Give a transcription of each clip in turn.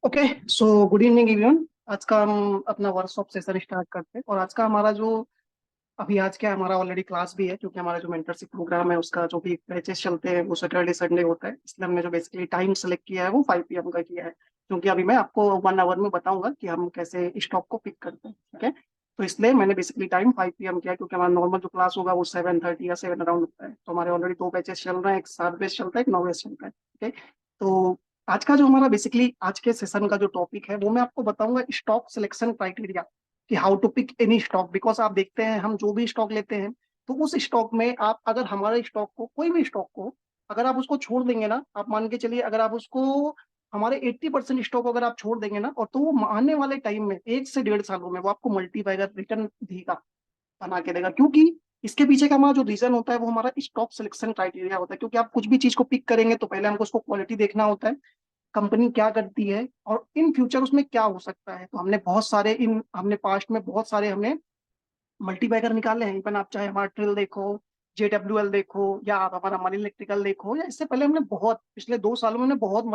Okay. So good evening everyone. आज का हम अपना वर्कशॉप सेशन स्टार्ट करते हैं और आज का हमारा जो अभी आज क्या हमारा ऑलरेडी क्लास भी है, क्योंकि हमारा जो मेंटरशिप प्रोग्राम है उसका जो भी बैचेस चलते हैं वो सैटरडे संडे होता है। इसलिए हमने जो बेसिकली टाइम सेलेक्ट किया है वो 5 PM का किया है, क्योंकि अभी मैं आपको 1 आवर में बताऊंगा कि हम कैसे स्टॉक को पिक करते हैं। ठीक है, तो इसलिए मैंने बेसिकली टाइम 5 PM किया है, क्योंकि हमारा नॉर्मल जो क्लास होगा वो 7:30 या 7 अराउंड होता है। तो हमारे ऑलरेडी 2 बैचेस चल रहे हैं, एक 7 बैच चलता है, एक 9 बैच चलता है। ठीक है, तो आज का जो हमारा बेसिकली आज के सेशन का जो टॉपिक है वो मैं आपको बताऊंगा स्टॉक सिलेक्शन क्राइटेरिया, कि how to pick any stock. Because आप देखते हैं हम जो भी स्टॉक लेते हैं तो उस स्टॉक में आप अगर हमारे स्टॉक को कोई भी स्टॉक को अगर आप उसको छोड़ देंगे ना, आप मान के चलिए अगर आप उसको हमारे 80% स्टॉक अगर आप छोड़ देंगे ना, और तो वो आने वाले टाइम में 1 से 1.5 सालों में वो आपको मल्टीपैगर रिटर्न देगा, बना के देगा। क्योंकि इसके पीछे का हमारा जो रीजन होता है वो हमारा स्टॉक सिलेक्शन क्राइटेरिया होता है। क्योंकि आप कुछ भी चीज को पिक करेंगे तो पहले हमको उसको क्वालिटी देखना होता है, कंपनी क्या करती है और इन फ्यूचर उसमें क्या हो सकता है। तो हमने बहुत सारे इन हमने पास्ट में बहुत सारे हमने मल्टीबैगर निकाले हैं। इवन आप चाहे हमारा ट्रिल देखो, JWL देखो, या आप हमारा मरीन इलेक्ट्रिकल देखो, या इससे पहले हमने बहुत पिछले 2 सालों में हमने बहुत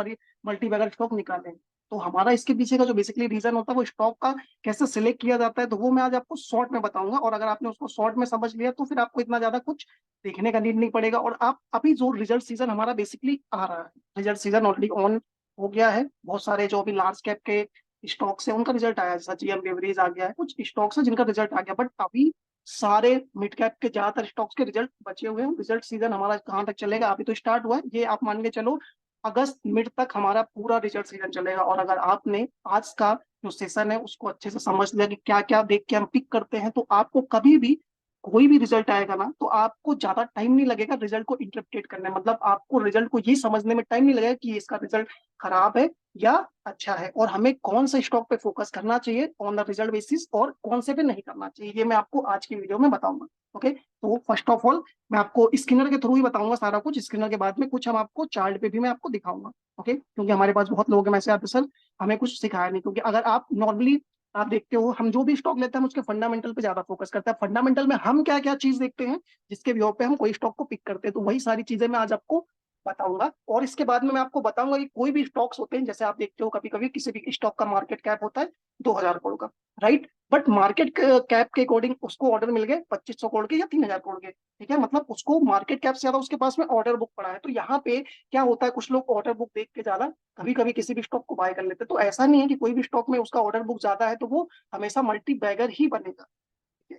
मल्टीबैगर स्टॉक निकाले हैं। तो हमारा इसके पीछे का जो बेसिकली रीजन होता है वो स्टॉक का कैसे सिलेक्ट किया जाता है, तो वो मैं आज आपको शॉर्ट में बताऊंगा। और अगर आपने उसको शॉर्ट में समझ लिया तो फिर आपको इतना ज्यादा कुछ देखने का नीड नहीं पड़ेगा। और आप अभी जो रिजल्ट सीजन हमारा बेसिकली आ रहा है, रिजल्ट सीजन ऑलरेडी ऑन हो गया है। बहुत सारे जो अभी लार्ज कैप के स्टॉक्स है उनका रिजल्ट आया है, जैसा GM बेवरेज आ गया है, कुछ स्टॉक्स है जिनका रिजल्ट आ गया। बट अभी सारे मिड कैप के ज्यादातर स्टॉक्स के रिजल्ट बचे हुए हैं। रिजल्ट सीजन हमारा कहाँ तक चलेगा, अभी तो स्टार्ट हुआ है, ये आप मान के चलो अगस्त मिड तक हमारा पूरा रिजल्ट सीजन चलेगा। और अगर आपने आज का जो सेशन है उसको अच्छे से समझ लिया कि क्या क्या देख के हम पिक करते हैं, तो आपको कभी भी कोई भी रिजल्ट आएगा ना तो आपको ज्यादा टाइम नहीं लगेगा रिजल्ट को इंटरप्रेट करने में। मतलब आपको रिजल्ट को ये समझने में टाइम नहीं लगेगा कि इसका रिजल्ट खराब है या अच्छा है, और हमें कौन से स्टॉक पे फोकस करना चाहिए ऑन द रिजल्ट बेसिस और कौन से पे नहीं करना चाहिए, ये मैं आपको आज की वीडियो में बताऊंगा। ओके, तो फर्स्ट ऑफ ऑल मैं आपको स्किनर के थ्रू ही बताऊंगा सारा कुछ। स्किनर के बाद में कुछ हम आपको चार्ट पे भी मैं आपको दिखाऊंगा। ओके, क्योंकि हमारे पास बहुत लोग हैं मैसेज आते सर हमें कुछ सिखाया नहीं। क्योंकि अगर आप नॉर्मली आप देखते हो हम जो भी स्टॉक लेते हैं हम उसके फंडामेंटल पे ज्यादा फोकस करते हैं। फंडामेंटल में हम क्या क्या चीज देखते हैं जिसके व्यू पे हम कोई स्टॉक को पिक करते हैं, तो वही सारी चीजें मैं आज आपको बताऊंगा। और इसके बाद में मैं आपको बताऊंगा कि कोई भी स्टॉक्स होते हैं, जैसे आप देखते हो कभी कभी किसी भी स्टॉक का मार्केट कैप होता है 2,000 करोड़ का, राइट। बट मार्केट कैप के अकॉर्डिंग उसको ऑर्डर मिल गए 2,500 करोड़ के या 3,000 करोड़ के। ठीक है, मतलब उसको मार्केट कैप से ज्यादा उसके पास में ऑर्डर बुक पड़ा है। तो यहाँ पे क्या होता है, कुछ लोग ऑर्डर बुक देख के ज्यादा कभी कभी किसी भी स्टॉक को बाय कर लेते हैं। तो ऐसा नहीं है कि कोई भी स्टॉक में उसका ऑर्डर बुक ज्यादा है तो वो हमेशा मल्टी बैगर ही बनेगा।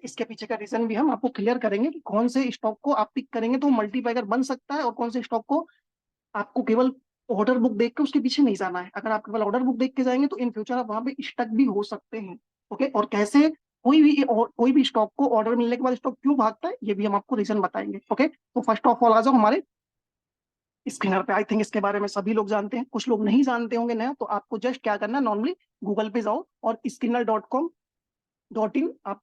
इसके पीछे का रीजन भी हम आपको क्लियर करेंगे कि कौन से स्टॉक को आप पिक करेंगे तो मल्टी बैगर बन सकता है, और कौन से स्टॉक को आपको केवल ऑर्डर बुक देख के उसके पीछे नहीं जाना है। अगर आप केवल ऑर्डर बुक देख के जाएंगे तो इन फ्यूचर आप वहां पे स्टक भी हो सकते हैं। ओके, और कैसे कोई भी स्टॉक को ऑर्डर मिलने के बाद स्टॉक क्यों भागता है ये भी हम आपको रीजन बताएंगे। ओके, तो फर्स्ट ऑफ ऑल आ जाओ हमारे स्क्रीनर पे। आई थिंक इसके बारे में सभी लोग जानते हैं, कुछ लोग नहीं जानते होंगे नया, तो आपको जस्ट क्या करना है, नॉर्मली गूगल पे जाओ और skinner.com.in आप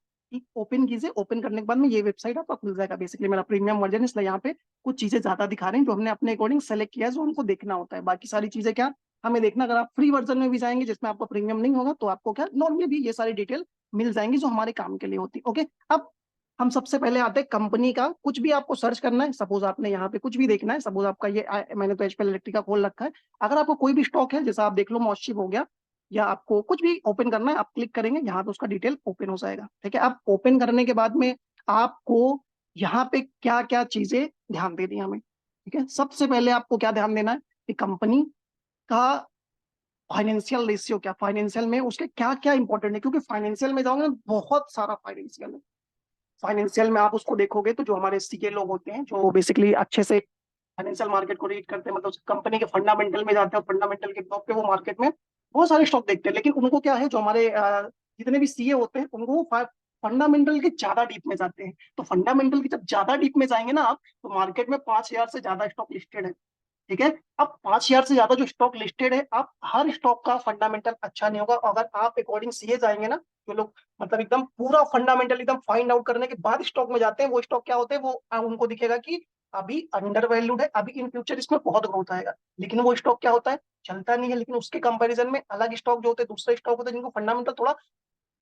ओपन कीजिए। ओपन करने के बाद में ये वेबसाइट आपका खुल जाएगा। बेसिकली मेरा प्रीमियम वर्जन है इसलिए यहाँ पे कुछ चीजें ज्यादा दिखा रहे हैं जो हमने अपने अकॉर्डिंग सेलेक्ट किया है, जो हमको देखना होता है। बाकी सारी चीजें क्या हमें देखना, अगर आप फ्री वर्जन में भी जाएंगे जिसमें आपको प्रीमियम नहीं होगा तो आपको क्या नॉर्मली भी ये सारी डिटेल मिल जाएंगी जो हमारे काम के लिए होती है। ओके, अब हम सबसे पहले आते हैं कंपनी का। कुछ भी आपको सर्च करना है, सपोज आपने यहाँ पे कुछ भी देखना है, सपोज आपका ये मैंने तो एचपीएल इलेक्ट्रिक का खोल रखा है। अगर आपको कोई भी स्टॉक है जैसा आप देख लो मॉस्चिप हो गया, या आपको कुछ भी ओपन करना है, आप क्लिक करेंगे यहाँ पे उसका डिटेल ओपन हो जाएगा। ठीक है, आप ओपन करने के बाद में आपको यहाँ पे क्या क्या चीजें ध्यान देनी है हमें। ठीक है, सबसे पहले आपको क्या ध्यान देना है कि कंपनी का फाइनेंशियल रेशियो क्या, फाइनेंशियल में उसके क्या क्या इंपॉर्टेंट है। क्योंकि फाइनेंशियल में जाओगे ना बहुत सारा फाइनेंशियल है। फाइनेंशियल में आप उसको देखोगे तो जो हमारे सीए लोग होते हैं जो बेसिकली अच्छे से फाइनेंशियल मार्केट को रीड करते हैं, मतलब कंपनी के फंडामेंटल में जाते हैं और फंडामेंटल के तौर पे वो मार्केट में बहुत सारे स्टॉक देखते हैं। लेकिन उनको क्या है, जो हमारे जितने भी सीए होते हैं उनको फंडामेंटल के ज्यादा डीप में जाते हैं। तो फंडामेंटल की जब ज्यादा डीप में जाएंगे ना आप, तो मार्केट में 5,000 से ज्यादा स्टॉक लिस्टेड है। ठीक है, अब 5,000 से ज्यादा जो स्टॉक लिस्टेड है, आप हर स्टॉक का फंडामेंटल अच्छा नहीं होगा। अगर आप अकॉर्डिंग सीए जाएंगे ना, जो लोग मतलब एकदम पूरा फंडामेंटल एकदम फाइंड आउट करने के बाद स्टॉक में जाते हैं, वो स्टॉक क्या होते हैं, वो उनको दिखेगा कि अभी अंडर वैल्यूड है, अभी इन फ्यूचर इसमें बहुत ग्रोथ आएगा। लेकिन वो स्टॉक क्या होता है, चलता नहीं है। लेकिन उसके कंपैरिजन में अलग स्टॉक जो होते हैं, दूसरे स्टॉक होते हैं जिनको फंडामेंटल थोड़ा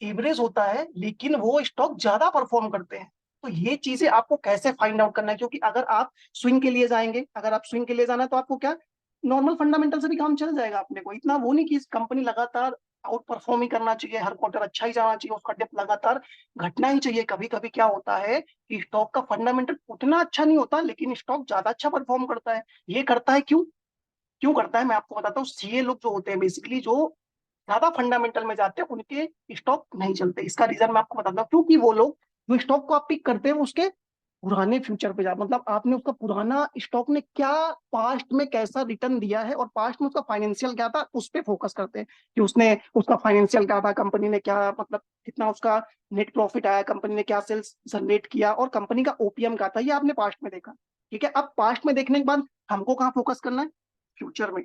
एवरेज होता है, लेकिन वो स्टॉक ज्यादा परफॉर्म करते हैं। तो ये चीजें आपको कैसे फाइंड आउट करना है, क्योंकि अगर आप स्विंग के लिए जाएंगे, अगर आप स्विंग के लिए जाना है तो आपको क्या नॉर्मल फंडामेंटल से भी काम चल जाएगा अपने को, इतना वो नहीं कि कंपनी लगातार आउट परफॉर्म ही करना चाहिए, हर क्वार्टर अच्छा ही जाना चाहिए, उसका डिप लगातार घटना ही चाहिए। कभी कभी क्या होता है कि स्टॉक का फंडामेंटल उतना अच्छा नहीं होता, लेकिन स्टॉक ज्यादा अच्छा परफॉर्म करता है। ये करता है क्यों? क्यों करता है मैं आपको बताता हूँ। सीए लोग जो होते हैं बेसिकली, जो ज्यादा फंडामेंटल में जाते हैं, उनके स्टॉक नहीं चलते। इसका रीजन मैं आपको बताता हूँ, क्योंकि वो लोग जो स्टॉक को आप पिक करते हैं उसके पुराने फ्यूचर पे जा, मतलब आपने उसका पुराना स्टॉक ने क्या पास्ट में कैसा रिटर्न दिया है और पास्ट में उसका फाइनेंशियल क्या था, उस पे फोकस करते हैं कि उसने उसका फाइनेंशियल क्या था, कंपनी ने क्या मतलब कितना उसका नेट प्रॉफिट आया, कंपनी ने क्या सेल्स जनरेट किया और कंपनी का ओपीएम क्या था, ये आपने पास्ट में देखा। ठीक है, अब पास्ट में देखने के बाद हमको कहाँ फोकस करना है? फ्यूचर में।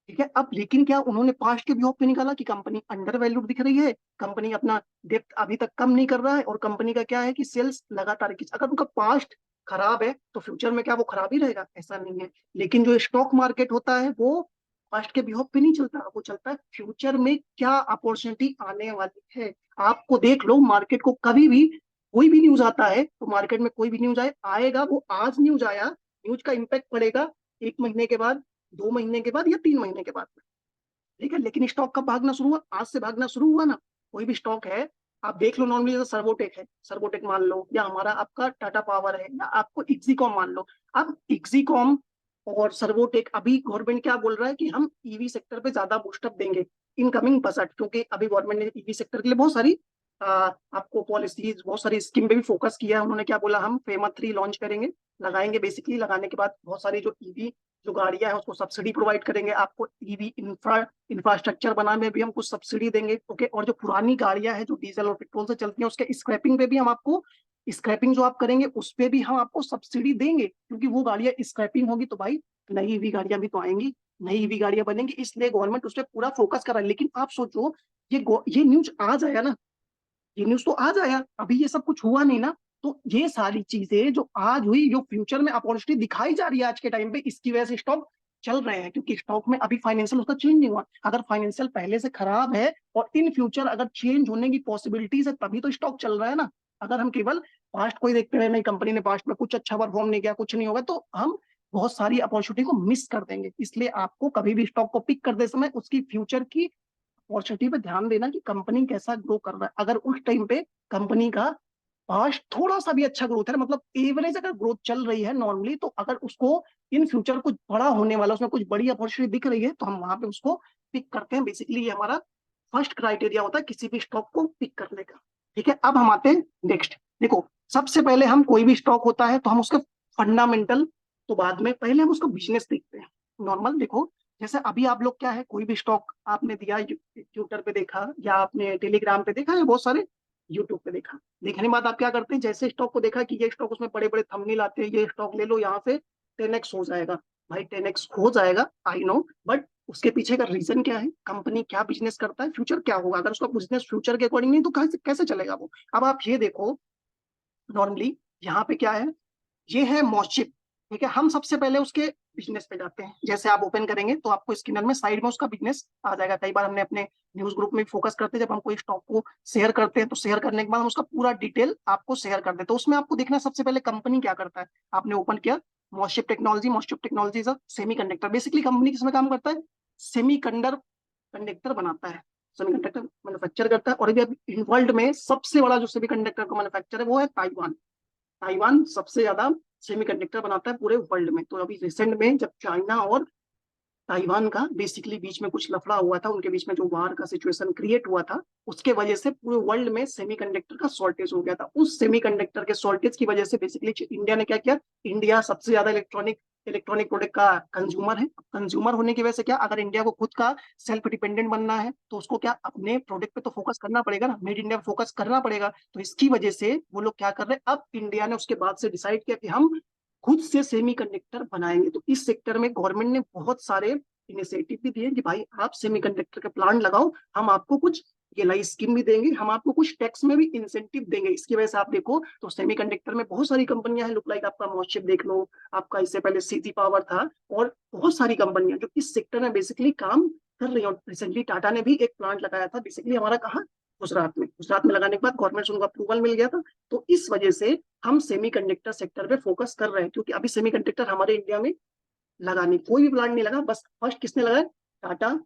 ठीक है, अब लेकिन क्या उन्होंने पास्ट के व्यू पे निकाला कि कंपनी अंडर वैल्यूड दिख रही है, कंपनी अपना डेप्थ अभी तक कम नहीं कर रहा है और कंपनी का क्या है कि सेल्स लगातार अगर उनका पास्ट खराब है तो फ्यूचर में क्या वो खराब ही रहेगा? ऐसा नहीं है। लेकिन जो स्टॉक मार्केट होता है वो पास्ट के व्यू पे नहीं चलता, वो चलता है फ्यूचर में क्या अपॉर्चुनिटी आने वाली है। आपको देख लो, मार्केट को कभी भी कोई भी न्यूज आता है तो मार्केट में कोई भी न्यूज आएगा, वो आज न्यूज आया, न्यूज का इम्पैक्ट पड़ेगा 1 महीने के बाद, 2 महीने के बाद या 3 महीने के बाद में। ठीक है, लेकिन स्टॉक कब भागना शुरू हुआ? आज से भागना शुरू हुआ ना। कोई भी स्टॉक है, आप देख लो, नॉर्मली जैसे सर्वोटेक है, सर्वोटेक मान लो, या हमारा आपका टाटा पावर है, या आपको इक्सिकॉम मान लो। अब इक्सिकॉम और सर्वोटेक, अभी गवर्नमेंट क्या बोल रहा है कि हम ईवी सेक्टर पे ज्यादा बूस्टअप देंगे इनकमिंग बजट, क्योंकि अभी गवर्नमेंट ने ईवी सेक्टर के लिए बहुत सारी आपको पॉलिसीज, बहुत सारी स्कीम पे भी फोकस किया है। उन्होंने क्या बोला, हम FAME III लॉन्च करेंगे, लगाएंगे, बेसिकली लगाने के बाद बहुत सारी जो ईवी जो गाड़ियां है उसको सब्सिडी प्रोवाइड करेंगे, आपको ईवी इंफ्रास्ट्रक्चर बनाने में भी हम कुछ सब्सिडी देंगे। ओके, और जो पुरानी गाड़ियां हैं जो डीजल और पेट्रोल से चलती हैं उसके स्क्रैपिंग पे भी हम आपको, स्क्रैपिंग जो आप करेंगे उस पे भी हम आपको सब्सिडी देंगे, क्योंकि वो गाड़ियां स्क्रैपिंग होगी तो भाई नई ईवी गाड़ियां भी तो आएंगी, नई ईवी गाड़ियां बनेंगी, इसलिए गवर्नमेंट उस पर पूरा फोकस कर रहा है। लेकिन आप सोचो, ये न्यूज आज आया ना, ये न्यूज तो आज आया, अभी ये सब कुछ हुआ नहीं ना। तो ये सारी चीजें जो आज हुई, जो फ्यूचर में अपॉर्चुनिटी दिखाई जा रही है आज के टाइम पे, इसकी वजह से स्टॉक चल रहे हैं, क्योंकि स्टॉक में अभी फाइनेंशियल उसका चेंज नहीं हुआ। अगर फाइनेंशियल पहले से खराब है और इन फ्यूचर अगर चेंज होने की पॉसिबिलिटीज है, तभी तो स्टॉक चल रहा है ना। अगर हम केवल पास्ट को ही देखते रहे, नहीं कंपनी ने पास्ट में कुछ अच्छा परफॉर्म नहीं किया, कुछ नहीं होगा, तो हम बहुत सारी अपॉर्चुनिटी को मिस कर देंगे। इसलिए आपको कभी भी स्टॉक को पिक करते समय उसकी फ्यूचर की अपॉर्चुनिटी पे ध्यान देना कि कंपनी कैसा ग्रो कर रहा है। अगर उस टाइम पे कंपनी का पास्ट थोड़ा सा भी अच्छा ग्रोथ है, मतलब एवरेज अगर ग्रोथ चल रही है नॉर्मली, तो अगर उसको इन फ्यूचर कुछ बड़ा होने वाला, उसमें कुछ बड़ी अपॉर्चुनिटी दिख रही है, तो हम वहां पे उसको पिक करते हैं। बेसिकली ये हमारा फर्स्ट क्राइटेरिया होता है किसी भी स्टॉक को पिक करने का। ठीक है, अब हम आते हैं नेक्स्ट। देखो, सबसे पहले हम कोई भी स्टॉक होता है तो हम उसके फंडामेंटल, तो बाद में पहले हम उसको बिजनेस देखते हैं। नॉर्मल देखो, जैसे अभी आप लोग क्या है, कोई भी स्टॉक आपने दिया, ट्विटर पे देखा या आपने टेलीग्राम पे देखा या बहुत सारे यूट्यूब पे देखा, देखने के बाद आप क्या करते हैं, जैसे स्टॉक को देखा कि ये स्टॉक, उसमें बड़े बड़े थंबनेल आते हैं, ये स्टॉक ले लो यहाँ से 10x हो जाएगा। भाई 10x हो जाएगा, आई नो, बट उसके पीछे का रीजन क्या है, कंपनी क्या बिजनेस करता है, फ्यूचर क्या होगा, अगर उसका बिजनेस फ्यूचर के अकॉर्डिंग नहीं तो कैसे कैसे चलेगा वो। अब आप ये देखो, नॉर्मली यहाँ पे क्या है, ये है मॉस्चिप। ठीक है, हम सबसे पहले उसके बिजनेस पे जाते हैं। जैसे आप ओपन करेंगे तो आपको स्क्रीनर में साइड में उसका बिजनेस आ जाएगा। कई बार हमने अपने न्यूज ग्रुप में फोकस करते हैं, जब हम कोई स्टॉक को शेयर करते हैं तो शेयर करने के बाद हम उसका पूरा डिटेल आपको शेयर कर देते हैं। तो उसमें आपको देखना है सबसे पहले कंपनी क्या करता है। आपने ओपन किया MosChip technology, MosChip technology is a semiconductor. Basically company किसमें काम करता है? सेमी कंडक्टर बनाता है, सेमी कंडक्टर मैन्युफैक्चर करता है। और अभी वर्ल्ड में सबसे बड़ा जो सेमी कंडक्टर का मैन्युफैक्चर है वो है ताइवान। ताइवान सबसे ज्यादा सेमीकंडक्टर बनाता है पूरे वर्ल्ड में। तो अभी रिसेंट में जब चाइना और ताइवान का बेसिकली बीच में कुछ लफड़ा हुआ था, उनके बीच में जो वार का सिचुएशन क्रिएट हुआ था, उसके वजह से पूरे वर्ल्ड में सेमीकंडक्टर का शॉर्टेज हो गया था। उस सेमीकंडक्टर के शॉर्टेज की वजह से बेसिकली इंडिया ने क्या किया, इंडिया सबसे ज्यादा इलेक्ट्रॉनिक प्रोडक्ट का कंज्यूमर है। कंज्यूमर होने की वजह से क्या, अगर इंडिया को खुद का सेल्फ डिपेंडेंट बनना है तो उसको क्या अपने प्रोडक्ट पे तो फोकस करना पड़ेगा ना, मेड इंडिया पे फोकस करना पड़ेगा। तो इसकी वजह से वो लोग क्या कर रहे हैं, अब इंडिया ने उसके बाद से डिसाइड किया कि हम खुद से सेमी कंडक्टर बनाएंगे। तो इस सेक्टर में गवर्नमेंट ने बहुत सारे इनिशिएटिव भी दिए कि भाई आप सेमी कंडक्टर के प्लांट लगाओ, हम आपको कुछ लाई स्कीम भी देंगे, हम आपको कुछ टैक्स में भी इंसेंटिव देंगे। इसकी वजह से आप देखो तो सेमी कंडक्टर में बहुत सारी कंपनियां हैं, लुक लाइक आपका मॉस्चिप देख लो, आपका इससे पहले सीजी पावर था, और बहुत सारी कंपनियां जो इस सेक्टर में बेसिकली काम कर रही हैं। रिसेंटली टाटा ने भी एक प्लांट लगाया था, बेसिकली हमारा कहाँ, गुजरात में लगाने के बाद गवर्नमेंट से उनको अप्रूवल मिल गया था। तो इस वजह से हम सेमीकंडक्टर सेक्टर पे फोकस कर रहे हैं, क्योंकि अभी सेमीकंडक्टर हमारे इंडिया में लगा नहीं, कोई भी प्लांट नहीं लगा। बस फर्स्ट किसने लगाया? टाटा।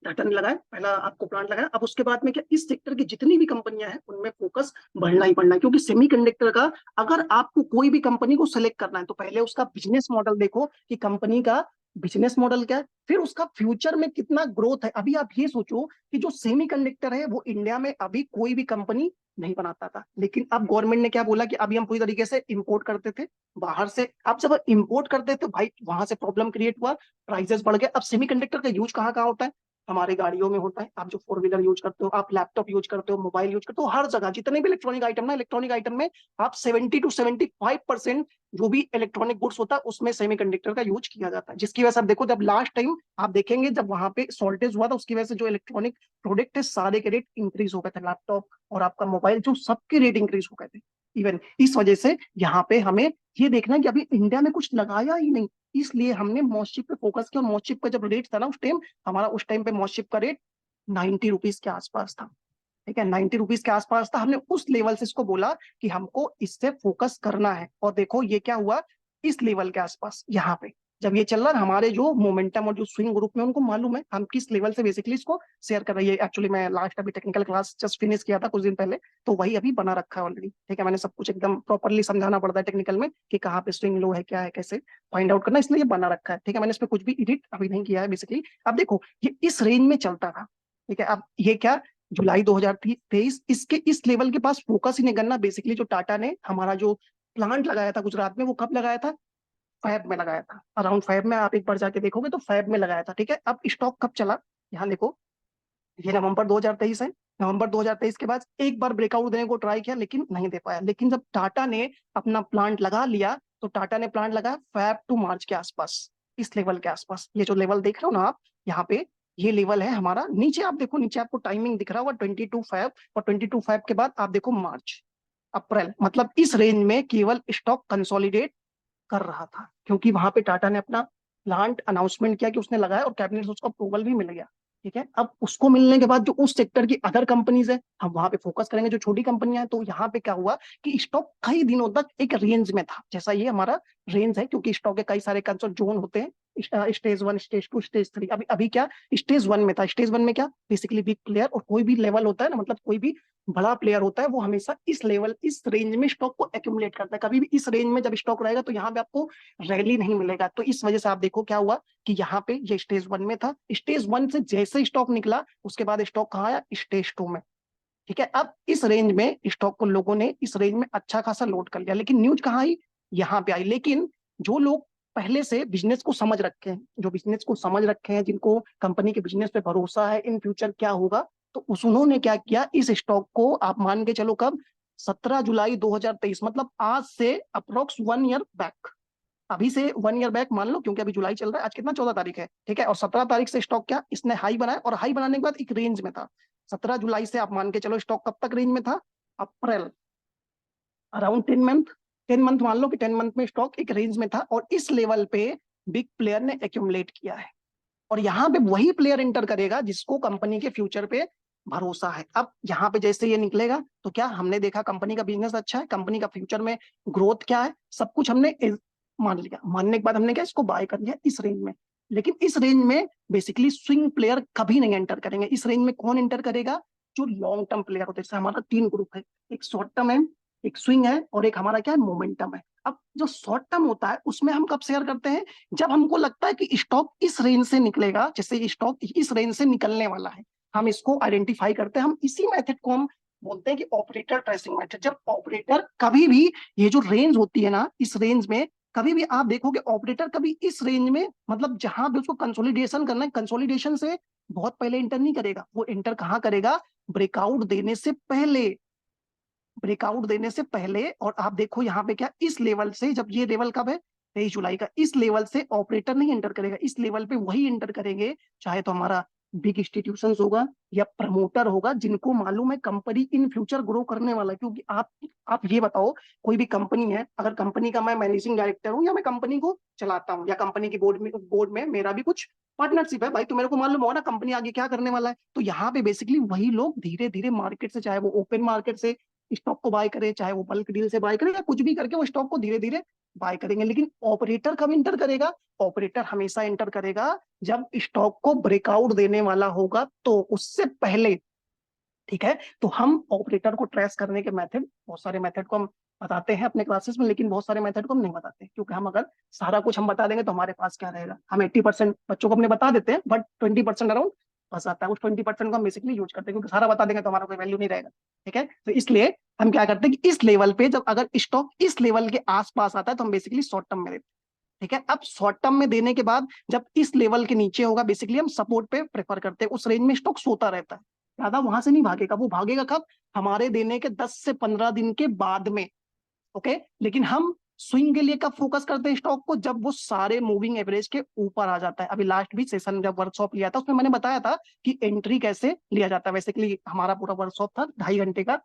टाटा ने लगाया, पहला आपको प्लांट लगाया। अब उसके बाद में क्या, इस सेक्टर की जितनी भी कंपनियां हैं उनमें फोकस बढ़ना ही बढ़ना है, क्योंकि सेमीकंडक्टर का अगर आपको कोई भी कंपनी को सेलेक्ट करना है तो पहले उसका बिजनेस मॉडल देखो कि कंपनी का बिजनेस मॉडल क्या है, फिर उसका फ्यूचर में कितना ग्रोथ है। अभी आप ये सोचो कि जो सेमीकंडक्टर है वो इंडिया में अभी कोई भी कंपनी नहीं बनाता था, लेकिन अब गवर्नमेंट ने क्या बोला कि अभी हम पूरी तरीके से इंपोर्ट करते थे बाहर से। अब जब इंपोर्ट करते थे भाई, वहां से प्रॉब्लम क्रिएट हुआ, प्राइसेस बढ़ गए। अब सेमीकंडक्टर का यूज कहाँ कहाँ होता है? हमारे गाड़ियों में होता है, आप जो फोर व्हीलर यूज करते हो, आप लैपटॉप यूज करते हो, मोबाइल यूज करते हो, हर जगह जितने भी इलेक्ट्रॉनिक आइटम ना, इलेक्ट्रॉनिक आइटम में आप 70 to 75% जो भी इलेक्ट्रॉनिक गुड्स होता है उसमें सेमीकंडक्टर का यूज किया जाता है। जिसकी वजह से आप देखो, जब लास्ट टाइम आप देखेंगे जब वहां पे शॉर्टेज हुआ था, उसकी वजह से जो इलेक्ट्रॉनिक प्रोडक्ट है सारे के रेट इंक्रीज हो गए थे। लैपटॉप और आपका मोबाइल जो सबके रेट इंक्रीज हो गए थे। इवन इस वजह से यहाँ पे हमें ये देखना है कि अभी इंडिया में कुछ लगाया ही नहीं, इसलिए हमने मॉसचिप पे फोकस किया। और मॉसचिप का जब रेट था ना उस टाइम, हमारा उस टाइम पे मॉसचिप का रेट 90 रुपीज के आसपास था। ठीक है, 90 रुपीज के आसपास था। हमने उस लेवल से इसको बोला कि हमको इससे फोकस करना है, और देखो ये क्या हुआ, इस लेवल के आसपास यहाँ पे जब ये चल रहा है, हमारे जो मोमेंटम और जो स्विंग ग्रुप में उनको मालूम है हम किस लेवल से बेसिकली इसको शेयर कर रही है। एक्चुअली मैं लास्ट अभी टेक्निकल क्लास जस्ट फिनिश किया था कुछ दिन पहले, तो वही अभी बना रखा है ऑलरेडी। ठीक है, मैंने सब कुछ एकदम प्रॉपरली समझाना पड़ता है टेक्निकल में कि कहाँ पे स्विंग लो है, क्या है, कैसे फाइंड आउट करना, इसलिए ये बना रखा है। ठीक है, मैंने इस पर कुछ भी एडिट अभी नहीं किया है बेसिकली। अब देखो ये इस रेंज में चलता था। ठीक है, अब ये क्या, जुलाई 2023, इसके इस लेवल के पास फोकस ही नहीं करना। बेसिकली जो टाटा ने हमारा जो प्लांट लगाया था गुजरात में, वो कब लगाया था? फैब में लगाया था, अराउंड फैब में। आप एक बार जाके देखोगे तो फैब में लगाया था। ठीक है, अब स्टॉक कब चला, यहाँ देखो, ये नवंबर 2023 है। नवंबर 2023 के बाद एक बार ब्रेकआउट देने को ट्राई किया लेकिन नहीं दे पाया। लेकिन जब टाटा ने अपना प्लांट लगा लिया, तो टाटा ने प्लांट लगाया फैब टू मार्च के आसपास, इस लेवल के आसपास। ये जो लेवल देख रहे हो ना आप यहाँ पे, ये लेवल है हमारा। नीचे आप देखो, नीचे आपको टाइमिंग दिख रहा होगा 22 फैब, और 22 फैब के बाद आप देखो मार्च, अप्रैल, मतलब इस रेंज में केवल स्टॉक कंसोलिडेट कर रहा था, क्योंकि वहां पे टाटा ने अपना प्लांट अनाउंसमेंट किया कि उसने लगाया, और कैबिनेट से उसको अप्रूवल भी मिल गया। ठीक है, अब उसको मिलने के बाद जो उस सेक्टर की अदर कंपनीज है, हम वहां पे फोकस करेंगे, जो छोटी कंपनियां हैं। तो यहाँ पे क्या हुआ कि स्टॉक कई दिनों तक एक रेंज में था, जैसा ये हमारा रेंज है, क्योंकि स्टॉक के कई सारे कंसर्ट जोन होते हैं, स्टेज 1, स्टेज 2, स्टेज 3। अभी अभी क्या स्टेज 1 में था। स्टेज 1 में क्या, बेसिकली बिग प्लेयर, और कोई भी लेवल होता है ना, मतलब कोई भी बड़ा प्लेयर होता है वो हमेशा इस लेवल, इस रेंज में स्टॉक को एक्यूमुलेट करता है। कभी भी इस रेंज में जब स्टॉक रहेगा तो यहाँ पे आपको रैली नहीं मिलेगा। तो इस वजह से आप देखो क्या हुआ कि यहाँ पे ये स्टेज 1 में था। स्टेज 1 से जैसे स्टॉक निकला, उसके बाद स्टॉक कहाँ आया? स्टेज 2 में। ठीक है, अब इस रेंज में स्टॉक को लोगों ने इस रेंज में अच्छा खासा लोड कर लिया, लेकिन न्यूज कहाँ आई? यहाँ पे आई। लेकिन जो लोग पहले से बिजनेस को समझ रखे हैं, जो बिजनेस को समझ रखे हैं, जिनको कंपनी के बिजनेस पे भरोसा है, इन फ्यूचर क्या होगा, तो उस उन्होंने क्या किया, इस स्टॉक को आप मान के चलो कब, 17 जुलाई 2023, मतलब आज से अप्रोक्स 1 ईयर बैक, अभी से 1 ईयर बैक मान लो, क्योंकि अभी जुलाई चल रहा है, आज कितना, 14 तारीख है। ठीक है, और 17 तारीख से स्टॉक क्या, इसने हाई बनाया, और हाई बनाने के बाद एक रेंज में था। 17 जुलाई से आप मान के चलो स्टॉक कब तक रेंज में था? अप्रैल, अराउंड 10 मंथ। 10 मंथ मान लो कि 10 मंथ में स्टॉक एक रेंज में था, और इस लेवल पे बिग प्लेयर ने एक्यूमुलेट किया है। और यहाँ पे वही प्लेयर इंटर करेगा जिसको कंपनी के फ्यूचर पे भरोसा है। अब यहाँ पे जैसे ये निकलेगा तो क्या, हमने देखा कंपनी का बिजनेस अच्छा है, कंपनी का फ्यूचर में ग्रोथ क्या है, सब कुछ हमने मान लिया। मानने के बाद हमने क्या, इसको बाय कर लिया इस रेंज में। लेकिन इस रेंज में बेसिकली स्विंग प्लेयर कभी नहीं एंटर करेंगे। इस रेंज में कौन एंटर करेगा? जो लॉन्ग टर्म प्लेयर होते हैं। जैसे हमारा 3 ग्रुप है, एक शॉर्ट टर्म है, एक स्विंग है, और एक हमारा क्या है, मोमेंटम है। अब जो शॉर्ट टर्म होता है उसमें हम कब शेयर करते हैं? जब हमको लगता है कि स्टॉक इस रेंज से निकलेगा, जैसे स्टॉक इस रेंज से निकलने वाला है, हम इसको आइडेंटिफाई करते हैं। हम इसी मेथड को हम बोलते हैं कि ऑपरेटर ट्रेसिंग मेथड। जब ऑपरेटर कभी भी, ये जो रेंज होती है ना, इस रेंज में कभी भी आप देखोगे ऑपरेटर कभी इस रेंज में, मतलब जहां भी उसको कंसोलिडेशन करना है, कंसोलिडेशन से बहुत पहले इंटर नहीं करेगा। वो इंटर कहाँ करेगा? ब्रेकआउट देने से पहले, ब्रेकआउट देने से पहले। और आप देखो यहाँ पे क्या, इस लेवल से, जब ये लेवल कब है, 23 जुलाई का, इस लेवल से ऑपरेटर नहीं एंटर करेगा। इस लेवल पे वही एंटर करेंगे, चाहे तो हमारा बिग इंस्टीट्यूशन होगा या प्रमोटर होगा, जिनको मालूम है कंपनी इन फ्यूचर ग्रो करने वाला है। क्योंकि आप ये बताओ, कोई भी कंपनी है, अगर कंपनी का मैं मैनेजिंग डायरेक्टर हूँ, या मैं कंपनी को चलाता हूँ, या कंपनी की बोर्ड में मेरा भी कुछ पार्टनरशिप है भाई, तो मेरे को मालूम होगा ना कंपनी आगे क्या करने वाला है। तो यहाँ पे बेसिकली वही लोग धीरे धीरे मार्केट से, चाहे वो ओपन मार्केट से स्टॉक को बाय करे, चाहे वो बल्क डील से बाय करे, या कुछ भी करके वो स्टॉक को धीरे धीरे बाय करेंगे। लेकिन ऑपरेटर कब इंटर करेगा? ऑपरेटर हमेशा इंटर करेगा जब स्टॉक को ब्रेकआउट देने वाला होगा, तो उससे पहले। ठीक है, तो हम ऑपरेटर को ट्रेस करने के मेथड, बहुत सारे मेथड को हम बताते हैं अपने क्लासेस में, लेकिन बहुत सारे मेथड को हम नहीं बताते, क्योंकि हम अगर सारा कुछ हम बता देंगे तो हमारे पास क्या रहेगा। हम 80% बच्चों को अपने बता देते हैं, बट 20% अराउंड फंस आता है। उस 20% को हम बेसिकली यूज करते हैं, क्योंकि सारा बता देंगे तो हमारा कोई वैल्यू नहीं रहेगा। ठीक है, तो इसलिए हम क्या करते हैं कि इस लेवल पे जब अगर स्टॉक इस लेवल के आसपास आता है तो हम बेसिकली शॉर्ट टर्म में देते हैं। ठीक है, अब शॉर्ट टर्म में देने के बाद जब इस लेवल के नीचे होगा, बेसिकली हम सपोर्ट पे प्रेफर करते हैं। उस रेंज में स्टॉक सोता रहता है, ज्यादा वहां से नहीं भागेगा। वो भागेगा कब? हमारे देने के 10 से 15 दिन के बाद में। ओके, लेकिन हम स्विंग के लिए कब फोकस करते हैं स्टॉक को? जब वो सारे मूविंग एवरेज के ऊपर आ जाता है। अभी लास्ट भी सेशन जब वर्कशॉप लिया था उसमें मैंने बताया था कि एंट्री कैसे लिया जाता है। बेसिकली हमारा पूरा वर्कशॉप था 2.5 घंटे का।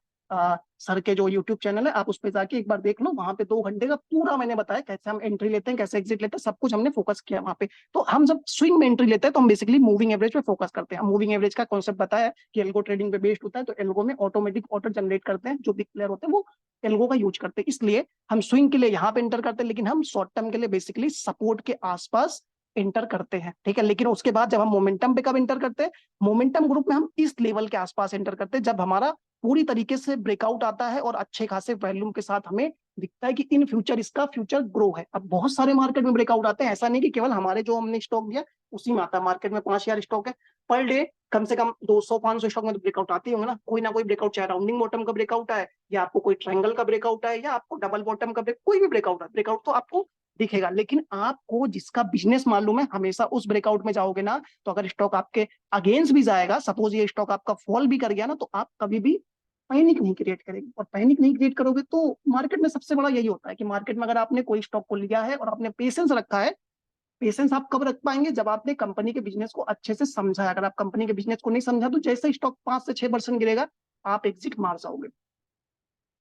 सर के जो यूट्यूब चैनल है आप उस पर जाके एक बार देख लो, वहां पे 2 घंटे का पूरा मैंने बताया कैसे हम एंट्री लेते हैं, कैसे एग्जिट लेते हैं, सब कुछ हमने फोकस किया वहां पे। तो हम जब स्विंग में एंट्री लेते हैं तो हम बेसिकली मूविंग एवरेज पे फोकस करते हैं। मूविंग एवरेज का कॉन्सेप्ट बताया कि एल्गो ट्रेडिंग पे बेस्ड होता है, तो एल्गो में ऑटोमेटिक ऑर्डर जनरेट करते हैं, जो बिग प्लेयर होते हैं वो एल्गो का यूज करते हैं। इसलिए हम स्विंग के लिए यहाँ पे एंटर करते हैं, लेकिन हम शॉर्ट टर्म के लिए बेसिकली सपोर्ट के आसपास एंटर करते हैं। ठीक है, लेकिन उसके बाद जब हम मोमेंटम पे कब एंटर करते हैं? मोमेंटम ग्रुप में हम इस लेवल के आसपास एंटर करते हैं, जब हमारा पूरी तरीके से ब्रेकआउट आता है और अच्छे खासे वॉल्यूम के साथ हमें दिखता है कि इन फ्यूचर इसका फ्यूचर ग्रो है। अब बहुत सारे मार्केट में ब्रेकआउट आते हैं, ऐसा नहीं कि केवल हमारे जो हमने स्टॉक दिया उसी में आता है। मार्केट में 5,000 स्टॉक है, पर डे कम से कम 200-500 स्टॉक में तो ब्रेकआउट आते होंगे ना कोई ब्रेकआउट, चाहे राउंडिंग बॉटम का ब्रेकआउट है, या आपको कोई ट्रायंगल का ब्रेकआउट है, या आपको डबल बॉटम का कोई भी ब्रेकआउट है, ब्रेकआउट तो आपको दिखेगा। लेकिन आपको जिसका बिजनेस मालूम है, हमेशा उस ब्रेकआउट में जाओगे ना, तो अगर स्टॉक आपके अगेंस्ट भी जाएगा, सपोज ये स्टॉक आपका फॉल भी कर गया ना, तो आप कभी भी पैनिक नहीं क्रिएट करेंगे। और पैनिक नहीं क्रिएट करोगे तो मार्केट में सबसे बड़ा यही होता है कि मार्केट में अगर आपने कोई स्टॉक को लिया है और आपने पेशेंस रखा है, पेशेंस आप कब रख पाएंगे? जब आपने कंपनी के बिजनेस को अच्छे से समझा है। अगर आप कंपनी के बिजनेस को नहीं समझा तो जैसे स्टॉक 5 से 6% गिरेगा, आप एग्जिट मार जाओगे।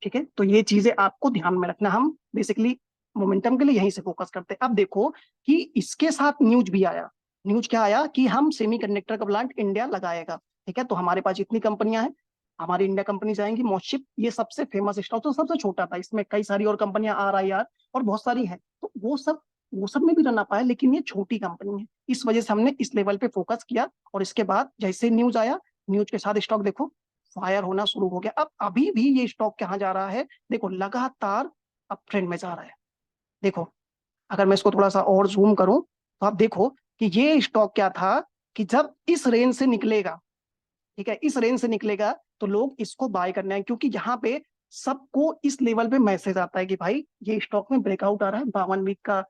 ठीक है, तो ये चीजें आपको ध्यान में रखना। हम बेसिकली मोमेंटम के लिए यहीं से फोकस करते हैं। अब देखो कि इसके साथ न्यूज भी आया। न्यूज क्या आया? कि हम सेमीकंडक्टर का प्लांट इंडिया लगाएगा। ठीक है, तो हमारे पास जितनी कंपनियां हैं, हमारी इंडिया कंपनी जाएंगी। मॉसशिप ये सबसे फेमस स्टॉक, तो सबसे छोटा था, इसमें कई सारी और कंपनियां RIR और बहुत सारी हैं, तो वो सब में भी रन पाया, लेकिन ये छोटी कंपनी है। इस वजह से हमने इस लेवल पे फोकस किया। और इसके बाद जैसे न्यूज आया, न्यूज के साथ स्टॉक देखो फायर होना शुरू हो गया। अब अभी भी ये स्टॉक कहाँ जा रहा है? देखो लगातार अप ट्रेंड में जा रहा है। देखो, अगर मैं इसको थोड़ा सा और जूम करूं तो आप देखो कि ये स्टॉक क्या था, कि जब इस रेंज से निकलेगा, ठीक है, इस रेंज से निकलेगा तो लोग इसको बाय करने हैं, क्योंकि यहाँ पे सबको इस लेवल पे मैसेज आता है कि भाई ये स्टॉक में ब्रेकआउट आ रहा है, 52 वीक का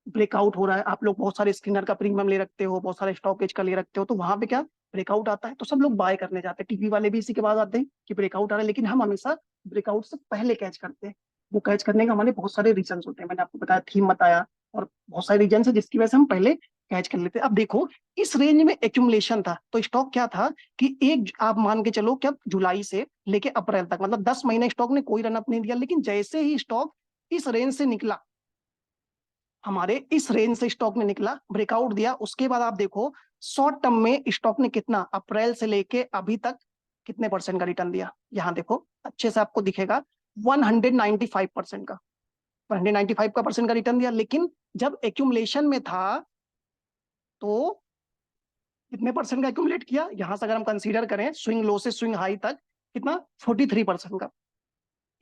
ब्रेकआउट हो रहा है। आप लोग बहुत सारे स्क्रीनर का प्रीमियम ले रखते हो, बहुत सारे स्टॉकेज का ले रखते हो, तो वहां पे क्या ब्रेकआउट आता है तो सब लोग बाय करने जाते हैं। टीवी वाले भी इसी के बाद आते हैं कि ब्रेकआउट आ रहा है, लेकिन हम हमेशा ब्रेकआउट से पहले कैच करते हैं। वो कैच करने का हमारे बहुत सारे रीजन होते हैं, मैंने आपको बताया, थीम बताया, और बहुत सारे रीजन है जिसकी वजह से हम पहले कैच कर लेते हैं। अब देखो इस रेंज में एक्यूमुलेशन था, तो स्टॉक क्या था कि एक आप मान के चलो क्या जुलाई से लेके अप्रैल तक, मतलब 10 महीने स्टॉक ने कोई रनअप नहीं दिया। लेकिन जैसे ही स्टॉक इस रेंज से निकला, हमारे इस रेंज से स्टॉक ने निकला, ब्रेकआउट दिया, उसके बाद आप देखो शॉर्ट टर्म में स्टॉक ने कितना अप्रैल से लेके अभी तक कितने परसेंट का रिटर्न दिया। यहां देखो अच्छे से आपको दिखेगा, 195% का, 195 का परसेंट का रिटर्न दिया। लेकिन जब एक्यूमुलेशन में था तो कितने परसेंट का एक्यूमुलेट किया? यहां से अगर हम कंसीडर करें स्विंग लो से स्विंग हाई तक, कितना? 43% का।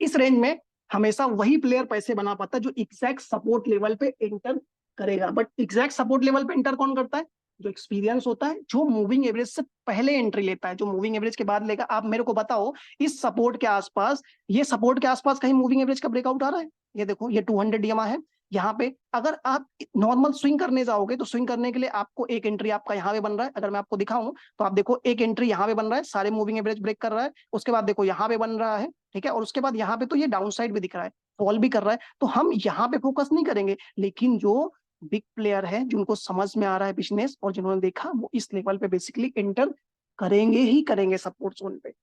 इस रेंज में हमेशा वही प्लेयर पैसे बना पाता है जो एग्जैक्ट सपोर्ट लेवल पे एंटर करेगा। बट एग्जैक्ट सपोर्ट लेवल पे एंटर कौन करता है? जो एक्सपीरियंस होता है, जो मूविंग एवरेज से पहले एंट्री लेता है, जो मूविंग एवरेज के बाद लेगा। आप मेरे को बताओ इस सपोर्ट के आसपास, ये सपोर्ट के आसपास कहीं मूविंग एवरेज का ब्रेकआउट आ रहा है? ये देखो ये 200 EMA है। यहाँ पे अगर आप नॉर्मल स्विंग करने जाओगे तो स्विंग करने के लिए आपको एक एंट्री आपका यहाँ पे बन रहा है। अगर मैं आपको दिखाऊं तो आप देखो एक एंट्री यहाँ पे बन रहा है, सारे मूविंग एवरेज ब्रेक कर रहा है। उसके बाद देखो यहाँ पे बन रहा है, ठीक है, और उसके बाद यहाँ पे तो ये डाउन साइड भी दिख रहा है, फॉल भी कर रहा है। तो हम यहाँ पे फोकस नहीं करेंगे, लेकिन जो बिग प्लेयर है, जिनको समझ में आ रहा है बिजनेस और जिन्होंने देखा, वो इस लेवल पे बेसिकली एंटर करेंगे ही करेंगे सपोर्ट जोन पे।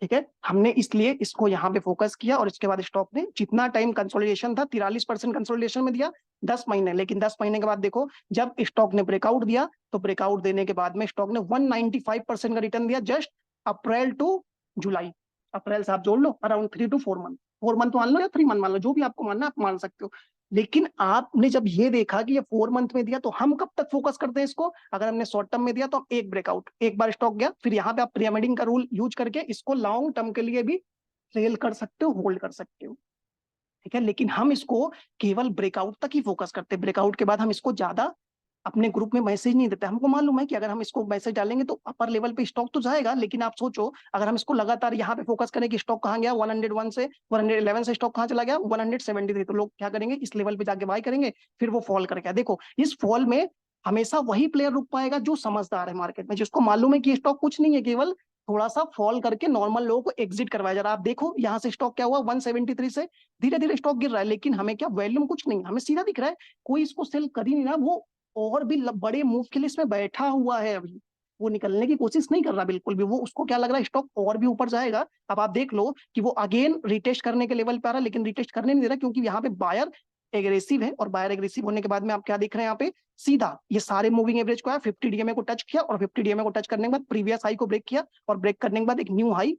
ठीक है, हमने इसलिए इसको यहाँ पे फोकस किया। और इसके बाद स्टॉक ने जितना टाइम कंसोलिडेशन था, 43% कंसोलिडेशन में दिया 10 महीने। लेकिन 10 महीने के बाद देखो जब स्टॉक ने ब्रेकआउट दिया, तो ब्रेकआउट देने के बाद में स्टॉक ने 195% का रिटर्न दिया, जस्ट अप्रैल टू जुलाई। अप्रैल से आप जोड़ लो अराउंड 3 to 4 मंथ, 4 मंथ मान लो या 3 मंथ मान लो, जो भी आपको मानना आप मान सकते हो। लेकिन आपने जब ये देखा कि ये 4 मंथ में दिया, तो हम कब तक फोकस करते हैं इसको? अगर हमने शॉर्ट टर्म में दिया तो हम एक ब्रेकआउट, एक बार स्टॉक गया, फिर यहाँ पे आप पिरामिडिंग का रूल यूज करके इसको लॉन्ग टर्म के लिए भी ट्रेल कर सकते हो, होल्ड कर सकते हो, ठीक है। लेकिन हम इसको केवल ब्रेकआउट तक ही फोकस करते हैं, ब्रेकआउट के बाद हम इसको ज्यादा अपने ग्रुप में मैसेज नहीं देते। हमको मालूम है कि अगर हम इसको मैसेज डालेंगे तो अपर लेवल पे स्टॉक तो जाएगा, लेकिन आप सोचो अगर हम इसको लगातार यहाँ पे फोकस करें कि स्टॉक कहाँ गया, 101 से 111 से स्टॉक कहाँ चला गया, 173, तो लोग क्या करेंगे, इस लेवल पे जाके बाय करेंगे, फिर वो फॉल करके देखो इस फॉल में हमेशा वही प्लेयर रुक पाएगा जो समझदार है मार्केट में, जिसको मालूम है कि स्टॉक कुछ नहीं है, केवल थोड़ा सा फॉल करके नॉर्मल लोगों को एग्जिट करवाया जा रहा है। आप देखो यहाँ से स्टॉक क्या हुआ, 173 से धीरे धीरे स्टॉक गिर रहा है, लेकिन हमें क्या वैल्यूम कुछ नहीं, हमें सीधा दिख रहा है कोई इसको सेल कर ही नहीं रहा, वो और भी बड़े मूव के लिए इसमें बैठा हुआ है अभी, वो निकलने की कोशिश नहीं कर रहा बिल्कुल भी, वो उसको क्या लग रहा है स्टॉक और भी ऊपर जाएगा। अब आप देख लो कि वो अगेन रिटेस्ट करने के लेवल पे आ रहा है, लेकिन रिटेस्ट करने नहीं दे रहा क्योंकि यहाँ पे बायर एग्रेसिव है, और बायर एग्रेसिव होने के बाद में आप क्या देख रहे हैं यहाँ पे, सीधा ये सारे मूविंग एवरेज को आया, 50 डीएमए को टच किया, और 50 डीएमए को टच करने के बाद प्रीवियस हाई को ब्रेक किया, और ब्रेक करने के बाद एक न्यू हाई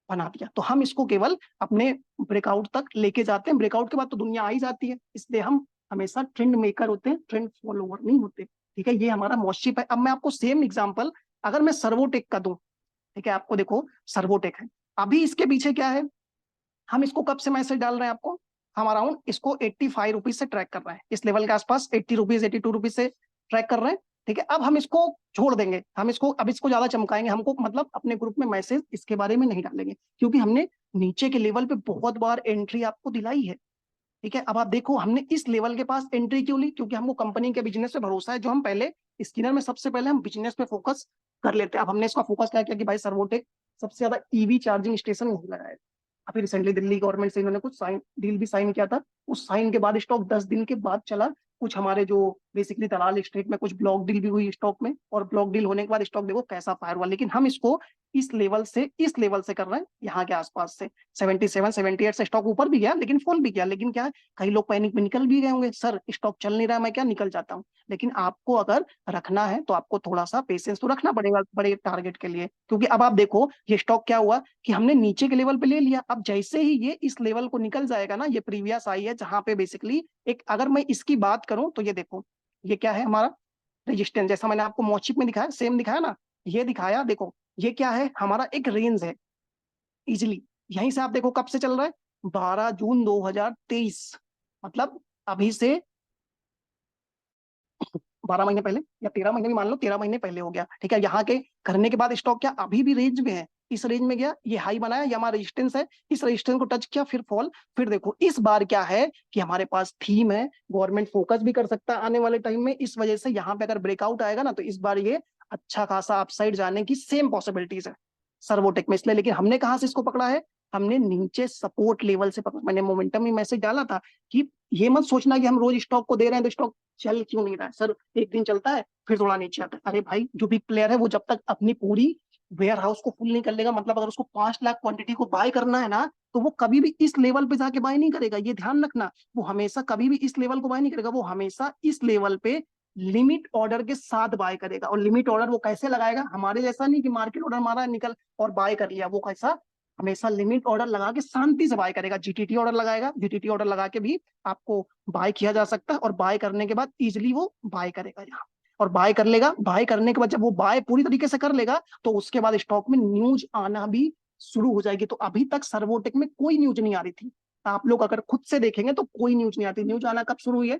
बना दिया। तो हम इसको केवल अपने ब्रेकआउट तक लेके जाते हैं, ब्रेकआउट के बाद तो दुनिया आ ही जाती है, इसलिए हम हमेशा ट्रेंड मेकर होते हैं, ट्रेंड फॉलोवर नहीं होते, ठीक है। ये हमारा मॉस्शिप है। अब मैं आपको सेम एग्जांपल अगर मैं सर्वोटेक का दूं, ठीक है, आपको देखो सर्वोटेक है, अभी इसके पीछे क्या है, हम इसको कब से मैसेज डाल रहे हैं आपको, हम अराउंड इसको 85 रुपीज से ट्रैक कर रहे हैं, इस लेवल के आसपास 80 रुपीज 82 रुपीज से ट्रैक कर रहे हैं, ठीक है। अब हम इसको छोड़ देंगे, हम इसको अब इसको ज्यादा चमकाएंगे, हमको मतलब अपने ग्रुप में मैसेज इसके बारे में नहीं डालेंगे, क्योंकि हमने नीचे के लेवल पे बहुत बार एंट्री आपको दिलाई है, ठीक है। अब आप देखो हमने इस लेवल के पास एंट्री क्यों ली, क्योंकि हमको कंपनी के बिजनेस पे भरोसा है, जो हम पहले स्किनर में सबसे पहले हम बिजनेस पे फोकस कर लेते हैं। अब हमने इसका फोकस क्या किया कि भाई सर्वोटेक सबसे ज्यादा ईवी चार्जिंग स्टेशन नहीं लगाया है। अभी रिसेंटली दिल्ली गवर्नमेंट से इन्होंने कुछ साइन डील भी साइन किया था, उस साइन के बाद स्टॉक 10 दिन के बाद चला, कुछ हमारे जो बेसिकली दलाल स्ट्रीट में कुछ ब्लॉक डील भी हुई स्टॉक में, और ब्लॉक डील होने के बाद स्टॉक देखो कैसा फायर हुआ। लेकिन हम इसको इस लेवल से कर रहे हैं, यहाँ के आसपास से 77 78 से स्टॉक ऊपर भी गया, लेकिन फॉल भी किया, लेकिन क्या है कई लोग पैनिक में निकल भी गए होंगे, सर स्टॉक चल नहीं रहा, मैं क्या निकल जाता हूँ। लेकिन आपको अगर रखना है तो आपको थोड़ा सा पेशेंस तो रखना पड़ेगा बड़े टारगेट के लिए, क्योंकि अब आप देखो ये स्टॉक क्या हुआ कि हमने नीचे के लेवल पे ले लिया, अब जैसे ही ये इस लेवल को निकल जाएगा ना, ये प्रीवियस आई है जहां पे बेसिकली एक, अगर मैं इसकी बात करूं तो ये देखो ये क्या है हमारा रेजिस्टेंस, जैसा मैंने आपको मॉस्चिप में दिखाया सेम दिखाया ना, ये दिखाया देखो, ये क्या है हमारा एक रेंज है, इजिली यहीं से आप देखो कब से चल रहा है, 12 जून 2023, मतलब अभी से 12 महीने पहले, या 13 महीने भी मान लो, 13 महीने पहले हो गया, ठीक है। यहाँ के करने के बाद स्टॉक क्या अभी भी रेंज में है, इस रेंज में गया, ये हाई बनाया, ये हमारा रेजिस्टेंस है, इस रेजिस्टेंस को टच किया, फिर फॉल, फिर देखो इस बार क्या है कि हमारे पास थीम है, गवर्नमेंट फोकस भी कर सकता है आने वाले टाइम में, इस वजह से यहाँ पे अगर ब्रेकआउट आएगा ना तो इस बार ये अच्छा खासा अपसाइड जाने की सेम पॉसिबिलिटीज है सर्वोटेक में, इसलिए। लेकिन हमने कहाँ से इसको पकड़ा है, हमने नीचे सपोर्ट लेवल से पकड़ा, मैंने मोमेंटम में मैसेज डाला था कि ये मत सोचना कि हम रोज स्टॉक को दे रहे हैं तो स्टॉक चल क्यों नहीं रहा है, सर एक दिन चलता है फिर थोड़ा नीचे आता है, अरे भाई जो बिग प्लेयर है वो जब तक अपनी पूरी वेयर हाउस को फुल नहीं कर लेगा, मतलब अगर उसको 5 लाख क्वांटिटी को बाय करना है ना, तो वो कभी भी इस लेवल पे जाके बाय नहीं करेगा, ये ध्यान रखना, वो हमेशा कभी भी इस लेवल को बाय नहीं करेगा, वो हमेशा इस लेवल पे लिमिट ऑर्डर के साथ बाय करेगा। और लिमिट ऑर्डर वो कैसे लगाएगा, हमारे जैसा नहीं कि मार्केट ऑर्डर मारा निकल और बाय कर लिया, वो कैसा हमेशा लिमिट ऑर्डर लगा के शांति से बाय करेगा, जीटीटी ऑर्डर लगाएगा, जीटीटी ऑर्डर लगा के भी आपको बाय किया जा सकता है, और बाय करने के बाद इजिली वो बाय करेगा यहाँ, और बाय कर लेगा, बाय करने के बाद जब वो बाय पूरी तरीके से कर लेगा तो उसके बाद स्टॉक में न्यूज आना भी शुरू हो जाएगी। तो अभी तक सर्वोटेक में कोई न्यूज नहीं आ रही थी, आप लोग अगर खुद से देखेंगे तो कोई न्यूज नहीं आती, न्यूज आना कब शुरू हुई है,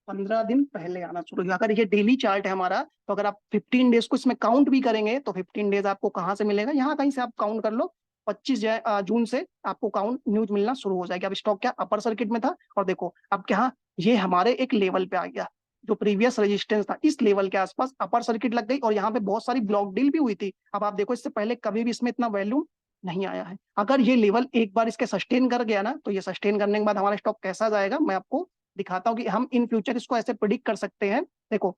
15 दिन पहले आना शुरू हुआ। अगर ये डेली चार्ट है हमारा, तो अगर आप 15 डेज को इसमें काउंट भी करेंगे तो 15 डेज आपको कहाँ से मिलेगा, यहाँ कहीं से आप काउंट कर लो, 25 जून से आपको काउंट न्यूज मिलना शुरू हो जाएगी। अब स्टॉक क्या अपर सर्किट में था, और देखो अब क्या ये हमारे एक लेवल पे आ गया, जो प्रीवियस रेजिस्टेंस था इस लेवल के आसपास अपर सर्किट लग गई, और यहाँ पे बहुत सारी ब्लॉक डील भी हुई थी। अब आप देखो इससे पहले कभी भी इसमें इतना वैल्यू नहीं आया है, अगर ये लेवल एक बार इसके सस्टेन कर गया ना, तो ये सस्टेन करने के बाद हमारा स्टॉक कैसा जाएगा मैं आपको दिखाता हूँ कि हम इन फ्यूचर इसको ऐसे प्रिडिक्ट कर सकते हैं। देखो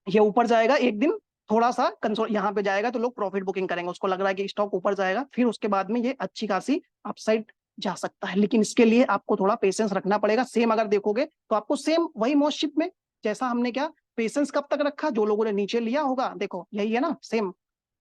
ये ऊपर जाएगा एक दिन, थोड़ा सा कंसोल यहाँ पे जाएगा तो लोग प्रॉफिट बुकिंग करेंगे, उसको लग रहा है कि स्टॉक ऊपर जाएगा, फिर उसके बाद में ये अच्छी खासी अपसाइड जा सकता है, लेकिन इसके लिए आपको थोड़ा पेशेंस रखना पड़ेगा। सेम अगर देखोगे तो आपको सेम वही मॉस्शिप में जैसा हमने क्या पेशेंस कब तक रखा, जो लोगों ने नीचे लिया होगा देखो यही है ना सेम,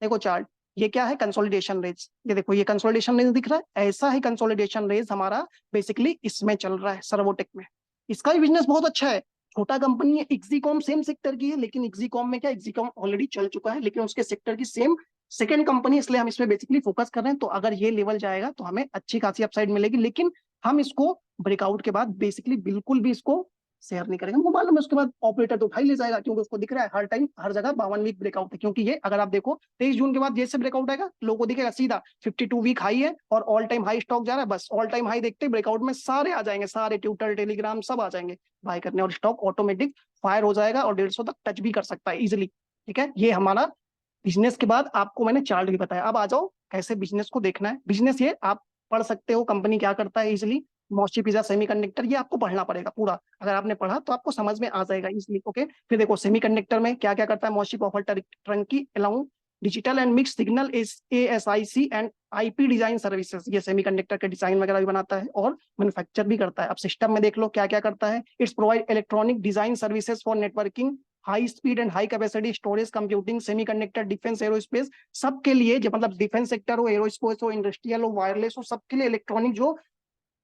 देखो चार्ट, ये क्या है कंसोलिडेशन रेज, ये देखो ये कंसोलिडेशन रेज दिख रहा है, ऐसा ही कंसोलिडेशन रेज हमारा बेसिकली इसमें चल रहा है सर्वोटेक में, इसका भी बिजनेस बहुत अच्छा है, छोटा कंपनी है, इक्सीकॉम सेम सेक्टर की है, लेकिन इक्सीकॉम में क्या, इक्सीकॉम ऑलरेडी चल चुका है, लेकिन उसके सेक्टर की सेम सेकंड कंपनी, इसलिए हम इसमें बेसिकली फोकस कर रहे हैं। तो अगर ये लेवल जाएगा तो हमें अच्छी खासी अपसाइड मिलेगी, लेकिन हम इसको ब्रेकआउट के बाद बेसिकली बिल्कुल भी इसको शेयर नहीं करेंगे। हमको मालूम है उसके बाद ऑपरेटर तो उठा ही ले जाएगा, क्योंकि उसको दिख रहा है हर टाइम हर जगह 52 वीक ब्रेकआउट है। क्योंकि ये अगर आप देखो 23 जून के बाद जैसे ब्रेकआउट आएगा, लोगों को दिखेगा सीधा 52 वीक हाई है और ऑल टाइम हाई स्टॉक जा रहा है, बस ऑल टाइम हाई देखते ब्रेकआउट में सारे आ जाएंगे, सारे ट्विटर टेलीग्राम सब आ जाएंगे बाय करने, और स्टॉक ऑटोमेटिक फायर हो जाएगा और 150 तक टच भी कर सकता है इजिली। ठीक है, ये हमारा बिजनेस के बाद आपको मैंने चार्ट भी बताया। अब आ जाओ कैसे बिजनेस को देखना है। बिजनेस ये आप पढ़ सकते हो कंपनी क्या करता है इजिली। मॉस्ची पिज्जा सेमीकंडक्टर, ये आपको पढ़ना पड़ेगा पूरा, अगर आपने पढ़ा तो आपको समझ में आ जाएगा इजिली। ओके, फिर देखो सेमीकंडक्टर में क्या क्या करता है। मॉस्ची ऑफर ट्रंकी अलाउंग digital and mix signal ASIC and IP design services, ये सेमीकंडक्टर के डिजाइन वगैरह भी बनाता है और मैन्युफैक्चर भी करता है। अब सिस्टम में देख लो क्या क्या करता है। It's provide electronic design services for networking, high speed and high capacity storage, computing, semiconductor, defence, aerospace, सबके लिए, जो मतलब डिफेंस सेक्टर हो, एरोस्पेस हो, इंडस्ट्रियल हो, वायरलेस हो, सबके लिए इलेक्ट्रॉनिक जो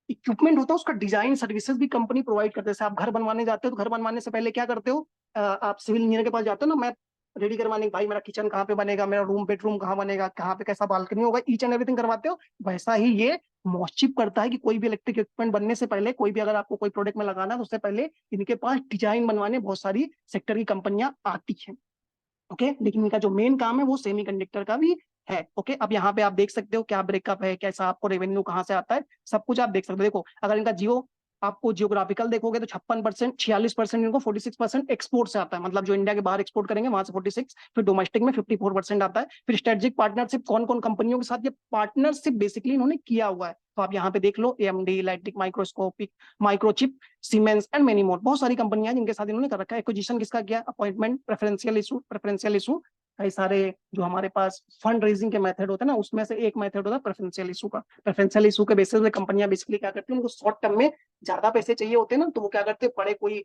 इक्विपमेंट होता है उसका डिजाइन सर्विसेज भी कंपनी प्रोवाइड करते हैं। जैसे आप घर बनवाने जाते हो तो घर बनवाने से पहले क्या करते हो, आप सिविल इंजीनियर के पास जाते हो ना, मैं रेडी करवाने, भाई मेरा किचन कहाँ पे बनेगा, मेरा रूम बेडरूम कहाँ बनेगा, कहाँ पे कैसा बालकनी होगा, ईच एंड एवरीथिंग करवाते हो। वैसा ही ये मॉस्चिप करता है कि कोई भी इलेक्ट्रिक इक्विपमेंट बनने से पहले, कोई भी अगर आपको कोई प्रोडक्ट में लगाना है तो उससे पहले इनके पास डिजाइन बनवाने बहुत सारी सेक्टर की कंपनियां आती हैं। ओके, लेकिन इनका जो मेन काम है वो सेमीकंडक्टर का भी है। ओके, अब यहाँ पे आप देख सकते हो क्या ब्रेकअप है, कैसा आपको रेवेन्यू कहाँ से आता है, सब कुछ आप देख सकते हो। देखो अगर इनका जियो आपको जियोग्राफिकल देखोगे तो 56%, 46% इनको, 46% एक्सपोर्ट से आता है, मतलब जो इंडिया के बाहर एक्सपोर्ट करेंगे वहां से 46, फिर डोमेस्टिक में 54% आता है। फिर स्ट्रेटेजिक पार्टनरशिप, कौन कौन कंपनियों के साथ ये पार्टनरशिप बेसिकली इन्होंने किया हुआ है, तो आप यहाँ पे देख लो AMD, electric microscopic, microchip, siemens and many more, बहुत सारी कंपनियां जिनके साथ इन्होंने कर रखा है। एक्विजिशन किसका किया, अपॉइंटमेंट, प्रेफरेंशियल इशू, कई सारे जो हमारे पास फंड रेजिंग के मेथड होते हैं ना, उसमें से एक मेथड होता है प्रेफरेंशियल इशू का। प्रेफरेंशियल इशू के बेसिस पे कंपनियां बेसिकली क्या करती हैं, उनको शॉर्ट टर्म में ज्यादा पैसे चाहिए होते हैं ना, तो वो क्या करते हैं, बड़े कोई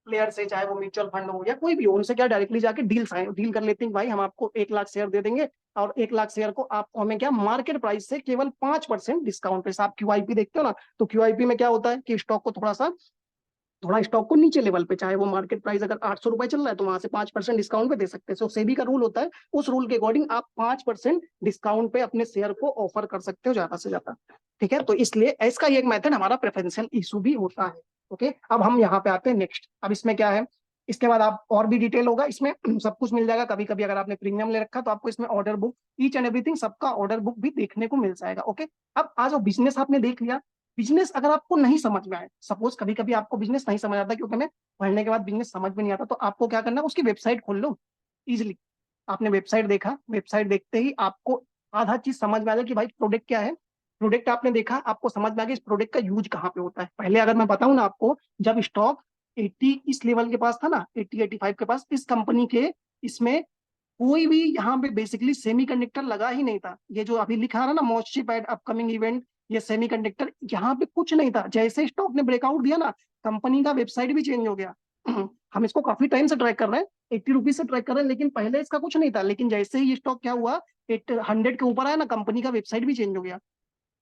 प्लेयर से, चाहे वो म्यूचुअल फंड हो या कोई भी हो, उनसे क्या डायरेक्टली जाके डील कर लेते हैं, भाई हम आपको 1 लाख शेयर दे देंगे और 1 लाख शेयर को आपको हमें क्या मार्केट प्राइस से केवल 5% डिस्काउंट पे। आप QIP देखते हो ना, तो QIP में क्या होता है कि स्टॉक को थोड़ा स्टॉक को नीचे लेवल पे, चाहे वो मार्केट प्राइस अगर 800 रुपए चल रहा है तो वहां से 5% डिस्काउंट पे दे सकते हैं। सो सेबी का रूल होता है, उस रूल के अकॉर्डिंग आप 5% डिस्काउंट पे अपने शेयर को ऑफर कर सकते हो ज्यादा से ज्यादा। ठीक है, तो इसलिए इसका एक मेथड हमारा प्रेफरेंशियल इशू भी होता है। ओके, अब हम यहाँ पे आते हैं नेक्स्ट। अब इसमें क्या है, इसके बाद आप और भी डिटेल होगा इसमें सब कुछ मिल जाएगा। कभी कभी अगर आपने प्रीमियम ले रखा तो आपको इसमें order book, each and everything सबका ऑर्डर बुक भी देखने को मिल जाएगा। ओके, अब आज बिजनेस आपने देख लिया। बिजनेस अगर आपको नहीं समझ में आए, सपोज कभी कभी आपको बिजनेस नहीं समझ आता, क्योंकि हमें पढ़ने के बाद बिजनेस समझ में नहीं आता, तो आपको क्या करना है, उसकी वेबसाइट खोल लो इजिली। आपने वेबसाइट देखा, वेबसाइट देखते ही आपको आधा चीज समझ में आ जाए कि भाई प्रोडक्ट क्या है। प्रोडक्ट आपने देखा, आपको समझ में आ गया इस प्रोडक्ट का यूज कहाँ पे होता है। पहले अगर मैं बताऊं ना आपको, जब स्टॉक 80 इस लेवल के पास था ना, 80-85 के पास, इस कंपनी के, इसमें कोई भी यहाँ पे बेसिकली सेमीकंडक्टर लगा ही नहीं था। ये जो अभी लिखा है ना, most ship at upcoming event, ये सेमीकंडक्टर यहाँ पे कुछ नहीं था। जैसे स्टॉक ने ब्रेकआउट दिया ना, कंपनी का वेबसाइट भी चेंज हो गया। हम इसको काफी टाइम से ट्रैक कर रहे हैं, 80 रुपीज से ट्रैक कर रहे हैं, लेकिन पहले इसका कुछ नहीं था। लेकिन जैसे ही ये स्टॉक क्या हुआ, 100 के ऊपर आया ना, कंपनी का वेबसाइट भी चेंज हो गया।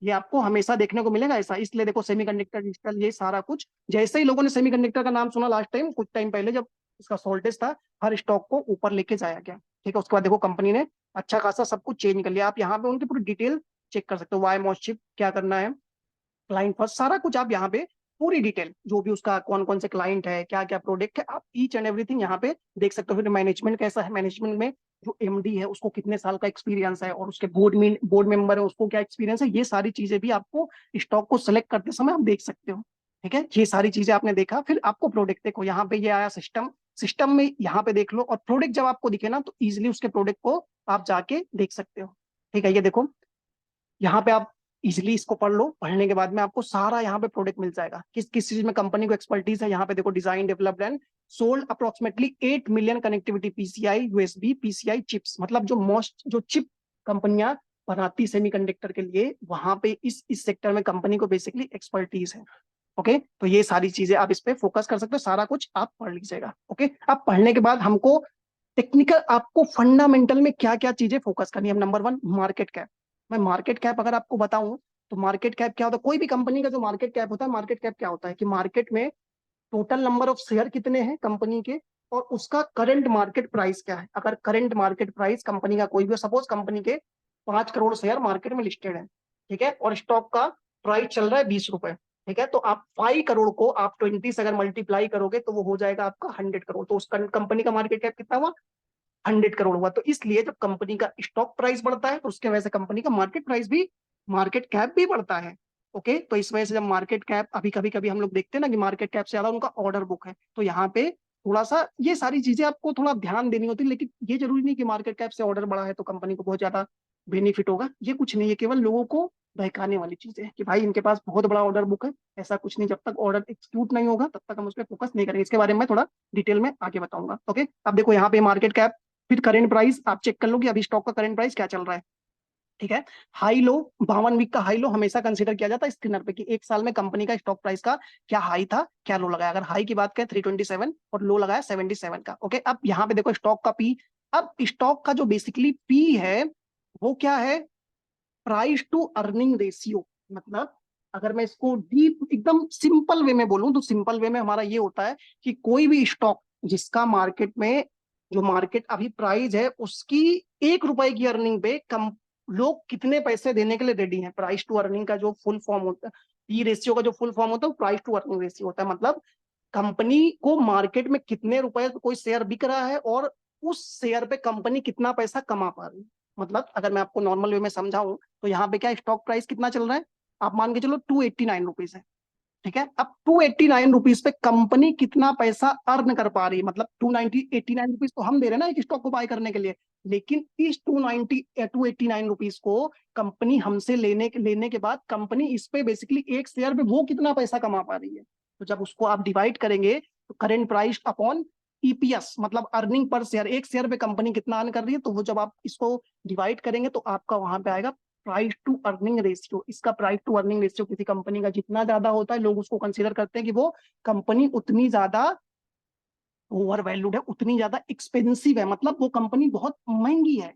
ये आपको हमेशा देखने को मिलेगा ऐसा। इसलिए देखो सेमीकंडक्टर, डिजिटल, ये सारा कुछ, जैसे ही लोगों ने सेमीकंडक्टर का नाम सुना लास्ट टाइम, कुछ टाइम पहले जब इसका शॉर्टेज था, हर स्टॉक को ऊपर लेके जाया गया। ठीक है, उसके बाद देखो कंपनी ने अच्छा खासा सब कुछ चेंज कर लिया। आप यहाँ पे उनकी पूरी डिटेल चेक कर सकते हो, वाई मॉस्चिप क्या करना है, क्लाइंट फर्स्ट, सारा कुछ आप यहाँ पे पूरी डिटेल, जो भी उसका कौन कौन से क्लाइंट है, क्या क्या प्रोडक्ट है, आप ईच एंड एवरीथिंग यहाँ पे देख सकते हो। फिर मैनेजमेंट कैसा है, मैनेजमेंट में जो MD है उसको कितने साल का एक्सपीरियंस है, और उसके बोर्ड मेंबर है उसको क्या एक्सपीरियंस है, ये सारी चीजें भी आपको स्टॉक को सिलेक्ट करते समय आप देख सकते हो। ठीक है, ये सारी चीजें आपने देखा। फिर आपको प्रोडक्ट देखो, यहाँ पे ये आया सिस्टम, सिस्टम में यहाँ पे देख लो, और प्रोडक्ट जब आपको दिखे ना तो इजिली उसके प्रोडक्ट को आप जाके देख सकते हो। ठीक है, ये देखो यहाँ पे आप इजिली इसको पढ़ लो, पढ़ने के बाद में आपको सारा यहाँ पे प्रोडक्ट मिल जाएगा, किस किस चीज में कंपनी को एक्सपर्टीज है। यहाँ पे देखो, design, developed and sold approximately 8 million connectivity PCI USB PCI chips, मतलब जो मोस्ट जो चिप कंपनियां बनाती सेमीकंडक्टर के लिए, वहां पे इस सेक्टर में कंपनी को बेसिकली एक्सपर्टीज है। ओके, तो ये सारी चीजें आप इस पे फोकस कर सकते हो, सारा कुछ आप पढ़ लीजिएगा। ओके, अब पढ़ने के बाद हमको टेक्निकल, आपको फंडामेंटल में क्या क्या चीजें फोकस करनी है। Number 1, market cap. मैं मार्केट कैप अगर आपको बताऊं तो मार्केट कैप क्या होता है, कोई भी कंपनी का जो मार्केट कैप होता है, मार्केट कैप क्या होता है कि मार्केट में टोटल नंबर ऑफ शेयर कितने हैं कंपनी के, और उसका करंट मार्केट प्राइस क्या है। अगर करंट मार्केट प्राइस कंपनी का कोई भी, सपोज कंपनी के 5 करोड़ शेयर मार्केट में लिस्टेड है, ठीक है, और स्टॉक का प्राइस चल रहा है 20 रुपए, ठीक है, तो आप 5 करोड़ को आप 20 से अगर मल्टीप्लाई करोगे तो वो हो जाएगा आपका 100 करोड़। तो उस कंपनी का मार्केट कैप कितना हुआ, 100 करोड़ हुआ। तो इसलिए जब कंपनी का स्टॉक प्राइस बढ़ता है तो उसके वजह से कंपनी का मार्केट प्राइस भी, मार्केट कैप भी बढ़ता है। ओके, तो इस वजह से जब मार्केट कैप, अभी कभी कभी हम लोग देखते हैं ना कि मार्केट कैप से ज्यादा उनका ऑर्डर बुक है, तो यहाँ पे थोड़ा सा ये सारी चीजें आपको थोड़ा ध्यान देनी होती है। लेकिन ये जरूरी नहीं कि मार्केट कैप से ऑर्डर बढ़ा है तो कंपनी को बहुत ज्यादा बेनिफिट होगा, ये कुछ नहीं है, केवल लोगों को बहकाने वाली चीजें है कि भाई इनके पास बहुत बड़ा ऑर्डर बुक है। ऐसा कुछ नहीं, जब तक ऑर्डर एक्सक्यूट नहीं होगा तब तक हम उस पर फोकस नहीं करेंगे। इसके बारे में मैं थोड़ा डिटेल में आगे बताऊंगा। ओके, अब देखो यहाँ पे मार्केट कैप, फिर करंट प्राइस आप चेक कर लो कि अभी स्टॉक का करंट प्राइस क्या चल रहा है, ठीक है। हाई लो, 52 वीक का हाई लो हमेशा कंसीडर किया जाता है स्क्रीनर पे कि एक साल में कंपनी का स्टॉक प्राइस का क्या हाई था क्या लो लगाया। अगर हाई की बात करें 327 और लो लगाया 77 का। ओके, अब यहाँ पे देखो स्टॉक का पी। अब स्टॉक का जो बेसिकली पी है वो क्या है, प्राइस टू अर्निंग रेशियो। मतलब अगर मैं इसको डीप एकदम सिंपल वे में बोलूं तो सिंपल वे में हमारा ये होता है कि कोई भी स्टॉक जिसका मार्केट में, जो मार्केट अभी प्राइस है उसकी 1 रुपए की अर्निंग पे कम लोग कितने पैसे देने के लिए रेडी हैं। प्राइस टू अर्निंग का जो फुल फॉर्म होता है, पी रेशियो का जो फुल फॉर्म होता है वो प्राइस टू अर्निंग रेशियो होता है। मतलब कंपनी को मार्केट में कितने रुपए कोई शेयर बिक रहा है और उस शेयर पे कंपनी कितना पैसा कमा पा रही है। मतलब अगर मैं आपको नॉर्मल वे में समझाऊं तो यहाँ पे क्या स्टॉक प्राइस कितना चल रहा है, आप मान के चलो 289 रुपीज है, ठीक है। अब 289 रुपीज पे कंपनी कितना पैसा अर्न कर पा रही है। मतलब 289 रुपीज तो हम दे रहे हैं ना एक स्टॉक को बाय करने के लिए, लेकिन इस 289 रुपीज को कंपनी हमसे लेने के बाद कंपनी इस पे बेसिकली एक शेयर पे वो कितना पैसा कमा पा रही है। तो जब उसको आप डिवाइड करेंगे तो करेंट प्राइस अपॉन ईपीएस, मतलब अर्निंग पर शेयर, एक शेयर पे कंपनी कितना अर्न कर रही है, तो वो जब आप इसको डिवाइड करेंगे तो आपका वहां पे आएगा प्राइस टू अर्निंग रेशियो। इसका प्राइस टू अर्निंग रेशियो किसी कंपनी का जितना ज्यादा होता है लोग उसको कंसीडर करते हैं कि वो कंपनी उतनी ज्यादा ओवर वैल्यूड है, उतनी ज्यादा एक्सपेंसिव है, मतलब वो कंपनी बहुत महंगी है,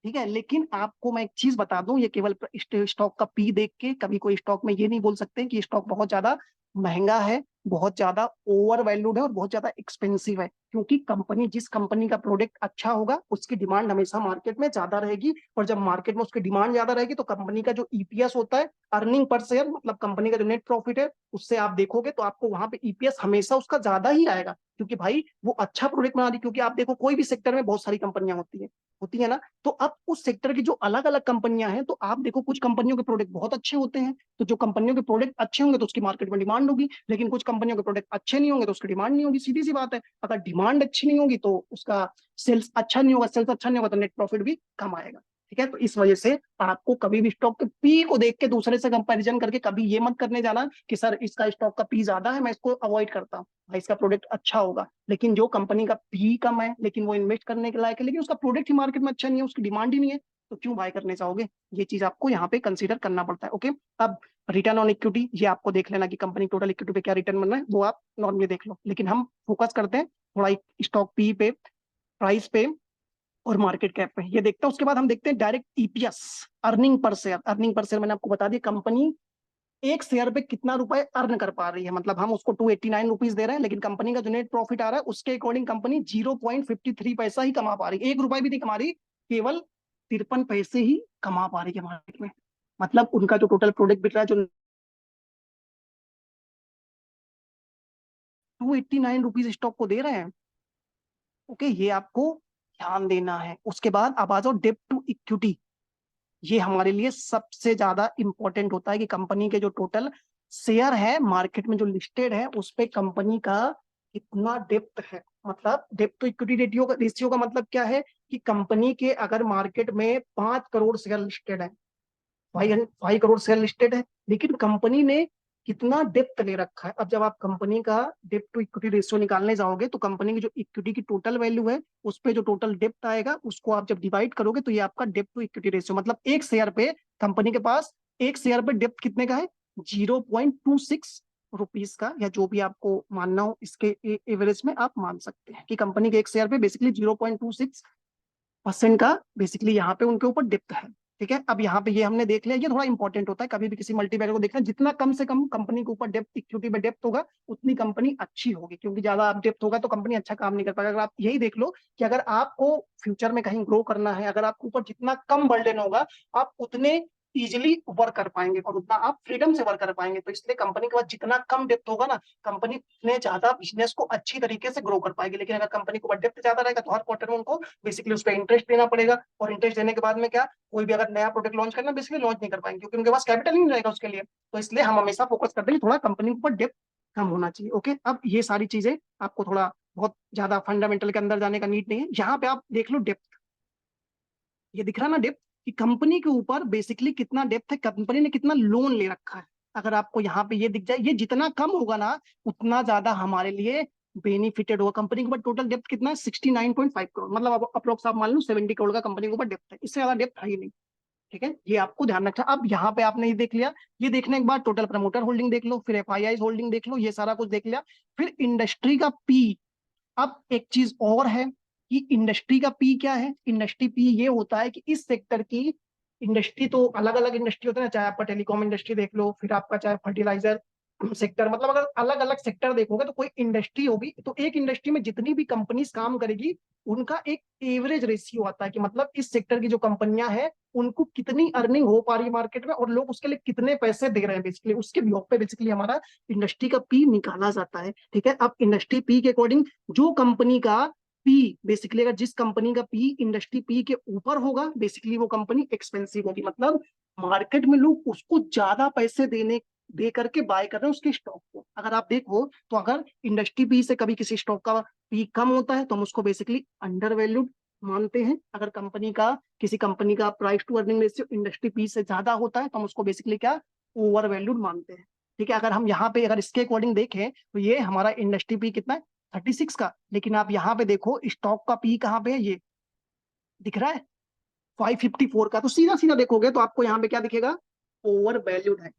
ठीक है। लेकिन आपको मैं एक चीज बता दूं, ये केवल स्टॉक का पी देख के कभी कोई स्टॉक में ये नहीं बोल सकते कि स्टॉक बहुत ज्यादा महंगा है, बहुत ज्यादा ओवर वैल्यूड है और बहुत ज्यादा एक्सपेंसिव है। क्योंकि कंपनी, जिस कंपनी का प्रोडक्ट अच्छा होगा उसकी डिमांड हमेशा मार्केट में ज्यादा रहेगी, और जब मार्केट में उसकी डिमांड ज्यादा रहेगी तो कंपनी का जो ईपीएस होता है, अर्निंग पर शेयर, मतलब कंपनी का जो नेट प्रॉफिट है, उससे आप देखोगे तो आपको वहां पे ईपीएस हमेशा उसका ज्यादा ही आएगा। क्योंकि भाई वो अच्छा प्रोडक्ट बना रही, क्योंकि आप देखो कोई भी सेक्टर में बहुत सारी कंपनियां होती है ना, तो अब उस सेक्टर की जो अलग अलग कंपनियां हैं, तो आप देखो कुछ कंपनियों के प्रोडक्ट बहुत अच्छे होते हैं, तो जो कंपनियों के प्रोडक्ट अच्छे होंगे तो उसकी मार्केट में डिमांड होगी, लेकिन कुछ कंपनियों के प्रोडक्ट अच्छे नहीं होंगे तो उसकी डिमांड नहीं होगी। सीधी सी बात है, अगर डिमांड अच्छी नहीं होगी तो उसका सेल्स अच्छा नहीं होगा, सेल्स अच्छा नहीं होगा तो नेट प्रॉफिट भी कम आएगा, ठीक है। तो इस वजह से आपको कभी भी स्टॉक के पी को देख के दूसरे से कंपैरिजन करके कभी ये मत करने जाना कि सर इसका स्टॉक का पी ज्यादा है मैं इसको अवॉइड करता हूँ, भाई इसका प्रोडक्ट अच्छा होगा। लेकिन जो कंपनी का पी कम है लेकिन वो इन्वेस्ट करने के लायक है, लेकिन उसका प्रोडक्ट ही मार्केट में अच्छा नहीं है, उसकी डिमांड ही नहीं है, तो क्यों बाय करने चाहोगे। ये चीज आपको यहाँ पे कंसीडर करना पड़ता है। ओके, अब रिटर्न ऑन इक्विटी, ये आपको देख लेना कि कंपनी टोटल इक्विटी पे क्या रिटर्न बन रहा है, वो आप नॉर्मली देख लो। लेकिन हम फोकस करते हैं थोड़ा स्टॉक पी पे, प्राइस पे और मार्केट कैप पे, ये देखते हैं। उसके बाद हम देखते हैं direct EPS, earning per share. Earning per share मैंने आपको बता दिया, कंपनी एक शेयर पे कितना रुपए अर्न कर पा रही है। मतलब हम उसको 289 रुपीज दे रहे हैं, लेकिन कंपनी का जो नेट प्रॉफिट आ रहा है उसके अकॉर्डिंग कंपनी 0.53 पैसा ही कमा पा रही है, 1 रुपए भी नहीं कमा रही, केवल 53 पैसे ही कमा पा रही है मार्केट में। मतलब उनका जो टोटल प्रोडक्ट बिक रहा है, जो 289 रुपीज स्टॉक को दे रहे हैं। ओके, ये आपको ध्यान देना है। उसके बाद अब आ जाओ डेब्ट टू इक्विटी, ये हमारे लिए सबसे ज्यादा इंपॉर्टेंट होता है कि कंपनी के जो टोटल शेयर है मार्केट में जो लिस्टेड है उस पे कंपनी का कितना डेप्थ है। मतलब डेप्थ टू इक्विटी रेशियो का मतलब क्या है कि कंपनी के अगर मार्केट में 5 करोड़ शेयर लिस्टेड है, 5 करोड़ शेयर लिस्टेड है, लेकिन कंपनी ने कितना डेप्थ ले रखा है। अब जब आप कंपनी का डेप्थ टू इक्विटी रेशियो निकालने जाओगे तो कंपनी की जो इक्विटी की टोटल वैल्यू है उस पे जो टोटल डेप्थ आएगा उसको आप जब डिवाइड करोगे तो ये आपका डेप्थ टू इक्विटी रेशियो, मतलब एक शेयर पे कंपनी के पास, एक शेयर पे डेप्थ कितने का है, 0.26 रुपीज का, या जो भी आपको मानना हो इसके एवरेज में आप मान सकते हैं कि कंपनी के एक शेयर पे बेसिकली 0.26% का बेसिकली यहाँ पे उनके ऊपर डेप्थ है। ठीक है, अब यहाँ पे ये हमने देख लिया, ये थोड़ा इंपॉर्टेंट होता है कभी भी किसी मल्टीबैगर को देखना, जितना कम से कम कंपनी के ऊपर डेप्थ, इक्विटी में डेप्थ होगा उतनी कंपनी अच्छी होगी, क्योंकि ज्यादा आप डेप्थ होगा तो कंपनी अच्छा काम नहीं कर पाएगा। अगर आप यही देख लो कि अगर आपको फ्यूचर में कहीं ग्रो करना है, अगर आपके ऊपर जितना कम बर्डन होगा आप उतने इजिली वर्क कर पाएंगे और उतना आप फ्रीडम से वर्क कर पाएंगे। तो इसलिए कंपनी के पास जितना कम डेप्थ होगा ना, कंपनी उतने ज्यादा बिजनेस को अच्छी तरीके से ग्रो कर पाएगी। लेकिन अगर कंपनी को डेप्थ ज्यादा रहेगा तो हर क्वार्टर में उनको बेसिकली उस पर इंटरेस्ट देना पड़ेगा, और इंटरेस्ट देने के बाद में क्या, कोई भी अगर नया प्रोडक्ट लॉन्च करना बेसिकली लॉन्च नहीं कर पाएंगे, क्योंकि उनके पास कैपिटल ही नहीं रहेगा उसके लिए। तो इसलिए हम हमेशा फोकस करते हैं कि थोड़ा कंपनी के ऊपर डेप्थ कम होना चाहिए। ओके, अब ये सारी चीजें आपको थोड़ा बहुत ज्यादा फंडामेंटल के अंदर जाने का नीड नहीं है। यहाँ पे आप देख लो डेप्थ, ये दिख रहा है ना डेप्थ, कि कंपनी के ऊपर बेसिकली कितना डेप्थ है, कंपनी ने कितना लोन ले रखा है। अगर आपको यहाँ पे ये दिख जाए, ये जितना कम होगा ना उतना ज्यादा हमारे लिए बेनिफिटेड होगा। कंपनी के ऊपर टोटल डेप्थ कितना है, 69.5 करोड़, मतलब अप्रोक्स आप मान लो 70 करोड़ का कंपनी के ऊपर डेप्थ है, इससे ज्यादा डेप्थ है ही नहीं। ठीक है, ये आपको ध्यान रखना। अब यहाँ पे आपने ये देख लिया, ये देखने के बाद टोटल प्रमोटर होल्डिंग देख लो, फिर एफआईआई होल्डिंग देख लो, ये सारा कुछ देख लिया। फिर इंडस्ट्री का पी। अब एक चीज और है कि इंडस्ट्री का पी क्या है, इंडस्ट्री पी ये होता है कि इस सेक्टर की, इंडस्ट्री तो अलग अलग इंडस्ट्री होते हैं, चाहे आपका टेलीकॉम इंडस्ट्री देख लो, फिर आपका चाहे फर्टिलाइजर सेक्टर, मतलब अगर अलग अलग सेक्टर देखोगे तो कोई इंडस्ट्री होगी, तो एक इंडस्ट्री में जितनी भी कंपनीज काम करेगी उनका एक एवरेज रेशियो आता है, कि मतलब इस सेक्टर की जो कंपनियां हैं उनको कितनी अर्निंग हो पा रही है मार्केट में और लोग उसके लिए कितने पैसे दे रहे हैं, बेसिकली उसके ब्लॉक पे बेसिकली हमारा इंडस्ट्री का पी निकाला जाता है। ठीक है, अब इंडस्ट्री पी के अकॉर्डिंग जो कंपनी का पी, बेसिकली अगर जिस कंपनी का पी इंडस्ट्री पी के ऊपर होगा बेसिकली वो कंपनी एक्सपेंसिव होगी, मतलब मार्केट में लोग उसको ज्यादा पैसे देने दे करके बाय कर रहे हैं उसके स्टॉक को। अगर आप देखो तो अगर इंडस्ट्री पी से कभी किसी स्टॉक का पी कम होता है तो हम उसको बेसिकली अंडर वैल्यूड मानते हैं। अगर कंपनी का, किसी कंपनी का price to earning ratio industry P से ज्यादा होता है तो हम उसको बेसिकली क्या, ओवर वैल्यूड मानते हैं। ठीक है, अगर हम यहाँ पे अगर इसके अकॉर्डिंग देखें तो ये हमारा इंडस्ट्री पी कितना है, 36 का। लेकिन आप यहाँ पे देखो स्टॉक का पी कहाँ पे है, ये दिख रहा है 554 का। तो सीधा सीधा देखोगे तो आपको यहाँ पे क्या दिखेगा, ओवर वैल्यूड है।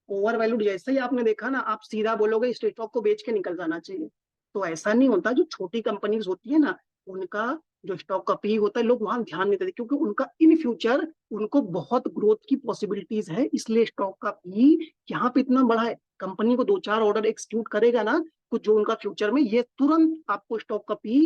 ओवर वैल्यूड जैसे ही आपने देखा ना, आप सीधा बोलोगे इस स्टॉक को बेच के निकल जाना चाहिए। तो ऐसा नहीं होता, जो छोटी कंपनीज होती है ना उनका जो स्टॉक का पी होता है लोग वहां ध्यान नहीं देते, क्योंकि उनका इन फ्यूचर उनको बहुत ग्रोथ की पॉसिबिलिटीज है, इसलिए स्टॉक का पी यहाँ पे इतना बड़ा है। कंपनी को दो चार ऑर्डर एक्सिक्यूट करेगा ना तो जो उनका फ्यूचर में ये तुरंत आपको स्टॉक का पी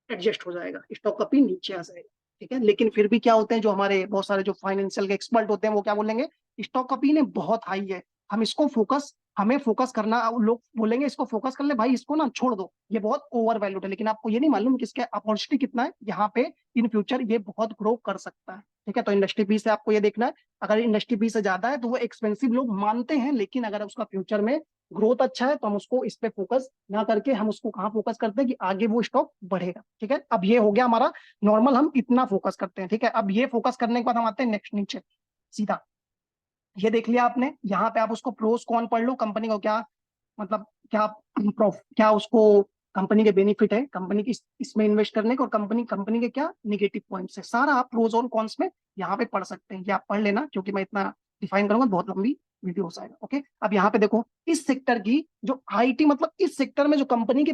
एडजस्ट हो जाएगा, स्टॉक का पी नीचे आ जाएगा। ठीक है, लेकिन फिर भी क्या होते हैं, जो हमारे बहुत सारे जो फाइनेंशियल के एक्सपर्ट होते हैं वो क्या बोलेंगे, स्टॉक का पी ने बहुत हाई है, हम इसको फोकस, हमें फोकस करना, लोग बोलेंगे इसको फोकस कर ले भाई, इसको ना छोड़ दो ये बहुत ओवर वैल्यूड है। लेकिन आपको ये नहीं मालूम कि इसका अपॉर्चुनिटी कितना है, यहाँ पे इन फ्यूचर ये बहुत ग्रो कर सकता है। ठीक है, तो इंडस्ट्री पी से आपको ये देखना है, अगर इंडस्ट्री पी से ज्यादा है तो वो एक्सपेंसिव लोग मानते हैं, लेकिन अगर उसका फ्यूचर में ग्रोथ अच्छा है तो हम उसको इस पे फोकस ना करके हम उसको कहाँ फोकस करते हैं कि आगे वो स्टॉक बढ़ेगा। ठीक है, अब ये हो गया हमारा नॉर्मल, हम इतना फोकस करते हैं। ठीक है, अब ये फोकस करने के बाद हम आते हैं नेक्स्ट नीचे सीधा, ये देख लिया आपने, यहाँ पे आप उसको प्रोस कौन पढ़ लो, कंपनी को क्या, मतलब क्या क्या उसको कंपनी के बेनिफिट है, कंपनी की इसमें इन्वेस्ट करने के, और कंपनी कंपनी के क्या निगेटिव पॉइंट्स है, सारा आप प्रोज और कॉन्स में यहाँ पे पढ़ सकते हैं। ये आप पढ़ लेना, क्योंकि मैं इतना डिफाइन करूंगा बहुत लंबी वीडियो हो जाएगा। ओके, अब यहाँ पे देखो इस सेक्टर की जो आईटी, मतलब इस सेक्टर में जो कंपनी के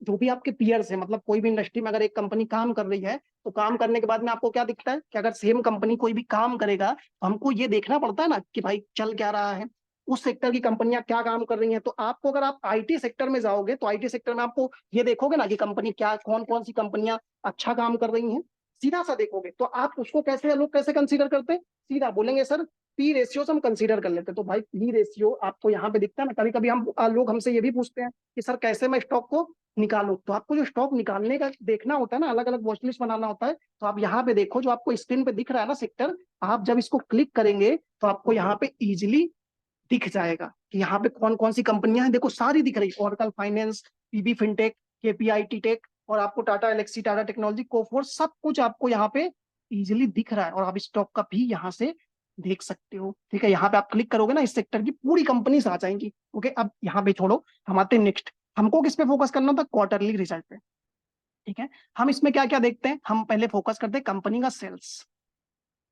जो भी आपके पीयर्स है, मतलब कोई भी इंडस्ट्री में अगर एक कंपनी काम कर रही है तो काम करने के बाद में आपको क्या दिखता है कि अगर सेम कंपनी कोई भी काम करेगा तो हमको ये देखना पड़ता है ना कि भाई चल क्या रहा है, उस सेक्टर की कंपनियां क्या काम कर रही हैं। तो आपको अगर आप आईटी सेक्टर में जाओगे तो आईटी सेक्टर में आपको ये देखोगे ना कि कंपनी क्या, कौन कौन सी कंपनियां अच्छा काम कर रही हैं, सीधा सा देखोगे तो आप उसको कैसे, लोग कैसे कंसीडर करते हैं, सीधा बोलेंगे सर पी रेशियो से हम कंसीडर कर लेते हैं। तो भाई पी रेशियो आपको यहाँ पे दिखता है ना, कभी कभी हम लोग हमसे ये भी पूछते हैं कि सर कैसे मैं स्टॉक को निकालो, तो आपको जो स्टॉक निकालने का देखना होता है ना, अलग अलग वॉच लिस्ट बनाना होता है। तो आप यहाँ पे देखो जो आपको स्क्रीन पे दिख रहा है ना सेक्टर, आप जब इसको क्लिक करेंगे तो आपको यहाँ पे इजिली दिख जाएगा कि यहाँ पे कौन कौन सी कंपनियां हैं। देखो सारी दिख रही, Oracle Finance, PB Fintech, KPIT Tech, और आपको टाटा एलेक्सी, टाटा टेक्नोलॉजी, कोफोर्स, सब कुछ आपको यहाँ पे इजिली दिख रहा है, और आप स्टॉक का भी यहाँ से देख सकते हो। ठीक है, यहाँ पे आप क्लिक करोगे ना इस सेक्टर की पूरी कंपनी आ जाएंगी। ओके, अब यहाँ पे छोड़ो, हम आते हैं नेक्स्ट, हमको किस पे फोकस करना था, क्वार्टरली रिजल्ट पे। ठीक है, हम इसमें क्या क्या देखते हैं, हम पहले फोकस करते हैं कंपनी का सेल्स।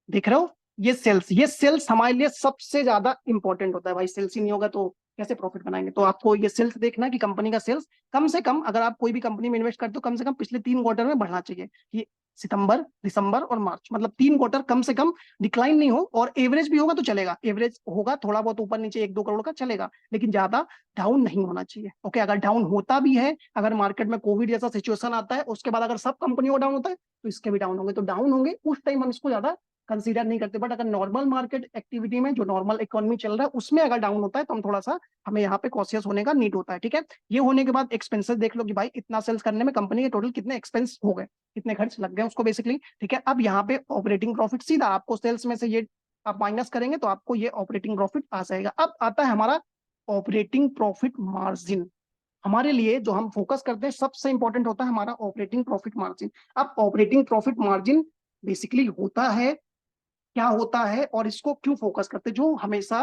देख रहे हो ये सेल्स, ये सेल्स हमारे लिए सबसे ज्यादा इंपॉर्टेंट होता है भाई, सेल्स ही नहीं होगा तो कैसे प्रॉफिट बनाएंगे। तो आपको ये सेल्स देखना है कि कंपनी का सेल्स कम से कम, अगर आप कोई भी कंपनी में इन्वेस्ट करते हो, कम से कम पिछले 3 क्वार्टर में बढ़ना चाहिए कि सितंबर, दिसंबर और मार्च, मतलब 3 क्वार्टर कम से कम डिक्लाइन नहीं हो, और एवरेज भी होगा तो चलेगा, एवरेज होगा थोड़ा बहुत ऊपर नीचे 1-2 करोड़ का चलेगा, लेकिन ज्यादा डाउन नहीं होना चाहिए। ओके, अगर डाउन होता भी है, अगर मार्केट में कोविड जैसा सिचुएशन आता है, उसके बाद अगर सब कंपनियों को डाउन होता है तो इसके भी डाउन होंगे, तो डाउन होंगे उस टाइम हम इसको ज्यादा कंसीडर नहीं करते। बट अगर नॉर्मल मार्केट एक्टिविटी में, जो नॉर्मल इकोनॉमी चल रहा है, उसमें अगर डाउन होता है तो हम थोड़ा सा, हमें यहाँ पे कॉशियस होने का नीड होता है। ठीक है, ये होने के बाद एक्सपेंसेस देख लो कि भाई इतना सेल्स करने में कंपनी के टोटल कितने एक्सपेंस हो गए, कितने खर्च लग गए उसको बेसिकली। ठीक है, अब यहाँ पे ऑपरेटिंग प्रॉफिट सीधा आपको सेल्स में से ये आप माइनस करेंगे तो आपको ये ऑपरेटिंग प्रॉफिट आ जाएगा। अब आता है हमारा ऑपरेटिंग प्रॉफिट मार्जिन। हमारे लिए जो हम फोकस करते हैं, सबसे इंपॉर्टेंट होता है हमारा ऑपरेटिंग प्रॉफिट मार्जिन। अब ऑपरेटिंग प्रॉफिट मार्जिन बेसिकली होता है, क्या होता है और इसको क्यों फोकस करते हैं, जो हमेशा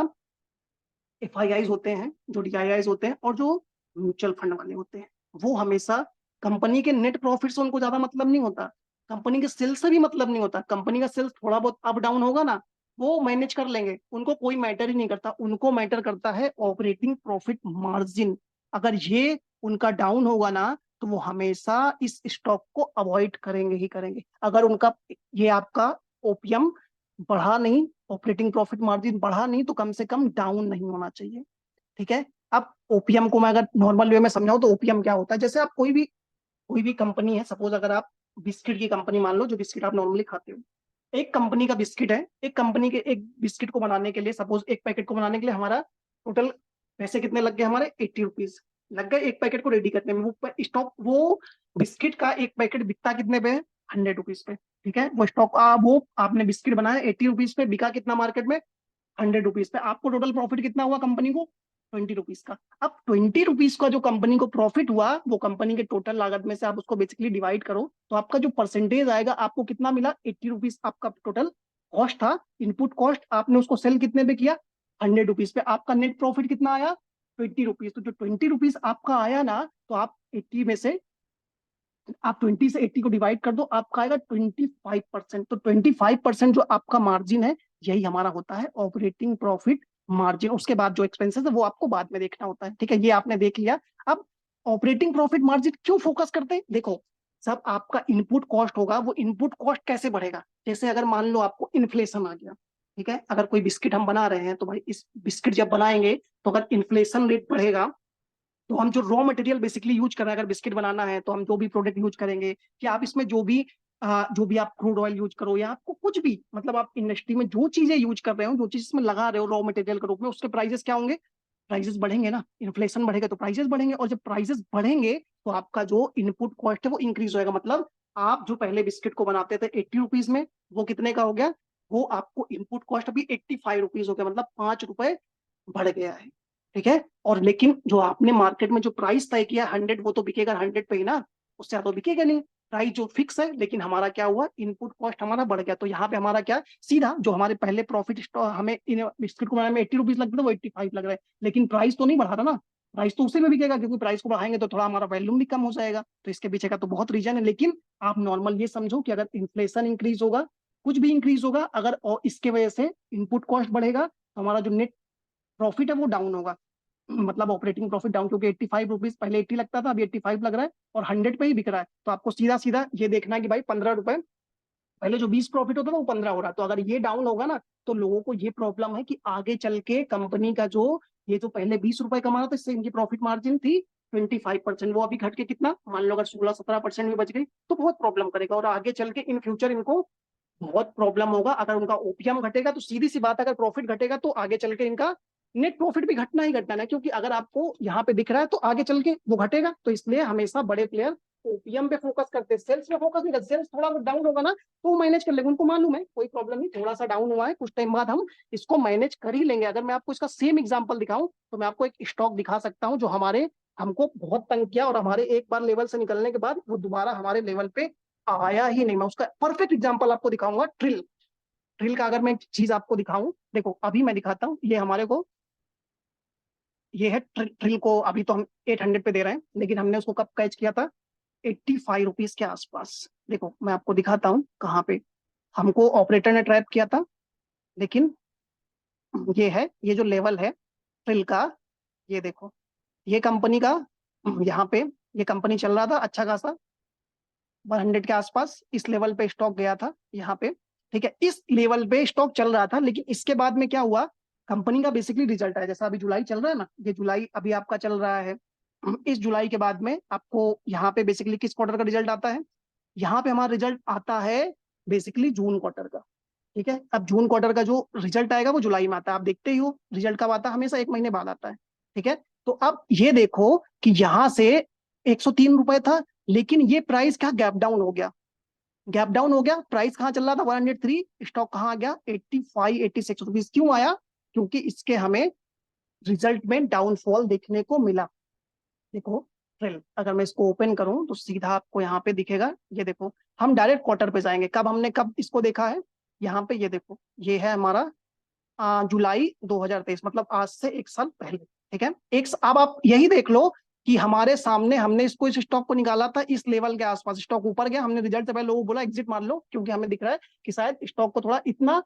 एफआईआईज होते हैं, जो डीआईआईज होते हैं, और जो म्यूचुअल फंड वाले होते हैं, वो हमेशा कंपनी के नेट प्रॉफिट से उनको ज्यादा मतलब नहीं होता, कंपनी के सेल्स से भी मतलब नहीं होता। कंपनी का सेल्स थोड़ा बहुत अप डाउन होगा ना, वो मैनेज कर लेंगे, उनको कोई मैटर ही नहीं करता, उनको मैटर करता है ऑपरेटिंग प्रॉफिट मार्जिन। अगर ये उनका डाउन होगा ना, तो वो हमेशा इस स्टॉक को अवॉइड करेंगे ही करेंगे। अगर उनका, ये आपका ओपीएम बढ़ा नहीं, ऑपरेटिंग प्रॉफिट मार्जिन बढ़ा नहीं, तो कम से कम डाउन नहीं होना चाहिए। ठीक है, अब ओपीएम को मैं अगर नॉर्मल वे में समझाऊं तो ओपीएम क्या होता है, जैसे आप कोई भी कंपनी है, सपोज अगर आप बिस्किट की कंपनी मान लो, जो बिस्किट आप नॉर्मली खाते हो, एक कंपनी का बिस्किट है, एक कंपनी के एक बिस्किट को बनाने के लिए, सपोज एक पैकेट को बनाने के लिए हमारा टोटल पैसे कितने लग गए, हमारे 80 रुपीज लग गए एक पैकेट को रेडी करने में। वो स्टॉक, वो बिस्किट का एक पैकेट बिकता कितने पे है, 100 रुपीज पे। ठीक है, वो स्टॉक, वो आपने बिस्किट बनाया 80 रुपीज पे, बिका कितना मार्केट में, 100 रुपीज पे। आपको टोटल प्रॉफिट कितना हुआ कंपनी को, 20 रुपीज का। अब 20 रुपीज का जो कंपनी को प्रॉफिट हुआ, वो कंपनी के टोटल लागत में से आप उसको बेसिकली डिवाइड करो, तो आपका जो परसेंटेज आएगा, आपको कितना मिला, 80 रुपीज आपका टोटल कॉस्ट था, इनपुट कॉस्ट। आपने उसको सेल कितने पे किया, 100 रुपीज पे। आपका नेट प्रॉफिट कितना आया, 20 रुपीज। तो जो 20 रुपीज आपका आया ना, तो आप 80 में से, आप 20 से 80 को डिवाइड कर दो, आपका आएगा 25%। तो 25% जो आपका मार्जिन है, यही हमारा होता है ऑपरेटिंग प्रॉफिट मार्जिन। उसके बाद जो एक्सपेंसेस है वो आपको बाद में देखना होता है। ठीक है, ये आपने देख लिया। अब ऑपरेटिंग प्रॉफिट मार्जिन क्यों फोकस करते हैं, देखो, सब आपका इनपुट कॉस्ट होगा, वो इनपुट कॉस्ट कैसे बढ़ेगा, जैसे अगर मान लो आपको इन्फ्लेशन आ गया। ठीक है, अगर कोई बिस्किट हम बना रहे हैं, तो भाई इस बिस्किट जब बनाएंगे, तो अगर इन्फ्लेशन रेट बढ़ेगा, तो हम जो रॉ मटेरियल बेसिकली यूज कर रहे हैं, अगर बिस्किट बनाना है तो हम जो भी प्रोडक्ट यूज करेंगे, कि आप इसमें जो भी आप क्रूड ऑयल यूज करो, या आपको कुछ भी, मतलब आप इंडस्ट्री में जो चीजें यूज कर रहे हो, जो चीज इसमें लगा रहे हो रॉ मटेरियल के रूप में, उसके प्राइसेस क्या होंगे, प्राइसेस बढ़ेंगे ना, इन्फ्लेशन बढ़ेगा तो प्राइसेस बढ़ेंगे, और जब प्राइसेस बढ़ेंगे तो आपका जो इनपुट कॉस्ट है वो इंक्रीज होएगा। मतलब आप जो पहले बिस्किट को बनाते थे 80 रुपीज में, वो कितने का हो गया, वो आपको इनपुट कॉस्ट अभी 85 रुपीज हो गया, मतलब 5 रुपए बढ़ गया है। ठीक है, और लेकिन जो आपने मार्केट में जो प्राइस तय किया 100, वो तो बिकेगा 100 पे ही ना, उससे ज्यादा तो बिकेगा नहीं। प्राइस जो फिक्स है, लेकिन हमारा क्या हुआ, इनपुट कॉस्ट हमारा बढ़ गया। तो यहाँ पे हमारा क्या, सीधा जो हमारे पहले प्रॉफिट, हमें इन बिस्किट को बनाने में 80 रुपीज लगते थे, वो 85 लग रहा है, लेकिन प्राइस तो नहीं बढ़ा रहा ना, प्राइस तो उसी में बिकेगा, क्योंकि प्राइस को बढ़ाएंगे तो थोड़ा हमारा वैल्यूम भी कम हो जाएगा। तो इसके पीछे का तो बहुत रीजन है, लेकिन आप नॉर्मल ये समझो कि अगर इन्फ्लेशन इंक्रीज होगा, कुछ भी इंक्रीज होगा अगर, और इसके वजह से इनपुट कॉस्ट बढ़ेगा, तो हमारा जो नेट प्रॉफिट है वो डाउन होगा, मतलब ऑपरेटिंग प्रॉफिट डाउन, क्योंकि 85 रुपीज, पहले 80 लगता था, अभी 85 लग रहा है, और 100 पे ही बिक रहा है। तो आपको सीधा सीधा ये देखना है कि भाई 15 रुपए, पहले जो 20 प्रॉफिट होता था वो 15 हो रहा है। तो अगर ये डाउन होगा ना, तो लोगों को ये प्रॉब्लम है कि आगे चल के कंपनी का जो, ये जो पहले 20 रुपए कमा रहा था, इससे इनकी प्रॉफिट मार्जिन थी 25%, वो अभी घट के कितना, मान लो अगर 16-17% भी बच गई, तो बहुत प्रॉब्लम करेगा, और आगे चल के इन फ्यूचर इनको बहुत प्रॉब्लम होगा। अगर उनका ओपीएम घटेगा तो सीधी सी बात है, अगर प्रॉफिट घटेगा तो आगे चल के इनका नेट प्रॉफिट भी घटना ही घटना है, क्योंकि अगर आपको यहाँ पे दिख रहा है तो आगे चल के वो घटेगा। तो इसलिए हमेशा बड़े प्लेयर ओपीएम पे फोकस करते हैं, सेल्स पे फोकस नहीं करते। सेल्स थोड़ा डाउन होगा ना, तो वो मैनेज कर लेंगे, उनको मालूम है कोई प्रॉब्लम नहीं, थोड़ा सा डाउन हुआ है, कुछ टाइम बाद हम इसको मैनेज कर ही लेंगे। अगर मैं आपको इसका सेम एग्जांपल दिखाऊं, तो मैं आपको एक स्टॉक दिखा सकता हूं जो हमारे, हमको बहुत तंग किया, और हमारे एक बार लेवल से निकलने के बाद वो दोबारा हमारे लेवल पे आया ही नहीं। मैं उसका परफेक्ट एग्जांपल आपको दिखाऊंगा, ट्रिल। ट्रिल का अगर मैं चीज आपको दिखाऊं, देखो अभी मैं दिखाता हूँ, ये हमारे को, ये है ट्रिल को अभी तो हम 800 पे दे रहे हैं, लेकिन हमने उसको कब कैच किया था, 85 रुपीज के आसपास। देखो मैं आपको दिखाता हूँ कहाँ पे हमको ऑपरेटर ने ट्रैप किया था, लेकिन ये है, ये जो लेवल है ट्रिल का, ये देखो, ये कंपनी का यहाँ पे ये कंपनी चल रहा था अच्छा खासा, 100 के आसपास इस लेवल पे स्टॉक गया था यहाँ पे। ठीक है, इस लेवल पे स्टॉक चल रहा था, लेकिन इसके बाद में क्या हुआ, कंपनी का बेसिकली रिजल्ट आया, जैसा अभी जुलाई चल रहा है ना, ये जुलाई अभी आपका चल रहा है। इस जुलाई के बाद में आपको यहाँ पे बेसिकली किस क्वार्टर का रिजल्ट आता है, यहाँ पे हमारा रिजल्ट आता है बेसिकली जून क्वार्टर का। ठीक है, अब जून क्वार्टर का जो रिजल्ट आएगा वो जुलाई में आता है, आप देखते ही हो रिजल्ट कब आता है, हमेशा 1 महीने बाद आता है। ठीक है, तो अब ये देखो कि यहां से 103 रुपए था, लेकिन ये प्राइस क्या गैप डाउन हो गया, गैप डाउन हो गया, प्राइस कहाँ चल रहा था 103, स्टॉक कहाँ आ गया 85 86 रुपीज। क्यों आया, क्योंकि इसके हमें रिजल्ट में डाउनफॉल देखने को मिला। देखो ट्रेल, अगर मैं इसको ओपन करूं तो सीधा आपको यहाँ पे दिखेगा, ये देखो, हम डायरेक्ट क्वार्टर पे जाएंगे, कब हमने कब इसको देखा है, यहाँ पे ये देखो, ये है हमारा जुलाई 2023, मतलब आज से 1 साल पहले। ठीक है, अब आप यही देख लो कि हमारे सामने हमने इसको इस स्टॉक को निकाला था इस लेवल के आसपास, स्टॉक ऊपर गया, हमने रिजल्ट से पहले लोगों को बोला एग्जिट मार लो, क्योंकि हमें दिख रहा है कि शायद स्टॉक को थोड़ा इतना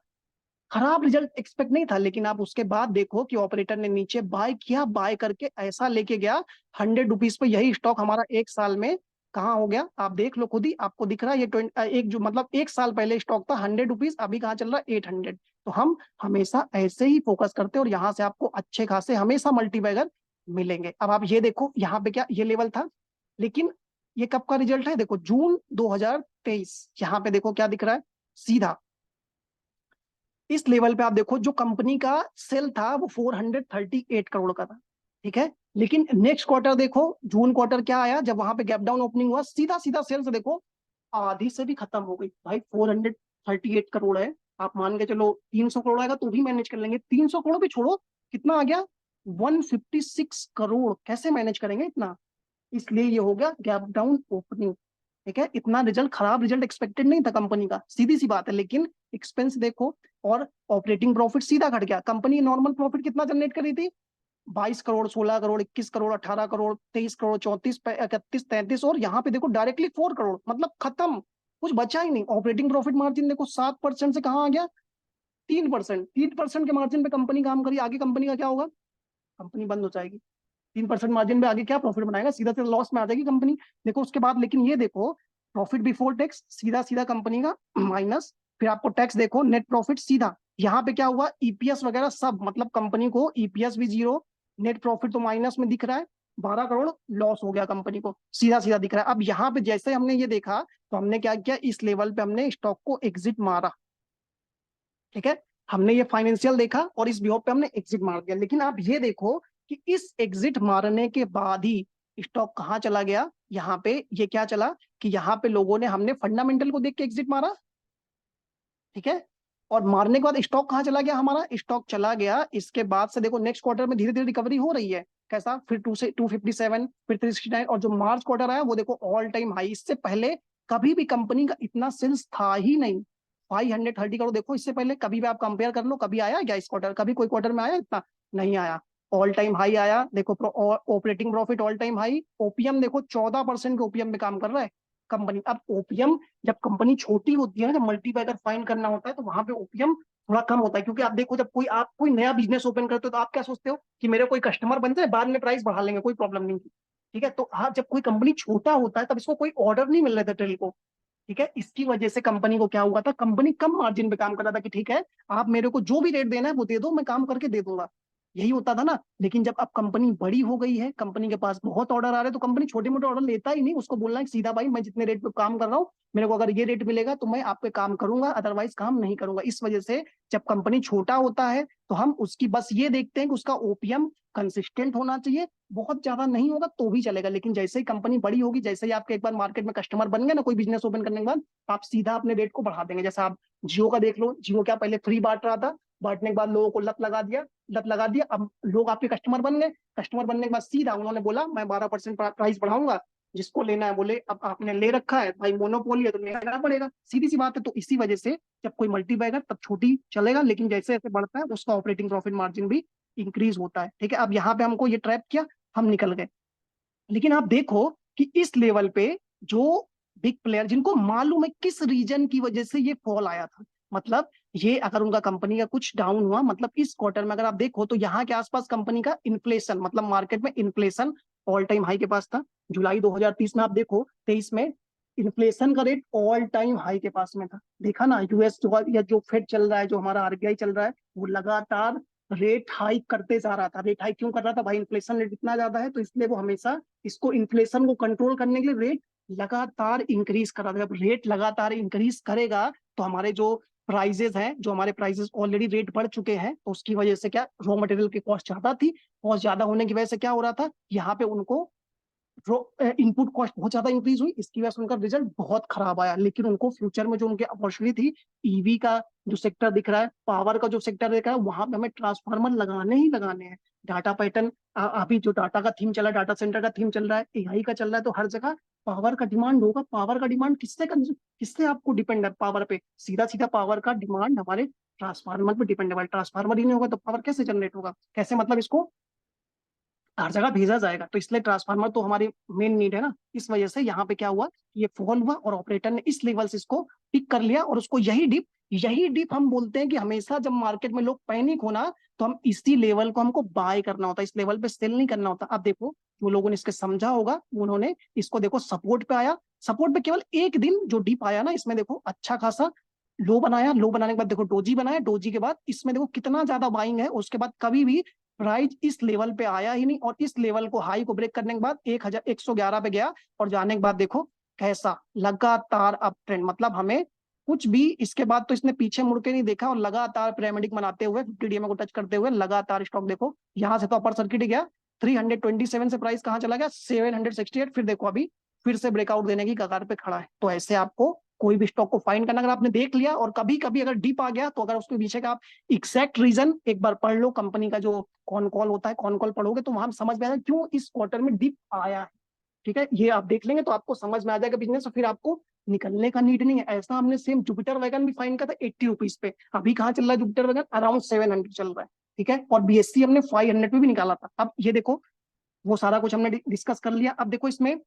खराब रिजल्ट एक्सपेक्ट नहीं था। लेकिन आप उसके बाद देखो कि ऑपरेटर ने नीचे बाय किया, बाय करके ऐसा लेके गया 100 रुपीज पे, यही स्टॉक हमारा 1 साल में कहाँ हो गया, आप देख लो खुद ही, आपको दिख रहा है ये एक जो मतलब 1 साल पहले स्टॉक था 100 रुपीज, अभी कहाँ चल रहा है 800। तो हम हमेशा ऐसे ही फोकस करते हैं और यहाँ से आपको अच्छे खासे हमेशा मल्टीबैगर मिलेंगे। अब आप ये देखो यहाँ पे क्या ये लेवल था, लेकिन ये कब का रिजल्ट है, देखो जून 2023, यहाँ पे देखो क्या दिख रहा है, सीधा इस लेवल पे आप देखो, जो कंपनी का सेल था वो 438 करोड़ का था। ठीक है, लेकिन नेक्स्ट क्वार्टर देखो, जून क्वार्टर क्या आया, जब वहां पे गैप डाउन ओपनिंग हुआ, सीधा सीधा सेल्स देखो आधी से भी खत्म हो गई भाई, 438 करोड़ है, आप मान के चलो 300 करोड़ आएगा तो भी मैनेज कर लेंगे, 300 करोड़ भी छोड़ो, कितना आ गया 156 करोड़, कैसे मैनेज करेंगे इतना, इसलिए ये हो गया गैप डाउन ओपनिंग। ठीक है, इतना रिजल्ट खराब रिजल्ट एक्सपेक्टेड नहीं था कंपनी का, सीधी सी बात है, लेकिन एक्सपेंस देखो और ऑपरेटिंग प्रॉफिट सीधा घट गया। कंपनी नॉर्मल प्रॉफिट कितना जनरेट कर रही थी, 22 करोड़, 16 करोड़, 21 करोड़, 18 करोड़, 23 करोड़, 34, 31, 33, और यहाँ पे देखो डायरेक्टली 4 करोड़, मतलब खत्म, कुछ बचा ही नहीं। ऑपरेटिंग प्रॉफिट मार्जिन देखो 7% से कहाँ आ गया 3%, 3% के मार्जिन पे कंपनी काम करी, आगे कंपनी का क्या होगा, कंपनी बंद हो जाएगी। 3% मार्जिन पे आगे क्या प्रॉफिट बनाएगा, सीधा सीधा लॉस में आ जाएगी कंपनी। देखो उसके बाद, लेकिन ये देखो प्रॉफिट बिफोर टैक्स सीधा सीधा कंपनी का माइनस, फिर आपको टैक्स देखो, नेट प्रॉफिट सीधा, यहाँ पे क्या हुआ ईपीएस वगैरह सब, मतलब कंपनी को ईपीएस भी जीरो, नेट प्रॉफिट तो माइनस में दिख रहा है, 12 करोड़ लॉस हो गया कंपनी को, सीधा सीधा दिख रहा है। अब यहाँ पे जैसे हमने ये देखा तो हमने क्या किया, इस लेवल पे हमने स्टॉक को एग्जिट मारा। ठीक है, हमने ये फाइनेंशियल देखा और इस बिहोप पे हमने एग्जिट मार दिया, लेकिन आप ये देखो कि इस एग्जिट मारने के बाद ही स्टॉक कहाँ चला गया, यहाँ पे ये क्या चला कि यहाँ पे लोगों ने, हमने फंडामेंटल को देख के एग्जिट मारा। ठीक है, और मारने के बाद स्टॉक कहाँ चला गया, हमारा स्टॉक चला गया इसके बाद से देखो नेक्स्ट क्वार्टर में धीरे धीरे रिकवरी हो रही है, कैसा, फिर 257, फिर 369, और जो मार्च क्वार्टर आया वो देखो ऑल टाइम हाई, इससे पहले कभी भी कंपनी का इतना सेल्स था ही नहीं, 530 करोड़, देखो इससे पहले कभी भी आप कंपेयर कर लो, कभी आया क्या इस क्वार्टर, कभी कोई क्वार्टर में आया इतना, नहीं आया। ऑल टाइम हाई आया देखो, operating profit all time high, OPM देखो 14% के ओपीएम में काम कर रहा है कंपनी। अब ओपीएम जब कंपनी छोटी होती है ना, जब मल्टीपैकर फाइंड करना होता है तो वहां पे ओपीएम थोड़ा कम होता है, क्योंकि आप देखो जब आप कोई नया बिजनेस ओपन करते हो तो आप क्या सोचते हो कि मेरे कोई कस्टमर बन जाए, बाद में प्राइस बढ़ा लेंगे, कोई प्रॉब्लम नहीं थी। ठीक है, तो हाँ, जब कोई कंपनी छोटा होता है तब इसको कोई ऑर्डर नहीं मिल रहे थे ट्रेल को। ठीक है, इसकी वजह से कंपनी को क्या हुआ था, कंपनी कम मार्जिन पे काम कर रहा था कि ठीक है, आप मेरे को जो भी रेट देना है वो दे दो, मैं काम करके दे दूंगा, यही होता था ना। लेकिन जब अब कंपनी बड़ी हो गई है, कंपनी के पास बहुत ऑर्डर आ रहे हैं, तो कंपनी छोटे मोटे ऑर्डर लेता ही नहीं, उसको बोलना है सीधा भाई मैं जितने रेट पे काम कर रहा हूँ, मेरे को अगर ये रेट मिलेगा तो मैं आप पे काम करूंगा, अदरवाइज काम नहीं करूंगा। इस वजह से जब कंपनी छोटा होता है तो हम उसकी बस ये देखते हैं कि उसका ओपीएम कंसिस्टेंट होना चाहिए, बहुत ज्यादा नहीं होगा तो भी चलेगा। लेकिन जैसे ही कंपनी बड़ी होगी, जैसे ही आपके एक बार मार्केट में कस्टमर बन गए ना, कोई बिजनेस ओपन करने के बाद, आप सीधा अपने रेट को बढ़ा देंगे। जैसा आप जियो का देख लो, जियो क्या पहले फ्री बांट रहा था, बांटने के बाद लोगों को लत लगा दिया, अब लोग आपके कस्टमर बन गए, कस्टमर बनने के बाद सीधा उन्होंने बोला मैं 12% प्राइस बढ़ाऊंगा, जिसको लेना है बोले, अब आपने ले रखा है भाई, मोनोपोली है तो लेना पड़ेगा, सीधी सी बात है। तो इसी वजह से जब कोई मल्टीबैगर तब छोटी चलेगा, लेकिन जैसे जैसे बढ़ता है उसका ऑपरेटिंग प्रॉफिट मार्जिन भी इंक्रीज होता है। ठीक है, अब यहाँ पे हमको ये ट्रैप किया, हम निकल गए। लेकिन आप देखो कि इस लेवल पे जो बिग प्लेयर, जिनको मालूम है किस रीजन की वजह से ये फॉल आया था, मतलब ये अगर उनका कंपनी का कुछ डाउन हुआ, मतलब इस क्वार्टर में अगर आप देखो तो यहाँ के आसपास कंपनी का इन्फ्लेशन, मतलब मार्केट में इन्फ्लेशन ऑल टाइम हाई के पास था। जुलाई 2030 में आप देखो, 23 में इन्फ्लेशन का रेट ऑल टाइम हाई के पास में था। देखा ना, यूएस जो या जो फेड चल रहा है, जो हमारा आरबीआई चल रहा है, वो लगातार रेट हाइक करते जा रहा था। रेट हाइक क्यों कर रहा था भाई? इन्फ्लेशन रेट इतना ज्यादा है, तो इसलिए वो हमेशा इसको इन्फ्लेशन को कंट्रोल करने के लिए रेट लगातार इंक्रीज कर रहा था। जब रेट लगातार इंक्रीज करेगा तो हमारे जो प्राइजेस हैं, जो हमारे प्राइजेस ऑलरेडी रेट बढ़ चुके हैं, तो उसकी वजह से क्या, रॉ मटेरियल की कॉस्ट ज्यादा थी। कॉस्ट ज्यादा होने की वजह से क्या हो रहा था, यहाँ पे उनको इनपुट कॉस्ट बहुत ज्यादा इंक्रीज हुई। इसकी वजह से उनका रिजल्ट बहुत खराब आया। लेकिन उनको फ्यूचर में जो उनकी अपॉर्चुनिटी थी, ईवी का जो सेक्टर दिख रहा है, पावर का जो सेक्टर दिख रहा है, वहां पे हमें ट्रांसफार्मर लगाने ही लगाने हैं। डाटा पैटर्न, अभी जो डाटा का थीम चला है, डाटा सेंटर का थीम चल रहा है, एआई का चल रहा है, तो हर जगह पावर का डिमांड होगा। पावर का डिमांड किससे आपको डिपेंड है? पावर पे सीधा सीधा पावर का डिमांड हमारे ट्रांसफार्मर पे डिपेंड है। ट्रांसफार्मर ही नहीं होगा तो पावर कैसे जनरेट होगा? कैसे, मतलब इसको हर जगह भेजा जाएगा। तो इसलिए ट्रांसफार्मर तो हमारी मेन नीड है ना। इस वजह से यहाँ पे क्या हुआ, ये फॉल हुआ और ऑपरेटर ने इस लेवल से इसको पिक कर लिया। और उसको यही डिप हम बोलते हैं कि हमेशा जब मार्केट में लोग पैनिक होना, तो हम इसी लेवल को हमको बाय करना होता है, इस लेवल पे सेल नहीं करना होता। अब देखो, जो लोगों ने इसके समझा होगा, उन्होंने इसको देखो सपोर्ट पे आया। सपोर्ट पे केवल एक दिन जो डिप आया ना, इसमें देखो अच्छा खासा लो बनाया। लो बनाने के बाद देखो डोजी बनाया। डोजी के बाद इसमें देखो कितना ज्यादा बाइंग है। उसके बाद कभी भी प्राइस इस लेवल पे आया ही नहीं, और इस लेवल को, हाई को ब्रेक करने के बाद 1111 पे गया। और जाने के बाद देखो कैसा लगातार अप ट्रेंड, मतलब हमें कुछ भी इसके बाद तो इसने पीछे मुड़ के नहीं देखा, और लगातार पिरामिडिक बनाते हुए 50 डीएमए को टच करते हुए लगातार स्टॉक देखो यहां से तो अपर सर्किट ही गया। 327 से प्राइस कहाँ चला गया? 768। फिर देखो अभी फिर से ब्रेकआउट देने की कगार पे खड़ा है। तो ऐसे आपको कोई भी स्टॉक को फाइंड करना, अगर आपने देख लिया और कभी कभी अगर डिप आ गया, तो अगर उसके पीछे का आप एग्जैक्ट रीजन एक बार पढ़ लो, कंपनी का जो कॉन कॉल होता है, कॉन कॉल पढ़ोगे तो वहां समझ में आएगा क्यों इस क्वार्टर में डिप आया है। ठीक है, ये आप देख लेंगे तो आपको समझ में आ जाएगा बिजनेस, और फिर आपको निकलने का नीड नहीं है। ऐसा हमने सेम जुपिटर वैगन भी फाइन किया था 80 रुपीज पे। अभी कहाँ चल रहा है जुपिटर वैगन? अराउंड 700 चल रहा है। ठीक है, और बीएससी हमने 500 पे भी निकाला था। अब ये देखो, वो सारा कुछ हमने डिस्कस कर लिया। अब देखो इसमें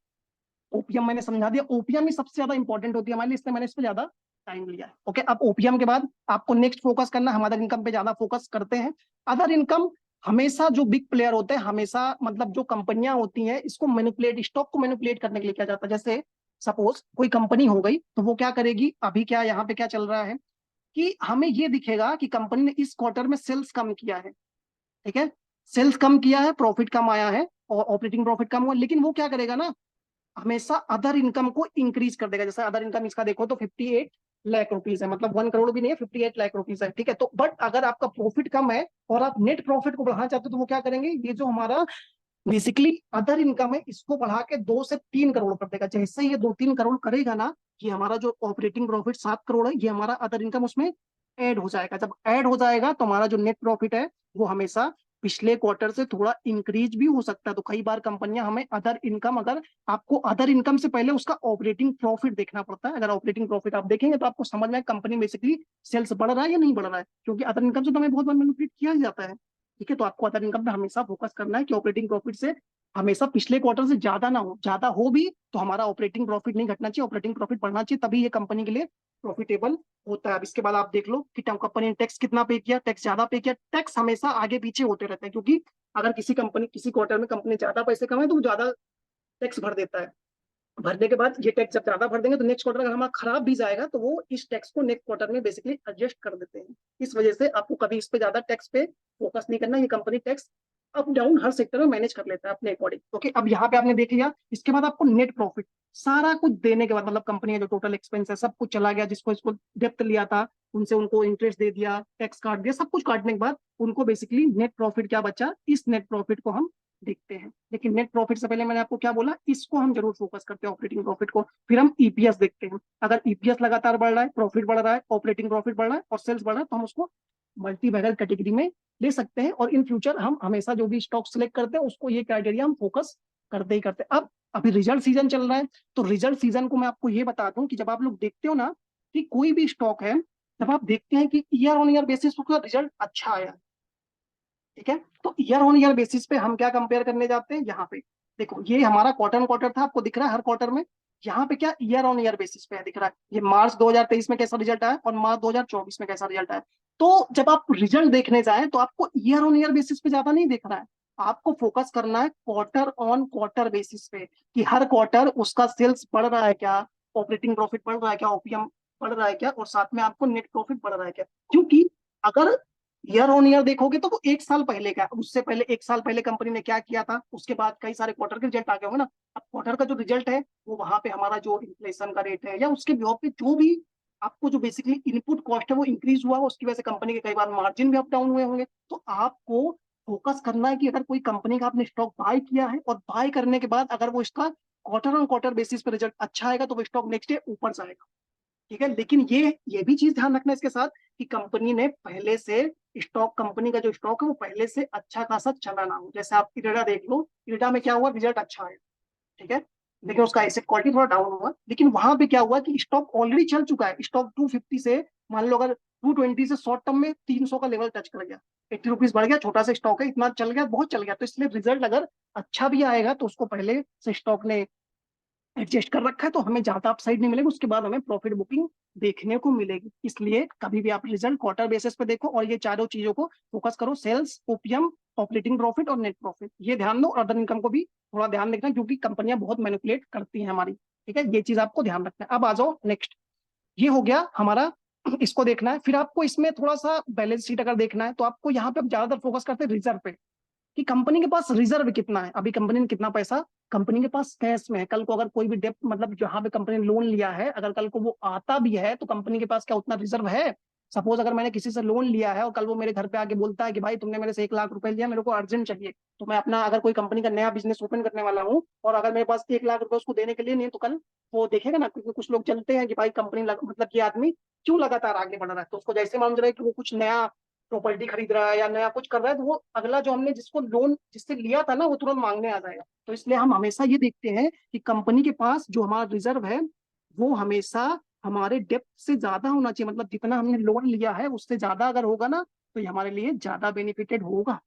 ओपीएम मैंने समझा दिया। ओपीएम ही सबसे ज्यादा इंपॉर्टेंट होती है हमारे लिए, इसलिए मैंने इस पर ज्यादा टाइम लिया है। ओके, अब ओपीएम के बाद आपको नेक्स्ट फोकस करना है, हम अदर इनकम पे ज्यादा फोकस करते हैं। अदर इनकम हमेशा जो बिग प्लेयर होते हैं, हमेशा मतलब जो कंपनियां होती हैं, इसको मैनिपुलेट, स्टॉक को मैनिपुलेट करने के लिए किया जाता है। जैसे सपोज कोई कंपनी हो गई, तो वो क्या करेगी, अभी क्या यहाँ पे क्या चल रहा है कि हमें ये दिखेगा कि कंपनी ने इस क्वार्टर में सेल्स कम किया है। ठीक है, सेल्स कम किया है, प्रॉफिट कम आया है, और ऑपरेटिंग प्रॉफिट कम हुआ, लेकिन वो क्या करेगा ना, हमेशा अदर इनकम को इंक्रीज कर देगा। जैसे अदर इनकम इसका देखो तो 58 लाख रुपीज है, मतलब 1 करोड़ भी नहीं है, 58 लाख रुपीज है। ठीक है, तो बट अगर आपका प्रॉफिट कम है और आप नेट प्रॉफिट को बढ़ाना चाहते हो, तो वो क्या करेंगे, ये जो हमारा बेसिकली अदर इनकम है, इसको बढ़ा के 2 से 3 करोड़ कर देगा। जैसे ही ये 2-3 करोड़ करेगा ना, ये हमारा जो ऑपरेटिंग प्रॉफिट 7 करोड़ है, ये हमारा अदर इनकम उसमें ऐड हो जाएगा। जब ऐड हो जाएगा तो हमारा जो नेट प्रॉफिट है, वो हमेशा पिछले क्वार्टर से थोड़ा इंक्रीज भी हो सकता है। तो कई बार कंपनियां हमें अदर इनकम, अगर आपको अदर इनकम से पहले उसका ऑपरेटिंग प्रॉफिट देखना पड़ता है। अगर ऑपरेटिंग प्रॉफिट आप देखेंगे तो आपको समझ में कंपनी बेसिकली सेल्स बढ़ रहा है या नहीं बढ़ रहा है, क्योंकि अदर इनकम से तो हमें बहुत बार मैनिपुलेट किया ही जाता है। ठीक है, तो आपको अदर इनकम पे हमेशा फोकस करना है कि ऑपरेटिंग प्रॉफिट से हमेशा पिछले क्वार्टर से ज्यादा ना हो। ज्यादा हो भी तो हमारा ऑपरेटिंग प्रॉफिट नहीं घटना चाहिए, ऑपरेटिंग प्रॉफिट बढ़ना चाहिए, तभी ये कंपनी के लिए प्रॉफिटेबल होता है। अब इसके बाद आप देख लो कि कंपनी ने टैक्स कितना पे किया, टैक्स ज्यादा पे किया। टैक्स हमेशा आगे पीछे होते रहते हैं, क्योंकि अगर किसी कंपनी किसी क्वार्टर में कंपनी ज्यादा पैसे कमाए तो वो ज्यादा टैक्स भर देता है। भरने के बाद ये टैक्स जब ज्यादा भर देंगे तो नेक्स्ट क्वार्टर अगर हमारा खराब भी जाएगा, तो वो इस टैक्स को नेक्स्ट क्वार्टर में बेसिकली एडजस्ट कर देते हैं। इस वजह से आपको कभी इस पे ज्यादा टैक्स पे फोकस नहीं करना। ये कंपनी टैक्स अप डाउन हर सेक्टर में मैनेज कर लेता है अपने अकॉर्डिंग। ओके, अब यहाँ पे आपने देख लिया। इसके बाद आपको नेट प्रॉफिट सारा कुछ देने के बाद, मतलब कंपनी का जो टोटल एक्सपेंस है सब कुछ चला गया, जिसको इसको डेप्थ लिया था उनसे उनको इंटरेस्ट दे दिया, टैक्स काट दिया, सब कुछ काटने के बाद उनको बेसिकली नेट प्रॉफिट क्या बचा, इस नेट प्रॉफिट को हम देखते हैं। लेकिन नेट प्रॉफिट से पहले मैंने आपको क्या बोला, इसको हम जरूर फोकस करते हैं, ऑपरेटिंग प्रॉफिट को। फिर हम ईपीएस देखते हैं। अगर ईपीएस लगातार बढ़ रहा है, प्रॉफिट बढ़ रहा है, ऑपरेटिंग प्रॉफिट बढ़ रहा है और सेल्स बढ़ रहा है, तो हम उसको मल्टी बैगर कैटेगरी में ले सकते हैं। और इन फ्यूचर हम हमेशा जो भी स्टॉक सिलेक्ट करते हैं, उसको ये क्राइटेरिया हम फोकस करते ही करते हैं। अब अभी रिजल्ट सीजन चल रहा है, तो रिजल्ट सीजन को मैं आपको ये बता दूं कि जब आप लोग देखते हो ना कि कोई भी स्टॉक है, जब आप देखते हैं कि ईयर ऑन ईयर बेसिस उसका रिजल्ट अच्छा आया, ठीक है, तो ईयर ऑन ईयर बेसिस पे हम क्या कंपेयर करने जाते हैं, यहाँ पे देखो ये हमारा क्वार्टर क्वार्टर था, आपको दिख रहा है हर क्वार्टर में यहाँ पे क्या ईयर ऑन ईयर बेसिस पे है दिख रहा है, ये मार्च 2023 में कैसा रिजल्ट आया और मार्च 2024 में कैसा रिजल्ट आया। तो जब आप रिजल्ट देखने जाएं तो आपको ईयर ऑन ईयर बेसिस पे ज्यादा नहीं देखना है, आपको फोकस करना है क्वार्टर ऑन क्वार्टर बेसिस पे, कि हर क्वार्टर उसका सेल्स बढ़ रहा है क्या, ऑपरेटिंग प्रॉफिट बढ़ रहा है क्या, ओपीएम बढ़ रहा है क्या, और साथ में आपको नेट प्रॉफिट बढ़ रहा है क्या। क्योंकि अगर ईयर ऑन ईयर देखोगे तो वो एक साल पहले का, उससे पहले एक साल पहले कंपनी ने क्या किया था, उसके बाद कई सारे क्वार्टर के रिजल्ट आ गए होंगे ना। अब क्वार्टर का जो रिजल्ट है वो वहां पे हमारा जो इन्फ्लेशन का रेट है या उसके बेसिस पे जो भी आपको जो बेसिकली इनपुट कॉस्ट है वो इंक्रीज हुआ, उसकी वजह से कंपनी के कई बार मार्जिन भी अप डाउन हुए होंगे। तो आपको फोकस करना है कि अगर कोई कंपनी का आपने स्टॉक बाय किया है और बाय करने के बाद अगर वो इसका क्वार्टर ऑन क्वार्टर बेसिस पे रिजल्ट अच्छा आएगा तो वो स्टॉक नेक्स्ट डे ऊपर जाएगा। ठीक है, लेकिन ये भी चीज ध्यान रखना है इसके साथ कि कंपनी ने पहले से स्टॉक, कंपनी का जो स्टॉक है वो पहले से अच्छा खासा चला ना हो। जैसे आप इरेडा देख लो, इरेडा में क्या हुआ, रिजल्ट अच्छा है, ठीक है, लेकिन उसका एसेट क्वालिटी थोड़ा डाउन हुआ, लेकिन वहां पे क्या हुआ कि स्टॉक ऑलरेडी चल चुका है, स्टॉक 250 से मान लो अगर 220 से शॉर्ट टर्म में 300 का लेवल टच कर गया, 80 रुपीज बढ़ गया, छोटा सा स्टॉक है, इतना चल गया, बहुत चल गया, तो इसलिए रिजल्ट अगर अच्छा भी आएगा तो उसको पहले से स्टॉक ने एडजस्ट कर रखा है, तो हमें ज्यादा अपसाइड नहीं मिलेगी, उसके बाद हमें प्रॉफिट बुकिंग देखने को मिलेगी। इसलिए कभी भी आप रिजल्ट क्वार्टर बेसिस पे देखो और ये चारों चीजों को फोकस करो, सेल्स, ओपीएम, ऑपरेटिंग प्रॉफिट और नेट प्रॉफिट, ये ध्यान दो। अदर इनकम को भी थोड़ा ध्यान देखना क्योंकि कंपनियां बहुत मैनिपुलेट करती हैं हमारी। ठीक है, ये चीज आपको ध्यान रखना है। अब आ जाओ नेक्स्ट, ये हो गया हमारा, इसको देखना है। फिर आपको इसमें थोड़ा सा बैलेंस शीट अगर देखना है तो आपको यहाँ पे ज्यादातर फोकस करते हैं रिजर्व पे, कि कंपनी के पास रिजर्व कितना है, अभी कंपनी ने कितना पैसा कंपनी के पास कैश में है, कल को अगर कोई भी डेप्ट मतलब जहां पे कंपनी ने लोन लिया है अगर कल को वो आता भी है तो कंपनी के पास क्या उतना रिजर्व है। सपोज अगर मैंने किसी से लोन लिया है और कल वो मेरे घर पे आके बोलता है कि भाई तुमने मेरे से 1 लाख रुपए लिया, मेरे को अर्जेंट चाहिए, तो मैं अपना अगर कोई कंपनी का नया बिजनेस ओपन करने वाला हूँ और अगर मेरे पास 1 लाख रुपए उसको देने के लिए नहीं है, तो कल वो देखेगा ना, क्योंकि कुछ लोग चलते हैं कि भाई कंपनी मतलब ये आदमी क्यों लगातार आगे बढ़ रहा है, तो उसको जैसे मान रहा है कि वो कुछ नया प्रॉपर्टी खरीद रहा है या नया कुछ कर रहा है, तो वो अगला जो हमने जिसको लोन जिससे लिया था ना वो तुरंत मांगने आ जाएगा। तो इसलिए हम हमेशा ये देखते हैं कि कंपनी के पास जो हमारा रिजर्व है वो हमेशा हमारे डेप्थ से ज्यादा होना चाहिए, मतलब जितना हमने लोन लिया है उससे ज्यादा अगर होगा ना तो ये हमारे लिए ज्यादा बेनिफिटेड होगा।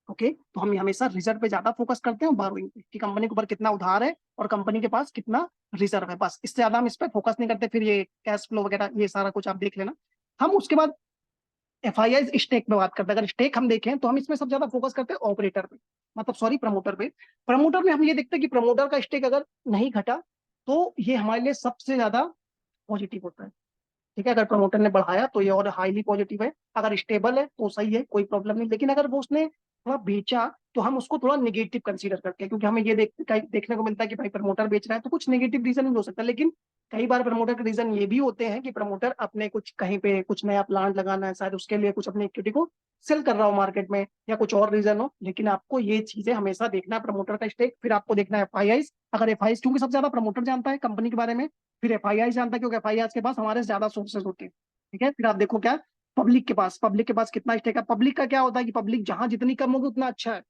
ओके, तो हम हमेशा रिजर्व पे ज्यादा फोकस करते हैं, बारोइंग पे, कि कंपनी के ऊपर कितना उधार है और कंपनी के पास कितना रिजर्व है, बस इससे ज्यादा हम इस पे फोकस नहीं करते। फिर ये कैश फ्लो वगैरह ये सारा कुछ आप देख लेना। हम उसके बाद एफआईआई स्टेक पे बात करते हैं। अगर स्टेक हम देखें तो हम इसमें सबसे ज्यादा फोकस करते हैं ऑपरेटर पे, मतलब सॉरी प्रमोटर पे। प्रमोटर में हम ये देखते हैं कि प्रमोटर का स्टेक अगर नहीं घटा तो ये हमारे लिए सबसे ज्यादा पॉजिटिव होता है। ठीक है, अगर प्रमोटर ने बढ़ाया तो ये और हाईली पॉजिटिव है, अगर स्टेबल है तो सही है, कोई प्रॉब्लम नहीं, लेकिन अगर वो उसने थोड़ा बेचा तो हम उसको थोड़ा नेगेटिव कंसीडर करते हैं, क्योंकि हमें ये देखने को मिलता है कि भाई प्रमोटर बेच रहा है तो कुछ नेगेटिव रीजन भी हो सकता है, लेकिन कई बार प्रमोटर के रीजन ये भी होते हैं कि प्रमोटर अपने कुछ कहीं पे कुछ नया प्लांट लगाना है, शायद उसके लिए कुछ अपनी इक्विटी को सेल कर रहा हो मार्केट में या कुछ और रीजन हो, लेकिन आपको ये चीजें हमेशा देखना है प्रमोटर का स्टेक। फिर आपको देखना है एफआईआई, अगर एफआईआई क्योंकि सबसे ज्यादा प्रमोटर जानता है कंपनी के बारे में, फिर एफआईआई जानता है क्योंकि एफआईआई के पास हमारे से ज्यादा सोर्सेज होते हैं। ठीक है, फिर आप देखो क्या पब्लिक के पास कितना स्टेक है। पब्लिक का क्या होता है कि पब्लिक जहां जितनी कम होगी उतना अच्छा है,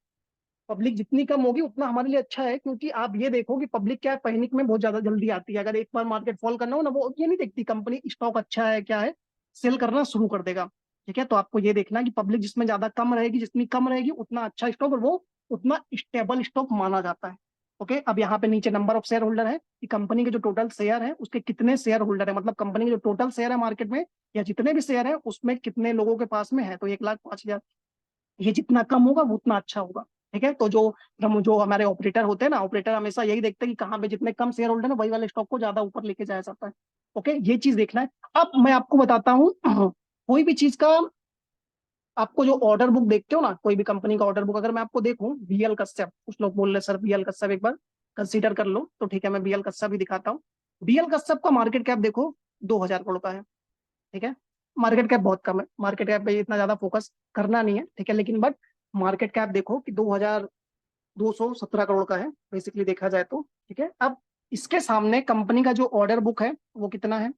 पब्लिक जितनी कम होगी उतना हमारे लिए अच्छा है, क्योंकि आप ये देखो कि पब्लिक क्या है पैनिक में बहुत ज्यादा जल्दी आती है, अगर एक बार मार्केट फॉल करना हो ना वो ये नहीं देखती कंपनी स्टॉक अच्छा है क्या है, सेल करना शुरू कर देगा। ठीक है, तो आपको ये देखना है कि पब्लिक जिसमें ज्यादा कम रहेगी, जितनी कम रहेगी उतना अच्छा स्टॉक और वो उतना स्टेबल स्टॉक माना जाता है। ओके, अब यहाँ पे नीचे नंबर ऑफ शेयर होल्डर है कि कंपनी के जो टोटल शेयर है उसके कितने शेयर होल्डर है, मतलब कंपनी के जो टोटल शेयर है मार्केट में या जितने भी शेयर है उसमें कितने लोगों के पास में है, तो 1,05,000, ये जितना कम होगा वो उतना अच्छा होगा। ठीक है, तो जो हमारे ऑपरेटर होते हैं ना, ऑपरेटर हमेशा यही देखते हैं कि कहाँ पे जितने कम शेयर होल्डर है वही वाले स्टॉक को ज्यादा ऊपर लेके जाया जाता है। ओके, ये चीज देखना है। अब मैं आपको बताता हूँ कोई भी चीज का आपको जो ऑर्डर बुक देखते हो ना, कोई भी कंपनी का ऑर्डर बुक अगर मैं आपको देखूं, बीएल कश्यप, कुछ लोग बोल रहे सर बीएल कश्यप एक बार कंसीडर कर लो, तो ठीक है मैं बीएल कश्यप भी दिखाता हूँ। बीएल कश्यप का मार्केट कैप देखो 2,000 करोड़ का है। ठीक है, मार्केट कैप बहुत कम है, मार्केट कैप पे इतना ज्यादा फोकस करना नहीं है, ठीक है, लेकिन बट मार्केट कैप देखो कि 2,217 करोड़ का है बेसिकली देखा जाए तो। ठीक है, अब इसके सामने कंपनी का जो ऑर्डर बुक है वो कितना है,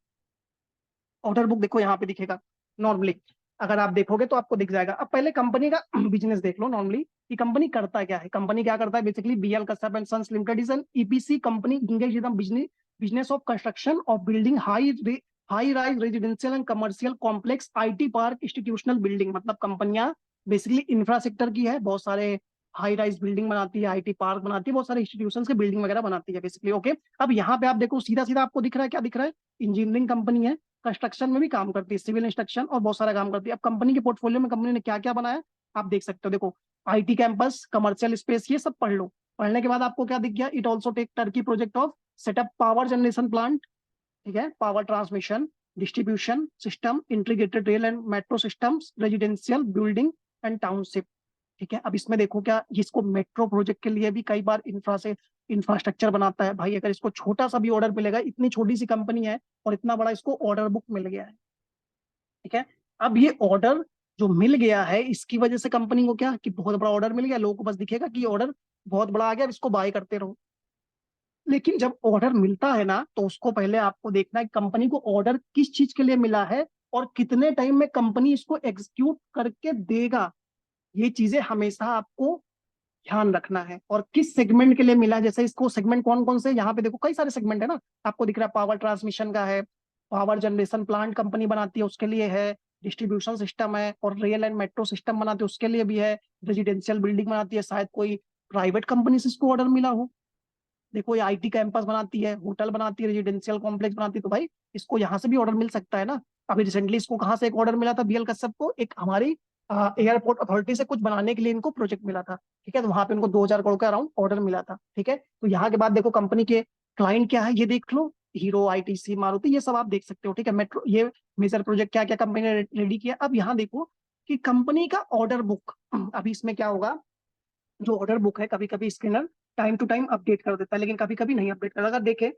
ऑर्डर बुक देखो यहाँ पे दिखेगा नॉर्मली, अगर आप देखोगे तो आपको दिख जाएगा। अब पहले कंपनी का बिजनेस देख लो नॉर्मली कि कंपनी करता क्या है। कंपनी क्या करता है basically, BL Kashyap and sons limited is an EPC company engage in business business of construction of building high rise residential and commercial complex IT park institutional building, मतलब कंपनियां बेसिकली इंफ्रास्ट्रक्चर की है, बहुत सारे हाई राइज बिल्डिंग बनाती है, IT park बनाती है, बहुत सारे इंस्टीट्यूशंस के बिल्डिंग वगैरह बनाती है बेसिकली। ओके, अब यहाँ पे आप देखो सीधा सीधा आपको दिख रहा है, क्या दिख रहा है, इंजीनियरिंग कंपनी है, कंस्ट्रक्शन में भी काम करती है, सिविल इंस्ट्रक्शन और बहुत सारा काम करती है। अब कंपनी के पोर्टफोलियो में कंपनी ने क्या क्या बनाया आप देख सकते हो। देखो आईटी कैंपस, कमर्शियल स्पेस, ये सब पढ़ लो। पढ़ने के बाद आपको क्या दिख गया, it also take turnkey project of setup power generation plant, ठीक है, power transmission, distribution system, integrated rail and metro systems, residential building and township. ठीक है, अब इसमें देखो क्या, इसको मेट्रो प्रोजेक्ट के लिए भी कई बार इंफ्रास्ट्रक्चर बनाता है भाई। अगर इसको छोटा सा भी ऑर्डर मिलेगा, इतनी छोटी सी कंपनी है और इतना बड़ा इसको ऑर्डर बुक मिल गया है। ठीक है, अब ये ऑर्डर जो मिल गया है इसकी वजह से कंपनी को क्या, कि बहुत बड़ा ऑर्डर मिल गया, लोगों को बस दिखेगा कि ऑर्डर बहुत बड़ा आ गया, अब इसको बाय करते रहो। लेकिन जब ऑर्डर मिलता है ना, तो उसको पहले आपको देखना है कंपनी को ऑर्डर किस चीज के लिए मिला है और कितने टाइम में कंपनी इसको एग्जीक्यूट करके देगा। ये चीजें हमेशा आपको ध्यान रखना है। और किस सेगमेंट के लिए मिला है, जैसे इसको सेगमेंट कौन कौन से, यहाँ पे देखो कई सारे सेगमेंट है ना, आपको दिख रहा है पावर ट्रांसमिशन का है, पावर जनरेशन प्लांट कंपनी बनाती है उसके लिए है, डिस्ट्रीब्यूशन सिस्टम है, और रेल एंड मेट्रो सिस्टम बनाती है उसके लिए भी है, रेजिडेंशियल बिल्डिंग बनाती है, शायद कोई प्राइवेट कंपनी से इसको ऑर्डर मिला हो। देखो ये आईटी कैंपस बनाती है, होटल बनाती है, रेजिडेंशियल कॉम्प्लेक्स बनाती है, तो भाई इसको यहाँ से भी ऑर्डर मिल सकता है ना। अभी रिसेंटली इसको कहाँ से एक ऑर्डर मिला था, बीएल कश्यप को, एक हमारी एयरपोर्ट अथॉरिटी से कुछ बनाने के लिए इनको प्रोजेक्ट मिला था। ठीक है, तो वहां पे इनको 2,000 करोड़ का अराउंड ऑर्डर मिला था। ठीक है, तो यहाँ के बाद देखो कंपनी के क्लाइंट क्या है ये देख लो, हीरो, आईटीसी, मारुति, ये सब आप देख सकते हो। ठीक है, मेट्रो, ये मेजर प्रोजेक्ट क्या क्या कंपनी ने रेडी किया। अब यहाँ देखो कि कंपनी का ऑर्डर बुक, अभी इसमें क्या होगा, जो ऑर्डर बुक है कभी कभी scanner time to time update कर देता है, लेकिन कभी कभी नहीं अपडेट करता। अगर देखे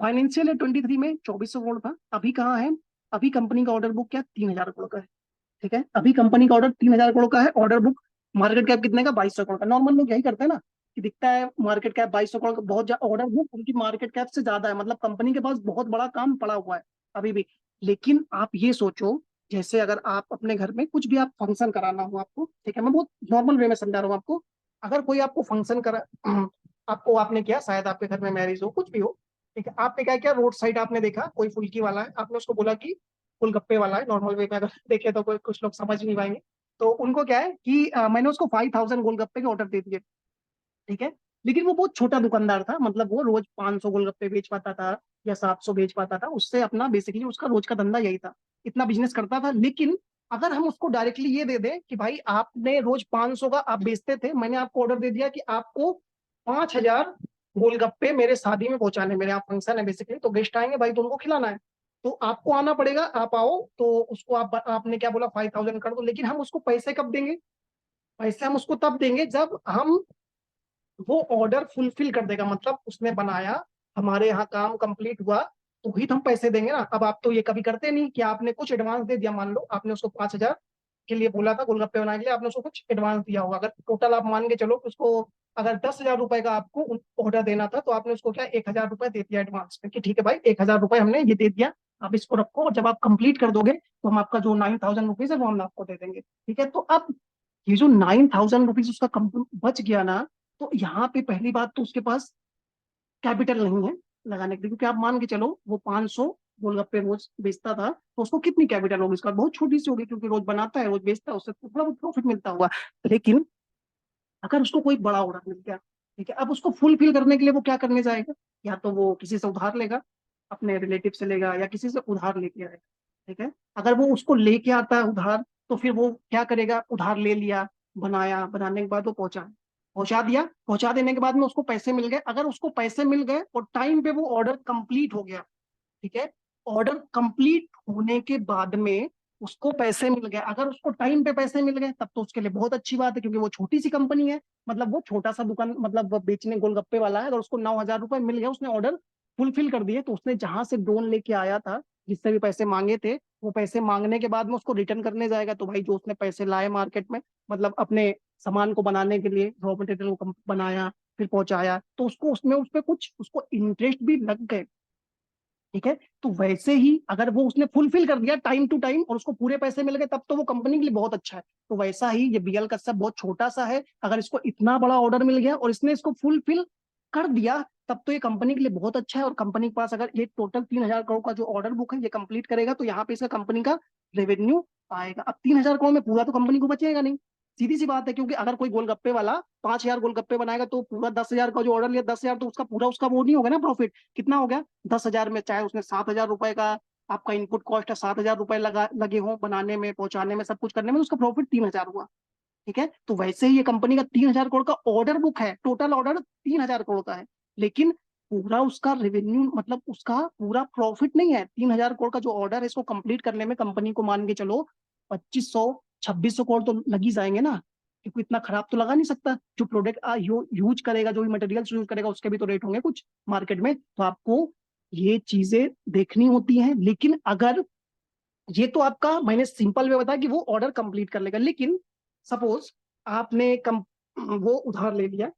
फाइनेंशियल ईयर 23 में 2,400 करोड़ था, अभी कहाँ है, अभी कंपनी का ऑर्डर बुक क्या 3,000 करोड़ का है। ठीक है, अभी कंपनी का ऑर्डर 3,000 करोड़ का है, ऑर्डर बुक मार्केट कैप कितने का, 2,200 करोड़ का। नॉर्मल लोग यही करते हैं ना, कि दिखता है मार्केट कैप 2,200 करोड़ का, बहुत ऑर्डर बुक उनकी मार्केट कैप से ज्यादा है, मतलब कंपनी के पास बहुत बड़ा काम पड़ा हुआ है अभी भी। लेकिन आप ये सोचो, जैसे अगर आप अपने घर में कुछ भी आप फंक्शन कराना हो आपको, ठीक है, मैं बहुत नॉर्मल वे में समझा रहा हूँ आपको, अगर कोई आपको फंक्शन करा, आपको, आपने किया, शायद आपके घर में मैरिज हो, कुछ भी हो, ठीक है, आपने क्या किया, रोड साइड आपने देखा कोई फुल्की वाला है, आपने उसको बोला कि गोलगप्पे वाला है, नॉर्मल वे में अगर देखे तो कोई कुछ लोग समझ नहीं पाएंगे। तो उनको क्या है कि मैंने उसको 5,000 गोलगप्पे के ऑर्डर दे दिए। ठीक है, लेकिन वो बहुत छोटा दुकानदार था, मतलब वो रोज 500 गोलगप्पे बेच पाता था या 700 बेच पाता था, उससे अपना बेसिकली उसका रोज का धंधा यही था, इतना बिजनेस करता था। लेकिन अगर हम उसको डायरेक्टली ये दे दें कि भाई आपने रोज 500 का आप बेचते थे, मैंने आपको ऑर्डर दे दिया कि आपको 5,000 गोलगप्पे मेरे शादी में पहुंचाने, मेरे यहाँ फंक्शन है बेसिकली, तो गेस्ट आएंगे भाई तो उनको खिलाना है, तो आपको आना पड़ेगा, आप आओ। तो उसको आपने क्या बोला, 5,000 कर दो, लेकिन हम उसको पैसे कब देंगे, पैसे हम उसको तब देंगे जब हम, वो ऑर्डर फुलफिल कर देगा, मतलब उसने बनाया, हमारे यहाँ काम कंप्लीट हुआ, तो ही तो हम पैसे देंगे ना। अब आप तो ये कभी करते नहीं कि आपने कुछ एडवांस दे दिया, मान लो आपने उसको 5,000 के लिए बोला था गोलगप्पे बनाने के लिए, आपने उसको कुछ एडवांस दिया होगा, अगर टोटल आप मान के चलो कि उसको अगर 10,000 रुपए का आपको ऑर्डर देना था, तो आपने उसको क्या 1,000 रुपए दे दिया एडवांस में, कि ठीक है भाई 1,000 रुपए हमने ये दे दिया, आप इसको रखो, और जब आप कंप्लीट कर दोगे तो हम आपका जो 9,000 रुपीज है वो हम आपको दे देंगे। ठीक है, तो अब ये जो 9,000 रुपीज उसका बच गया ना, तो यहाँ पे पहली बात तो उसके पास कैपिटल नहीं है लगाने के लिए, क्योंकि आप मान के चलो वो 500 गोलगप्पे रोज बेचता था, तो उसको कितनी कैपिटल होगी, इसका बहुत छोटी सी होगी, क्योंकि रोज बनाता है रोज बेचता है, उससे थोड़ा बहुत प्रॉफिट मिलता होगा। लेकिन अगर उसको कोई बड़ा ऑर्डर मिल गया, ठीक है, अब उसको फुलफिल करने के लिए वो क्या करने जाएगा, या तो वो किसी से उधार लेगा, अपने रिलेटिव से लेगा, या किसी से उधार लेके आएगा। ठीक है, अगर वो उसको लेके आता है उधार, तो फिर वो क्या करेगा, उधार ले लिया, बनाया, बनाने के बाद वो पहुंचा दिया, पहुंचा देने के बाद में उसको पैसे मिल गए, अगर उसको पैसे मिल गए और टाइम पे वो ऑर्डर कंप्लीट हो गया, ठीक है, ऑर्डर कंप्लीट होने के बाद में उसको पैसे मिल गए, अगर उसको टाइम पे पैसे मिल गए तब तो उसके लिए बहुत अच्छी बात है, क्योंकि वो छोटी सी कंपनी है, मतलब वो छोटा सा दुकान, मतलब वो बेचने गोलगप्पे वाला है, अगर उसको 9,000 रुपए मिल गया, उसने ऑर्डर फुलफिल कर दिए, तो उसने जहां से लोन लेके आया था, जिससे भी पैसे मांगे थे, वो पैसे मांगने के बाद में उसको रिटर्न करने जाएगा, तो भाई जो उसने पैसे लाए मार्केट में, मतलब अपने सामान को बनाने के लिए रॉ मटेरियल को बनाया, फिर पहुंचाया, तो उसको उसमें उस पर कुछ उसको इंटरेस्ट भी लग गए। ठीक है, तो वैसे ही अगर वो उसने फुलफिल कर दिया टाइम टू टाइम और उसको पूरे पैसे मिल गए, तब तो वो कंपनी के लिए बहुत अच्छा है। तो वैसा ही ये बीएल का सब बहुत छोटा सा है, अगर इसको इतना बड़ा ऑर्डर मिल गया और इसने इसको फुलफिल कर दिया, तब तो ये कंपनी के लिए बहुत अच्छा है। और कंपनी के पास अगर ये टोटल 3,000 करोड़ का जो ऑर्डर बुक है ये कंप्लीट करेगा, तो यहाँ पे इसका कंपनी का रेवेन्यू आएगा। अब 3,000 करोड़ में पूरा तो कंपनी को बचेगा नहीं, सीधी सी बात है, क्योंकि अगर कोई गोलगप्पे वाला 5,000 गोलगप्पे बनाएगा तो पूरा 10,000 का जो ऑर्डर लिया, 10,000 तो उसका पूरा उसका वो नहीं होगा ना प्रॉफिट। कितना हो गया 10,000 में, चाहे उसने 7,000 रुपए का आपका इनपुट कॉस्ट है, 7,000 रुपए लगे हो बनाने में, पहुंचाने में, सब कुछ करने में, तो उसका प्रॉफिट 3,000 हुआ। ठीक है, तो वैसे ही ये कंपनी का 3,000 करोड़ का ऑर्डर बुक है, टोटल ऑर्डर 3,000 करोड़ का है, लेकिन पूरा उसका रेवेन्यू मतलब उसका पूरा प्रॉफिट नहीं है। 3,000 करोड़ का जो ऑर्डर है इसको कंप्लीट करने में कंपनी को मान के चलो 2,500 2,600 करोड़ तो लग ही जाएंगे ना, क्योंकि इतना खराब तो लगा नहीं सकता। जो प्रोडक्ट यूज करेगा, जो भी मटेरियल यूज करेगा, उसके भी तो रेट होंगे कुछ मार्केट में। तो आपको ये चीजें देखनी होती हैं। लेकिन अगर ये तो आपका मैंने सिंपल वे बताया कि वो ऑर्डर कंप्लीट कर लेगा, लेकिन सपोज आपने वो उधार ले लिया,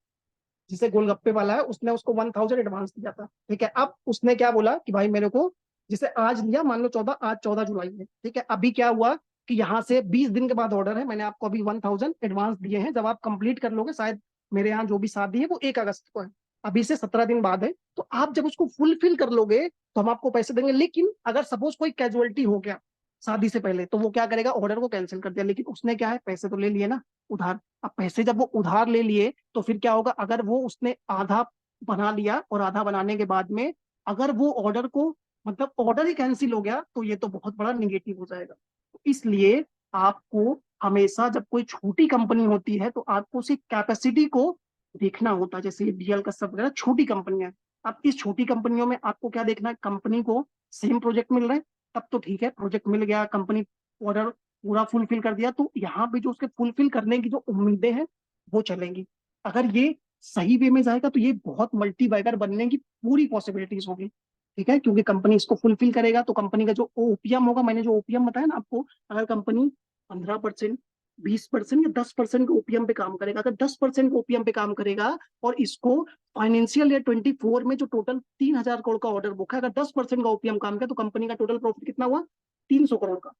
जिसे गोलगप्पे वाला है उसने उसको 1,000 एडवांस दिया था। ठीक है, अब उसने क्या बोला कि भाई मेरे को, जिसे आज लिया, मान लो 14, आज 14 जुलाई है, ठीक है, अभी क्या हुआ कि यहाँ से 20 दिन के बाद ऑर्डर है, मैंने आपको अभी 1,000 एडवांस दिए हैं, जब आप कंप्लीट कर लोगे, शायद मेरे यहाँ जो भी शादी है वो 1 अगस्त को है, अभी से 17 दिन बाद है, तो आप जब उसको फुलफिल कर लोगे तो हम आपको पैसे देंगे। लेकिन अगर सपोज कोई कैजुअलिटी हो गया शादी से पहले, तो वो क्या करेगा, ऑर्डर को कैंसिल कर दिया, लेकिन उसने क्या है, पैसे तो ले लिए ना उधार। अब पैसे जब वो उधार ले लिए तो फिर क्या होगा, अगर वो उसने आधा बना लिया और आधा बनाने के बाद में अगर वो ऑर्डर को मतलब ऑर्डर ही कैंसिल हो गया, तो ये तो बहुत बड़ा निगेटिव हो जाएगा। तो इसलिए आपको हमेशा जब कोई छोटी कंपनी होती है तो आपको उसकी कैपेसिटी को देखना होता है। जैसे ये डीएल का सब वगैरह छोटी कंपनियां हैं, अब इस छोटी कंपनियों में आपको क्या देखना है, कंपनी को सेम प्रोजेक्ट मिल रहा है तब तो ठीक है, प्रोजेक्ट मिल गया, कंपनी ऑर्डर पूरा फुलफिल कर दिया, तो यहाँ पे जो उसके फुलफिल करने की जो उम्मीदें हैं वो चलेंगी। अगर ये सही वे में जाएगा तो ये बहुत मल्टी बैगर बनने की पूरी पॉसिबिलिटीज होगी। ठीक है, क्योंकि कंपनी इसको फुलफिल करेगा तो कंपनी का जो ओपीएम होगा, मैंने जो ओपीएम बताया ना आपको, अगर कंपनी 15%, 20% या 10% के ओपीएम पे काम करेगा, अगर 10% के ओपीएम पे काम करेगा और इसको फाइनेंशियल ईयर 24 में जो टोटल 3,000 करोड़ का ऑर्डर बुक है, अगर 10% का ओपीएम काम किया तो कंपनी का टोटल प्रॉफिट कितना हुआ, 300 करोड़ का।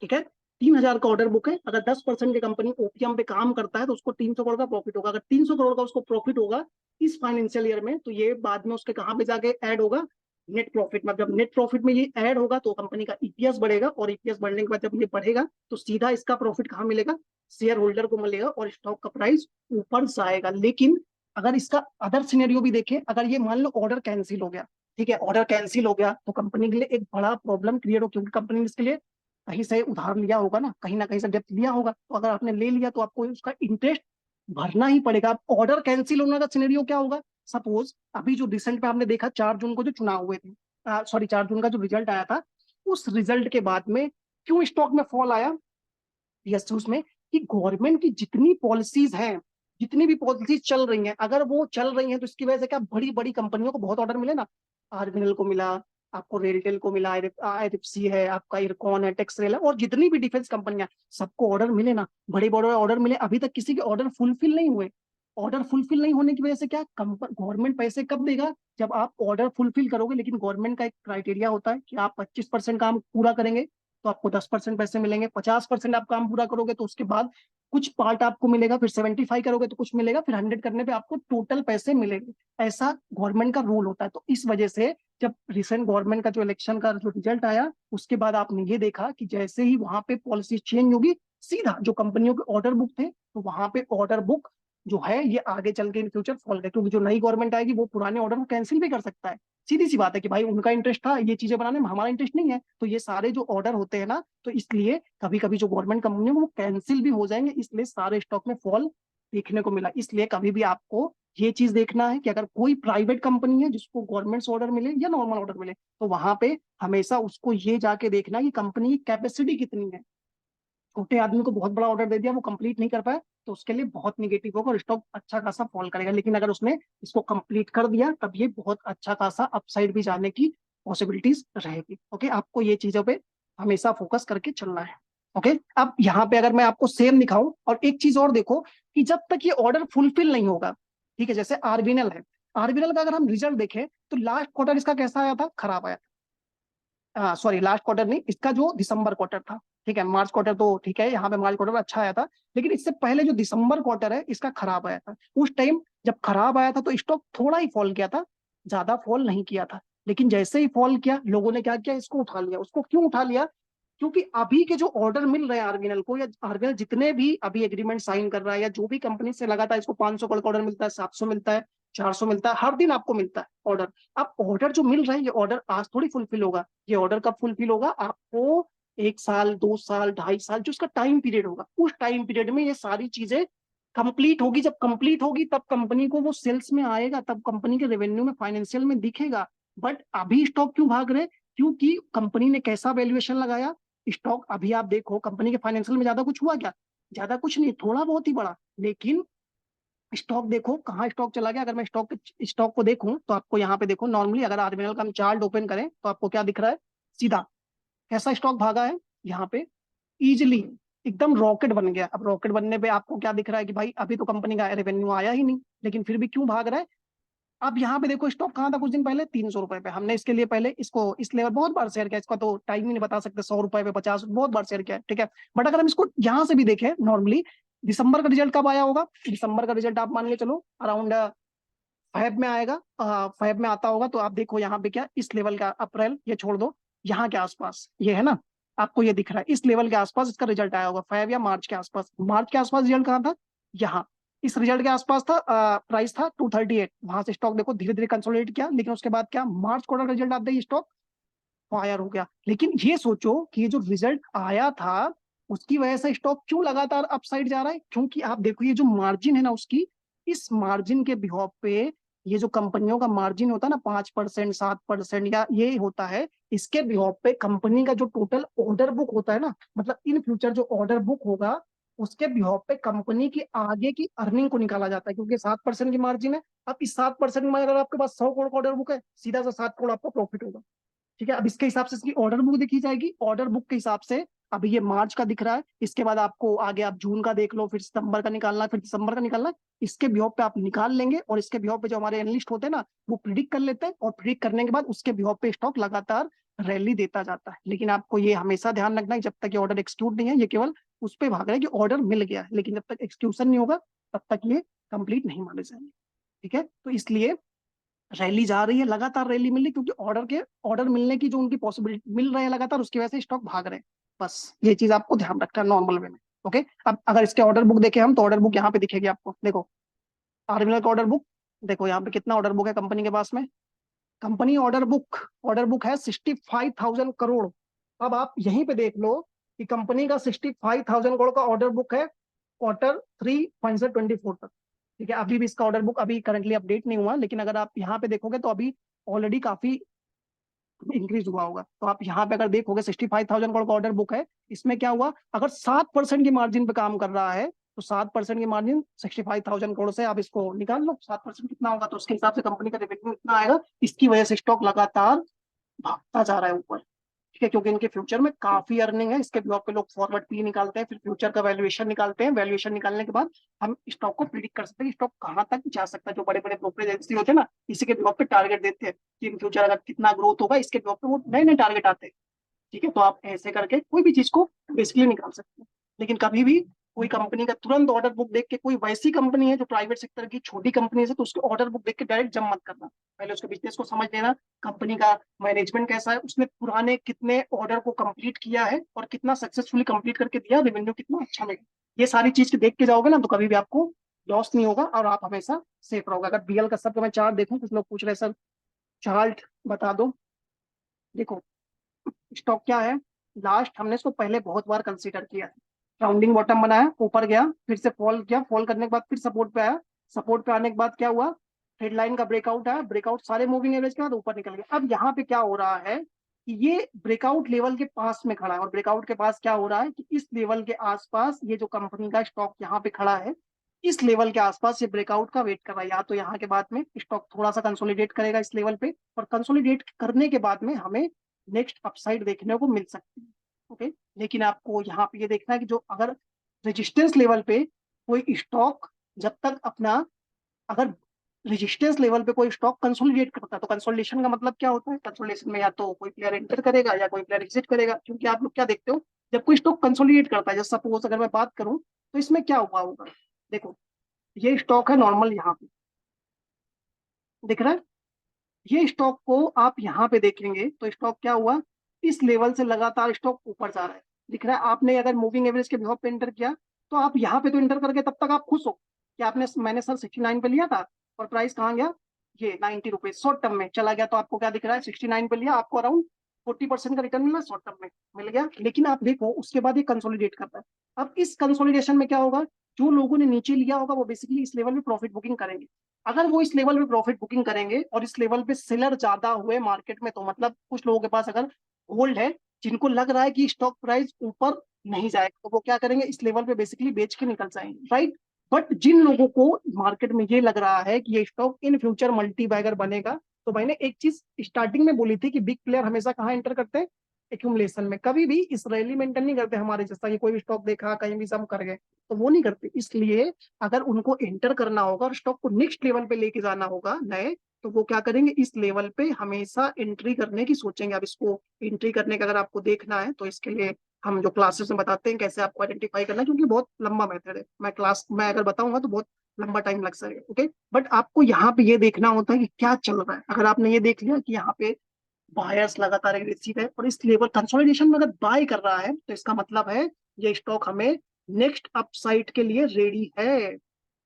ठीक है, 3,000 का ऑर्डर बुक है, अगर 10% की कंपनी ओपीएम पे काम करता है तो उसको 300 करोड़ का प्रॉफिट होगा। अगर 300 करोड़ का उसको प्रॉफिट होगा इस फाइनेंशियल ईयर में, तो ये बाद में उसके कहाँ पे जाके ऐड होगा, नेट प्रॉफिट में। जब नेट प्रॉफिट में ये ऐड होगा तो कंपनी का ईपीएस बढ़ेगा, और ईपीएस बढ़ने के बाद जब ये बढ़ेगा तो सीधा इसका प्रॉफिट कहाँ मिलेगा, शेयर होल्डर को मिलेगा, और स्टॉक का प्राइस ऊपर जाएगा। लेकिन अगर इसका अदर सिनेरियो भी देखें, अगर ये मान लो ऑर्डर कैंसिल हो गया, ठीक है, ऑर्डर कैंसिल हो गया तो कंपनी के लिए एक बड़ा प्रॉब्लम क्रिएट हो, क्योंकि कंपनी ने इसके लिए कहीं से उधार लिया होगा ना कहीं से डेप्थ लिया होगा, तो अगर आपने ले लिया तो आपको उसका इंटरेस्ट भरना ही पड़ेगा। अब ऑर्डर कैंसिल होने का सिनेरियो क्या होगा, सपोज अभी जो रिसेंट में आपने देखा 4 जून को जो चुनाव हुए थे, सॉरी 4 जून का जो रिजल्ट आया था, उस रिजल्ट के बाद में क्यों स्टॉक में फॉल आया, यस उसमें, कि गवर्नमेंट की जितनी पॉलिसीज हैं, जितनी भी पॉलिसीज चल रही हैं, अगर वो चल रही हैं तो इसकी वजह से क्या बड़ी बड़ी कंपनियों को बहुत ऑर्डर मिले ना, आरबीएल को मिला, आपको रेलटेल को मिला, आईएफसी है, आपका इरकॉन है, टेक्सरेल है, और जितनी भी डिफेंस कंपनियां, सबको ऑर्डर मिले ना, बड़े बड़े ऑर्डर मिले, अभी तक किसी के ऑर्डर फुलफिल नहीं हुए। ऑर्डर फुलफिल नहीं होने की वजह से क्या, गवर्नमेंट पैसे कब देगा, जब आप ऑर्डर फुलफिल करोगे। लेकिन गवर्नमेंट का एक क्राइटेरिया होता है कि आप 25% काम पूरा करेंगे तो आपको 10% पैसे मिलेंगे, 50% आप काम पूरा करोगे तो उसके बाद कुछ पार्ट आपको मिलेगा, फिर 75 करोगे तो कुछ मिलेगा, फिर 100 करने पे आपको टोटल पैसे मिलेंगे। ऐसा गवर्नमेंट का रूल होता है। तो इस वजह से जब रिसेंट गवर्नमेंट का जो इलेक्शन का जो रिजल्ट आया, उसके बाद आपने ये देखा कि जैसे ही वहां पे पॉलिसी चेंज होगी, सीधा जो कंपनियों के ऑर्डर बुक थे, तो वहां पे ऑर्डर बुक जो है ये आगे चल के इन फ्यूचर फॉल गए, क्योंकि जो नई गवर्नमेंट आएगी वो पुराने ऑर्डर को कैंसिल भी कर सकता है। सीधी सी बात है कि भाई उनका इंटरेस्ट था ये चीजें बनाने में, हमारा इंटरेस्ट नहीं है, तो ये सारे जो ऑर्डर होते हैं ना, तो इसलिए कभी कभी जो गवर्नमेंट कंपनी है वो कैंसिल भी हो जाएंगे, इसलिए सारे स्टॉक में फॉल देखने को मिला। इसलिए कभी भी आपको ये चीज देखना है कि अगर कोई प्राइवेट कंपनी है जिसको गवर्नमेंट से ऑर्डर मिले या नॉर्मल ऑर्डर मिले, तो वहां पे हमेशा उसको ये जाके देखना है कि कंपनी की कैपेसिटी कितनी है। छोटे आदमी को बहुत बड़ा ऑर्डर दे दिया, वो कंप्लीट नहीं कर पाया, तो उसके लिए बहुत निगेटिव होगा और स्टॉक अच्छा खासा फॉल करेगा। लेकिन अगर उसने इसको कंप्लीट कर दिया तब ये बहुत अच्छा खासा अपसाइड भी जाने की पॉसिबिलिटीज रहेगी। ओके, आपको ये चीजों पे हमेशा फोकस करके चलना है। ओके, अब यहाँ पे अगर मैं आपको सेम दिखाऊं, और एक चीज और देखो कि जब तक ये ऑर्डर फुलफिल नहीं होगा, ठीक है, जैसे आरबीएल है, आरबीएल का अगर हम रिजल्ट देखें तो लास्ट क्वार्टर इसका कैसा आया था, खराब आया था। सॉरी, लास्ट क्वार्टर नहीं, इसका जो दिसंबर क्वार्टर था, ठीक है, मार्च क्वार्टर तो ठीक है, यहाँ पे मार्च क्वार्टर अच्छा आया था, लेकिन इससे पहले जो दिसंबर क्वार्टर है इसका खराब आया था। उस टाइम जब खराब आया था तो स्टॉक थोड़ा ही फॉल किया था, ज्यादा फॉल नहीं किया था। लेकिन जैसे ही फॉल किया, लोगों ने क्या किया, इसको उठा लिया। उसको क्यों उठा लिया, क्योंकि अभी के जो ऑर्डर मिल रहे हैं आरबीएनएल को, या आरबीएनएल जितने भी अभी एग्रीमेंट साइन कर रहा है, या जो भी कंपनी से लगातार इसको 500 करोड़ का ऑर्डर मिलता है, 700 मिलता है, 400 मिलता है, हर दिन आपको मिलता है ऑर्डर। अब ऑर्डर जो मिल रहे हैं, ये ऑर्डर आज थोड़ी फुलफिल होगा। ये ऑर्डर कब फुलफिल होगा? आपको 1 साल, 2 साल, 2.5 साल जो उसका टाइम पीरियड होगा, उस टाइम पीरियड में ये सारी चीजें कंप्लीट होगी। जब कंप्लीट होगी तब कंपनी को वो सेल्स में आएगा, तब कंपनी के रेवेन्यू में, फाइनेंशियल में दिखेगा। बट अभी स्टॉक क्यों भाग रहे? क्योंकि कंपनी ने कैसा वैल्यूएशन लगाया। स्टॉक अभी आप देखो, कंपनी के फाइनेंशियल में ज्यादा कुछ हुआ क्या? ज्यादा कुछ नहीं, थोड़ा बहुत ही बड़ा। लेकिन स्टॉक देखो कहाँ स्टॉक चला गया। अगर मैं स्टॉक को देखूं तो आपको यहाँ पे देखो, नॉर्मली अगर आरबीएल का हम चार्ट ओपन करें तो आपको क्या दिख रहा है? सीधा कैसा स्टॉक भागा है यहाँ पे? इजिली एकदम रॉकेट बन गया। अब रॉकेट बनने पे आपको क्या दिख रहा है कि भाई अभी तो कंपनी का रेवेन्यू आया ही नहीं, लेकिन फिर भी क्यों भाग रहा है? अब यहाँ पे देखो, स्टॉक कहाँ था कुछ दिन पहले? 300 रुपए पे। हमने इसके लिए पहले इसको इस लेवल बहुत बार शेयर किया, इसका तो टाइम ही नहीं बता सकते। 100 रुपए पे, 50 बहुत बार शेयर किया है, ठीक है। बट अगर हम इसको यहाँ से भी देखें नॉर्मली, दिसंबर का रिजल्ट कब आया होगा? दिसंबर का रिजल्ट आप मान के चलो अराउंड फैब में आएगा। फैब में आता होगा। तो आप देखो यहाँ पे क्या, इस लेवल का, अप्रैल ये छोड़ दो, यहाँ के आसपास ये है ना, आपको ये दिख रहा है, इस लेवल के आसपास इसका रिजल्ट आया होगा, फैब या मार्च के आसपास। मार्च के आसपास रिजल्ट कहाँ था? यहाँ इस रिजल्ट के आसपास था। प्राइस था 238। वहां से स्टॉक देखो धीरे धीरे कंसोलिडेट किया, लेकिन उसके बाद क्या, मार्च क्वार्टर का रिजल्ट आते ही स्टॉक फायर हो गया। लेकिन ये सोचो कि ये जो रिजल्ट आया था उसकी वजह से स्टॉक क्यों लगातार अपसाइड जा रहा है? क्योंकि आप देखो ये जो मार्जिन है ना उसकी, इस मार्जिन के बिहाफ पे, ये जो कंपनियों का मार्जिन होता है ना, 5%, 7% या ये होता है, इसके बिहाफ पे कंपनी का जो टोटल ऑर्डर बुक होता है ना, मतलब इन फ्यूचर जो ऑर्डर बुक होगा उसके बिहाफ पे कंपनी की आगे की अर्निंग को निकाला जाता है, क्योंकि 7% की मार्जिन है। अब इस 7% में अगर आपके पास 100 करोड़ का ऑर्डर बुक है, सीधा सा 7 करोड़ आपका प्रॉफिट होगा। ठीक है। अब इसके हिसाब से इसकी ऑर्डर बुक देखी जाएगी। ऑर्डर बुक के हिसाब से अभी ये मार्च का दिख रहा है, इसके बाद आपको आगे आप जून का देख लो, फिर सितंबर का निकालना है, फिर दिसंबर का निकालना है। इसके बिहाफ पे आप निकाल लेंगे, और इसके बिहाफ पे जो हमारे एनालिस्ट होते हैं ना, वो प्रिडिक्ट कर लेते हैं, और प्रिडिक्ट करने के बाद उसके बिहाफ पे स्टॉक लगातार रैली देता जाता है। लेकिन आपको ये हमेशा ध्यान रखना है, जब तक ये ऑर्डर एक्सक्यूट नहीं है, ये केवल उस पर भाग रहा है कि ऑर्डर मिल गया है, लेकिन जब तक एक्सक्यूशन नहीं होगा तब तक ये कंप्लीट नहीं माने जाएंगे। ठीक है। तो इसलिए रैली जा रही है, लगातार रैली मिल रही है, क्योंकि ऑर्डर मिलने की जो उनकी पॉसिबिलिटी मिल रहे हैं लगातार, उसकी वजह से स्टॉक भाग रहे हैं। बस ये चीज आपको ध्यान रखना है नॉर्मल वे में। ओके। अब अगर इसके ऑर्डर बुक देखें हम, तो ऑर्डर बुक यहाँ पे दिखेगी आपको, देखो आरबीएल का ऑर्डर बुक। देखो यहाँ पे कितना ऑर्डर बुक है कंपनी के पास में। कंपनी ऑर्डर बुक है 65,000 करोड़। अब आप यहीं पे देख लो कि कंपनी का 65,000 करोड़ का ऑर्डर बुक है Q3 फाइनेंशियल 24 तक। ठीक है। अभी भी इसका ऑर्डर बुक अभी करंटली अपडेट नहीं हुआ, लेकिन अगर आप यहाँ पे देखोगे तो अभी ऑलरेडी काफी इंक्रीज हुआ होगा। तो आप यहाँ पे अगर देखोगे 65,000 करोड़ का ऑर्डर बुक है। इसमें क्या हुआ, अगर 7% की मार्जिन पे काम कर रहा है, तो 7% की मार्जिन 65,000 करोड़ से आप इसको निकाल लो, 7% कितना होगा, तो उसके हिसाब से कंपनी का रेवेन्यू इतना आएगा। इसकी वजह से स्टॉक लगातार भागता जा रहा है ऊपर। ठीक है। क्योंकि इनके फ्यूचर में काफी अर्निंग है। इसके ब्लॉक पे लोग फॉरवर्ड पी निकालते हैं, फिर फ्यूचर का वैल्यूएशन निकालते हैं। वैल्यूएशन निकालने के बाद हम स्टॉक को प्रिडिक्ट कर सकते हैं कि स्टॉक कहाँ तक जा सकता है। जो बड़े बड़े ब्रोकरेज एजेंसी होते हैं ना, इसी के ब्लॉक पे टारगेट देते हैं कि इन फ्यूचर अगर कितना ग्रोथ होगा, इसके ब्लॉक पे वो नए नए टारगेट आते हैं। ठीक है। तो आप ऐसे करके कोई भी चीज को बेसिकली निकाल सकते हैं। लेकिन कभी भी कोई कंपनी का तुरंत ऑर्डर बुक देख के, कोई वैसी कंपनी है जो प्राइवेट सेक्टर की छोटी कंपनी है, तो उसके ऑर्डर बुक देख के डायरेक्ट जम मत करना। पहले उसके बिजनेस को समझ लेना, कंपनी का मैनेजमेंट कैसा है, उसने पुराने कितने ऑर्डर को कंप्लीट किया है और कितना सक्सेसफुली कंप्लीट करके दिया, रेवेन्यू कितना अच्छा मिलेगा। ये सारी चीज के देख के जाओगे ना, तो कभी भी आपको लॉस नहीं होगा, और आप हमेशा सेफ रहोगे। अगर बीएल का सब मैं चार्ट देखूं, कुछ लोग पूछ रहे हैं सर चार्ट बता दो। देखो स्टॉक क्या है, लास्ट हमने इसको पहले बहुत बार कंसीडर किया है। राउंडिंग बॉटम बनाया, ऊपर गया, फिर से फॉल किया, फॉल करने के बाद फिर सपोर्ट पे आया, सपोर्ट पे आने के बाद क्या हुआ, ट्रेड लाइन का ब्रेकआउट आया, ब्रेकआउट सारे मूविंग एवरेज के बाद ऊपर निकल गया। अब यहाँ पे क्या हो रहा है कि ये ब्रेकआउट लेवल के पास में खड़ा है, और ब्रेकआउट के पास क्या हो रहा है कि इस लेवल के आसपास ये जो कंपनी का स्टॉक यहाँ पे खड़ा है, इस लेवल के आसपास ये ब्रेकआउट का वेट कर रहा है। या तो यहाँ के बाद में स्टॉक थोड़ा सा कंसोलिडेट करेगा इस लेवल पे, और कंसोलिडेट करने के बाद में हमें नेक्स्ट अपसाइड देखने को मिल सकती है। ओके। लेकिन आपको यहाँ पे ये देखना है कि जो अगर रेजिस्टेंस लेवल पे कोई स्टॉक जब तक अपना, अगर रेजिस्टेंस लेवल पे कोई स्टॉक कंसोलिडेट करता है, तो कंसोलिडेशन का मतलब क्या होता है, कंसोलिडेशन में या तो कोई प्लेयर एंटर करेगा या कोई प्लेयर एग्जिट करेगा। क्योंकि आप लोग क्या देखते हो, जब कोई स्टॉक कंसोलिडेट करता है, जैसे सपोज अगर मैं बात करूं, तो इसमें क्या हुआ होगा, देखो ये स्टॉक है नॉर्मल, यहाँ पे दिख रहा है। ये स्टॉक को आप यहाँ पे देखेंगे तो स्टॉक क्या हुआ, इस लेवल से लगातार स्टॉक ऊपर जा रहा है, दिख रहा है। आपने अगर मूविंग एवरेज के बिहाफ पे एंटर किया तो आप यहाँ पे तो एंटर करके तब तक आप खुश हो कि आपने, मैंने सर 69 पे लिया था और प्राइस कहाँ गया, ये 90 रुपीज शॉर्ट टर्म में चला गया। तो आपको क्या दिख रहा है, 69 पे लिया, आपको अराउंड 40% का रिटर्न मिला, शॉर्ट टर्म में मिल गया। लेकिन आप देखो उसके बाद ये कंसोलिडेट करता है। अब इस कंसोलिडेशन में क्या होगा, जो लोगों ने नीचे लिया होगा वो बेसिकली इस लेवल पे प्रॉफिट बुकिंग करेंगे। अगर वो इस लेवल पे प्रॉफिट बुकिंग करेंगे और इस लेवल पे सेलर ज्यादा हुए मार्केट में, तो मतलब कुछ लोगों के पास अगर होल्ड है, जिनको लग रहा है कि स्टॉक प्राइस ऊपर नहीं जाएगा, तो वो क्या करेंगे, इस लेवल पे बेसिकली बेच के निकल जाएंगे, राइट। बट जिन लोगों को मार्केट में ये लग रहा है कि ये stock in future multi bagger बनेगा, तो मैंने एक चीज स्टार्टिंग में बोली थी कि बिग प्लेयर हमेशा कहाँ एंटर करते हैं, एक्यूमुलेशन में। कभी भी इस रैली मेंटेन नहीं करते हमारे जैसा कि कोई भी स्टॉक देखा कहीं भी सम कर गए, तो वो नहीं करते। इसलिए अगर उनको एंटर करना होगा और स्टॉक को नेक्स्ट लेवल पे लेके जाना होगा नए, तो वो क्या करेंगे, इस लेवल पे हमेशा एंट्री करने की सोचेंगे। अब इसको एंट्री करने का अगर आपको देखना है तो इसके लिए हम जो क्लासेस में बताते हैं कैसे आपको आइडेंटिफाई करना है, क्योंकि बहुत लंबा मेथड है, मैं क्लास में अगर बताऊंगा तो बहुत लंबा टाइम लग जाएगा, ओके। बट आपको यहाँ पे ये देखना होता है कि क्या चल रहा है। अगर आपने ये देख लिया कि यहाँ पे बायर्स लगातार एग्रेसिव है और इस लेवल कंसोलिडेशन में अगर बाय कर रहा है, तो इसका मतलब है ये स्टॉक हमें नेक्स्ट अपसाइड के लिए रेडी है,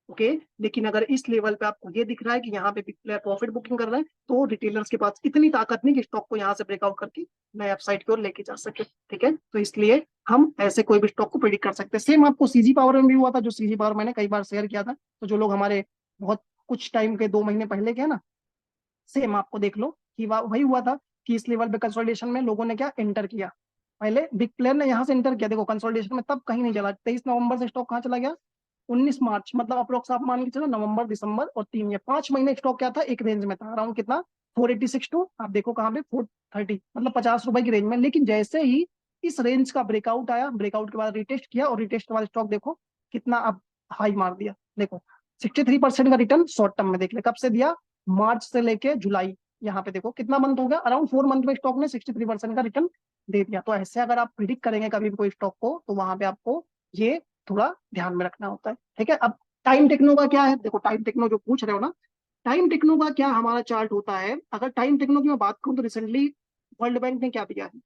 ओके। लेकिन अगर इस लेवल पे आपको ये दिख रहा है कि यहाँ पे बिग प्लेयर प्रॉफिट बुकिंग कर रहे हैं, तो रिटेलर्स के पास इतनी ताकत नहीं कि स्टॉक को यहाँ से ब्रेकआउट करके नए अपसाइड की ओर लेके जा सके, ठीक है। तो इसलिए हम ऐसे कोई भी स्टॉक को प्रिडिक्ट कर सकते हैं। सेम आपको सीजी पावर में भी हुआ था, जो सीजी पावर मैंने कई बार शेयर किया था। तो जो लोग हमारे बहुत कुछ टाइम के 2 महीने पहले के ना, सेम आपको देख लो कि वही हुआ था कि इस लेवल पे कंसोलिडेशन में लोगों ने क्या एंटर किया, पहले बिग प्लेयर ने यहाँ से एंटर किया। देखो कंसोलिडेशन में तब कहीं नहीं चला, 23 नवंबर से स्टॉक कहाँ चला गया, 19 मार्च, मतलब अप्रोक्स आप मान के चलो नवंबर दिसंबर और 3 या 5 महीने स्टॉक क्या था, एक रेंज में था अराउंड कितना, 486 टू आप देखो कहाँ पे 430, मतलब 50 रुपए की रेंज में। लेकिन जैसे ही इस रेंज का ब्रेकआउट आया, ब्रेकआउट के बाद रिटेस्ट किया और रिटेस्ट के बाद स्टॉक देखो कितना अब हाई मार दिया। देखो 63% का रिटर्न शॉर्ट टर्म में देख ले, कब से दिया, मार्च से लेके जुलाई। यहाँ पे देखो कितना मंथ हो गया, अराउंड 4 मंथ में स्टॉक ने 63% का रिटर्न दे दिया। तो ऐसे अगर आप प्रिडिक्ट करेंगे कभी भी कोई स्टॉक को, तो वहां पे आपको ये थोड़ा ध्यान में रखना होता है, ठीक है। अब टाइम टेक्नो का क्या है, देखो टाइम टेक्नो जो पूछ रहे हो ना, टाइम टेक्नो का क्या हमारा चार्ट होता है। अगर टाइम टेक्नो की मैं बात करूं तो रिसेंटली वर्ल्ड बैंक ने क्या दिया है,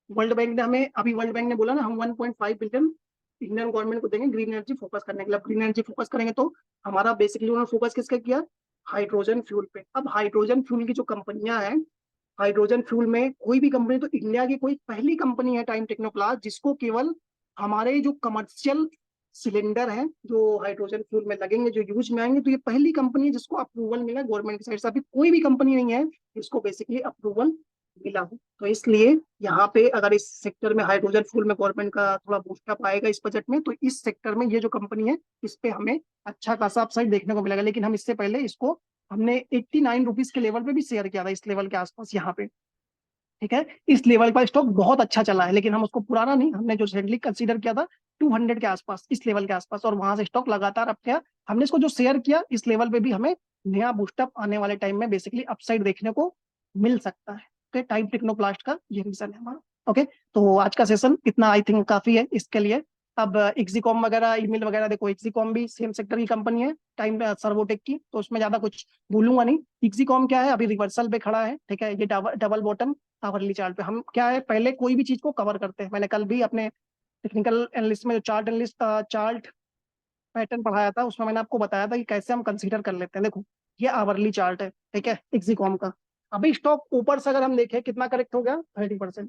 वर्ल्ड बैंक ने हमें, अभी वर्ल्ड बैंक ने बोला ना हम 1.5 बिलियन इंडियन गवर्नमेंट को देंगे ग्रीन एनर्जी फोकस करने के लिए। ग्रीन एनर्जी फोकस करेंगे तो हमारा बेसिकली उन्होंने फोकस किसका किया, हाइड्रोजन फ्यूल पे। अब हाइड्रोजन फ्यूल की जो कंपनियां हैं, हाइड्रोजन फ्यूल में कोई भी कंपनी, तो इंडिया की कोई पहली कंपनी है टाइम टेक्नो क्लास, जिसको केवल हमारे जो कमर्शियल सिलेंडर हैं जो हाइड्रोजन फ्यूल में लगेंगे, जो यूज में आएंगे, तो ये पहली कंपनी है जिसको अप्रूवल मिला गवर्नमेंट की साइड से। अभी कोई भी कंपनी नहीं है जिसको बेसिकली अप्रूवल मिला हो। तो इसलिए यहाँ पे अगर इस सेक्टर में हाइड्रोजन फ्यूल में गवर्नमेंट का थोड़ा बूस्टअप आएगा इस बजट में, तो इस सेक्टर में ये जो कंपनी है इस पे हमें अच्छा खासा अपसाइड देखने को मिलेगा। लेकिन हम इससे पहले इसको हमने 89 रुपीज के लेवल पे भी शेयर किया था, इस लेवल के आसपास यहाँ पे, ठीक है। इस लेवल का स्टॉक बहुत अच्छा चला है, लेकिन हम उसको पुराना नहीं, हमने जो रिसेंटली कंसीडर किया था 200 के आसपास, इस लेवल के आसपास, और वहां से स्टॉक लगातार अब क्या, हमने इसको जो शेयर किया इस लेवल पे भी हमें नया बूस्टअप आने वाले टाइम में बेसिकली अपसाइड देखने को मिल सकता है। ओके, टाइम टेक्नोप्लास्ट का ये रीजन है हमारा। ओके, तो आज का सेशन इतना आई थिंक काफी है इसके लिए। अब एक्सिकॉम वगैरह, ईमेल वगैरह, देखो एक्सिकॉम भी सेम सेक्टर की कंपनी है, टाइम सर्वोटेक की, तो उसमें ज्यादा कुछ बोलूंगा नहीं। एक्सिकॉम क्या है, अभी रिवर्सल पे खड़ा है, ठीक है। ये डबल बॉटम आवरली चार्ट पे हम क्या है, पहले कोई भी चीज को कवर करते हैं। मैंने कल भी अपने टेक्निकल एनालिस्ट में जो चार्ट एनालिस्ट चार्ट पैटर्न पढ़ाया था, उसमें मैंने आपको बताया था कि कैसे हम कंसीडर कर लेते हैं। देखो ये आवरली चार्ट है, ठीक है, एक्सिकॉम का। अभी स्टॉक ऊपर से अगर हम देखें कितना करेक्ट हो गया, 30%,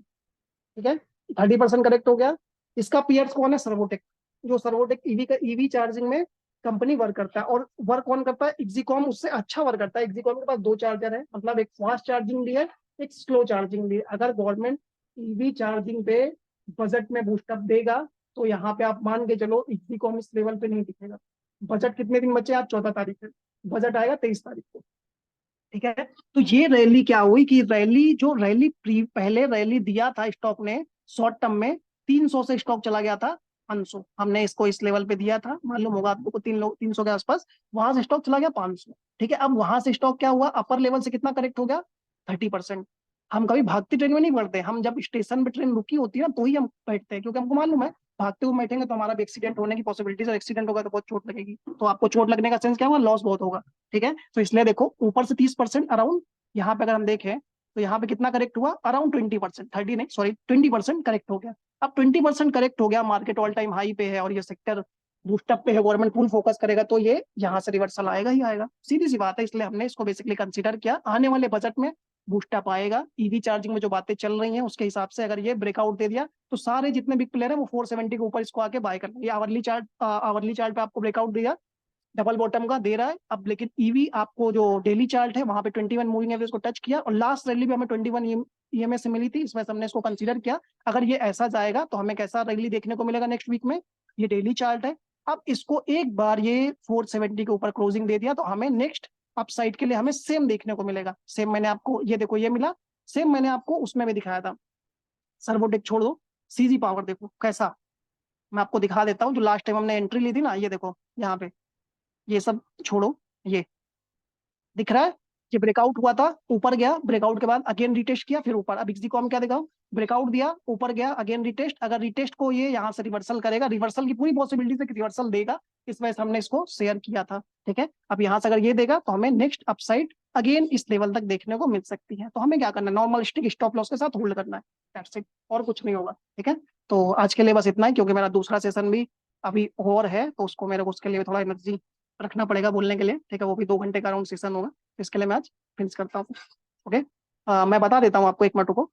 ठीक है, 30% करेक्ट हो गया। इसका पीयर्स कौन है, सर्वोटेक। जो सर्वोटेक ईवी का ईवी चार्जिंग में कंपनी वर्क करता है, और वर्क कौन करता है, एक्सिकॉम उससे अच्छा वर्क करता है। एक्सिकॉम के पास दो चार्जर है, मतलब एक फास्ट चार्जिंग भी है, एक स्लो चार्जिंग भी है। अगर गवर्नमेंट ईवी चार्जिंग पे बजट में बूस्टअप देगा, तो यहाँ पे आप मान के चलो एक्सिकॉम इस लेवल पे नहीं दिखेगा। बजट कितने दिन बचे, आज 14 तारीख है, बजट आएगा 23 तारीख को, ठीक है। तो ये रैली क्या हुई कि रैली जो रैली पहले रैली दिया था स्टॉक ने शॉर्ट टर्म में, 300 से स्टॉक चला गया था 500। हमने इसको इस लेवल पे दिया था, मालूम होगा आपको, 300 के आसपास, वहां से स्टॉक चला गया 500, ठीक है। अब वहां से स्टॉक क्या हुआ, अपर लेवल से कितना करेक्ट हो गया, 30%। हम कभी भागती ट्रेन में नहीं बढ़ते, हम जब स्टेशन पे ट्रेन रुकी होती है ना तो ही हम बैठते हैं, क्योंकि हमको मालूम है भागते हुए बैठेंगे तो हमारा भी एक्सीडेंट होने की पॉसिबिलिटी है, एक्सीडेंट होगा तो बहुत चोट लगेगी, तो आपको चोट लगने का सेंस क्या होगा, लॉस बहुत होगा, ठीक है। तो इसलिए देखो ऊपर से 30% अराउंड, यहाँ पे अगर हम देखें तो यहाँ पे कितना करेक्ट हुआ, अराउंड 20%, 30 नहीं सॉरी 20% करेक्ट हो गया। अब 20% करेक्ट हो गया, मार्केट ऑल टाइम हाई पे है और ये सेक्टर बूस्टअप पे है, गवर्नमेंट फुल फोकस करेगा, तो ये यहाँ से रिवर्सल आएगा ही आएगा, सीधी सी बात है। इसलिए हमने इसको बेसिकली कंसीडर किया, आने वाले बजट में बूस्टअप आएगा। ईवी चार्जिंग में जो बातें चल रही हैं उसके हिसाब से अगर ये ब्रेकआउट दे दिया तो सारे जितने बिग प्लेयर है वो 470 के ऊपर इसको आके बाय कर लेंगे। आवरली चार्ट पे आपको ब्रेकआउट दिया, डबल बॉटम का दे रहा है अब, लेकिन ईवी आपको जो डेली चार्ट है वहां पे 21 मूविंग एवरेज को टच किया, और लास्ट रैली भी हमें 21 ईएमए से मिली थी, इसमें से हमने इसको कंसीडर किया। अगर ये ऐसा जाएगा तो हमें कैसा रैली देखने को मिलेगा नेक्स्ट वीक में, ये डेली चार्ट है। अब इसको एक बार ये 470 के ऊपर क्लोजिंग दे दिया तो हमें नेक्स्ट अपसाइड के लिए हमें सेम देखने को मिलेगा। सेम मैंने आपको ये देखो ये मिला, सेम मैंने आपको उसमें भी दिखाया था। सर्वोटेक छोड़ दो, सीजी पावर देखो कैसा, मैं आपको दिखा देता हूँ। जो लास्ट टाइम हमने एंट्री ली थी ना, ये देखो यहाँ पे, ये सब छोड़ो, ये दिख रहा है, ये ब्रेकआउट हुआ था, ऊपर गया, ब्रेकआउट के बाद अगेन रिटेस्ट किया, फिर ऊपर। अब इक्सी को हम क्या दिखाऊं, ब्रेकआउट दिया, ऊपर गया, अगेन रिटेस्ट, अगर रिटेस्ट को ये यहाँ से रिवर्सल करेगा, रिवर्सल की पूरी पॉसिबिलिटी है कि रिवर्सल देगा, इस वजह से हमने इसको शेयर किया था। ठीक है, अब यहाँ से अगर ये देगा तो हमें नेक्स्ट अपसाइड अगेन इस लेवल तक देखने को मिल सकती है। तो हमें क्या करना है, नॉर्मल स्टिक स्टॉप लॉस के साथ होल्ड करना है, दैट्स इट, और कुछ नहीं होगा। ठीक है, तो आज के लिए बस इतना ही, क्योंकि मेरा दूसरा सेशन भी अभी और है, तो उसको मेरे को उसके लिए थोड़ा एनर्जी रखना पड़ेगा बोलने के लिए। ठीक है, वो भी 2 घंटे का राउंड सेशन होगा, इसके लिए मैं आज फिनिश करता हूँ। ओके, मैं बता देता हूँ आपको, एक मिनट को।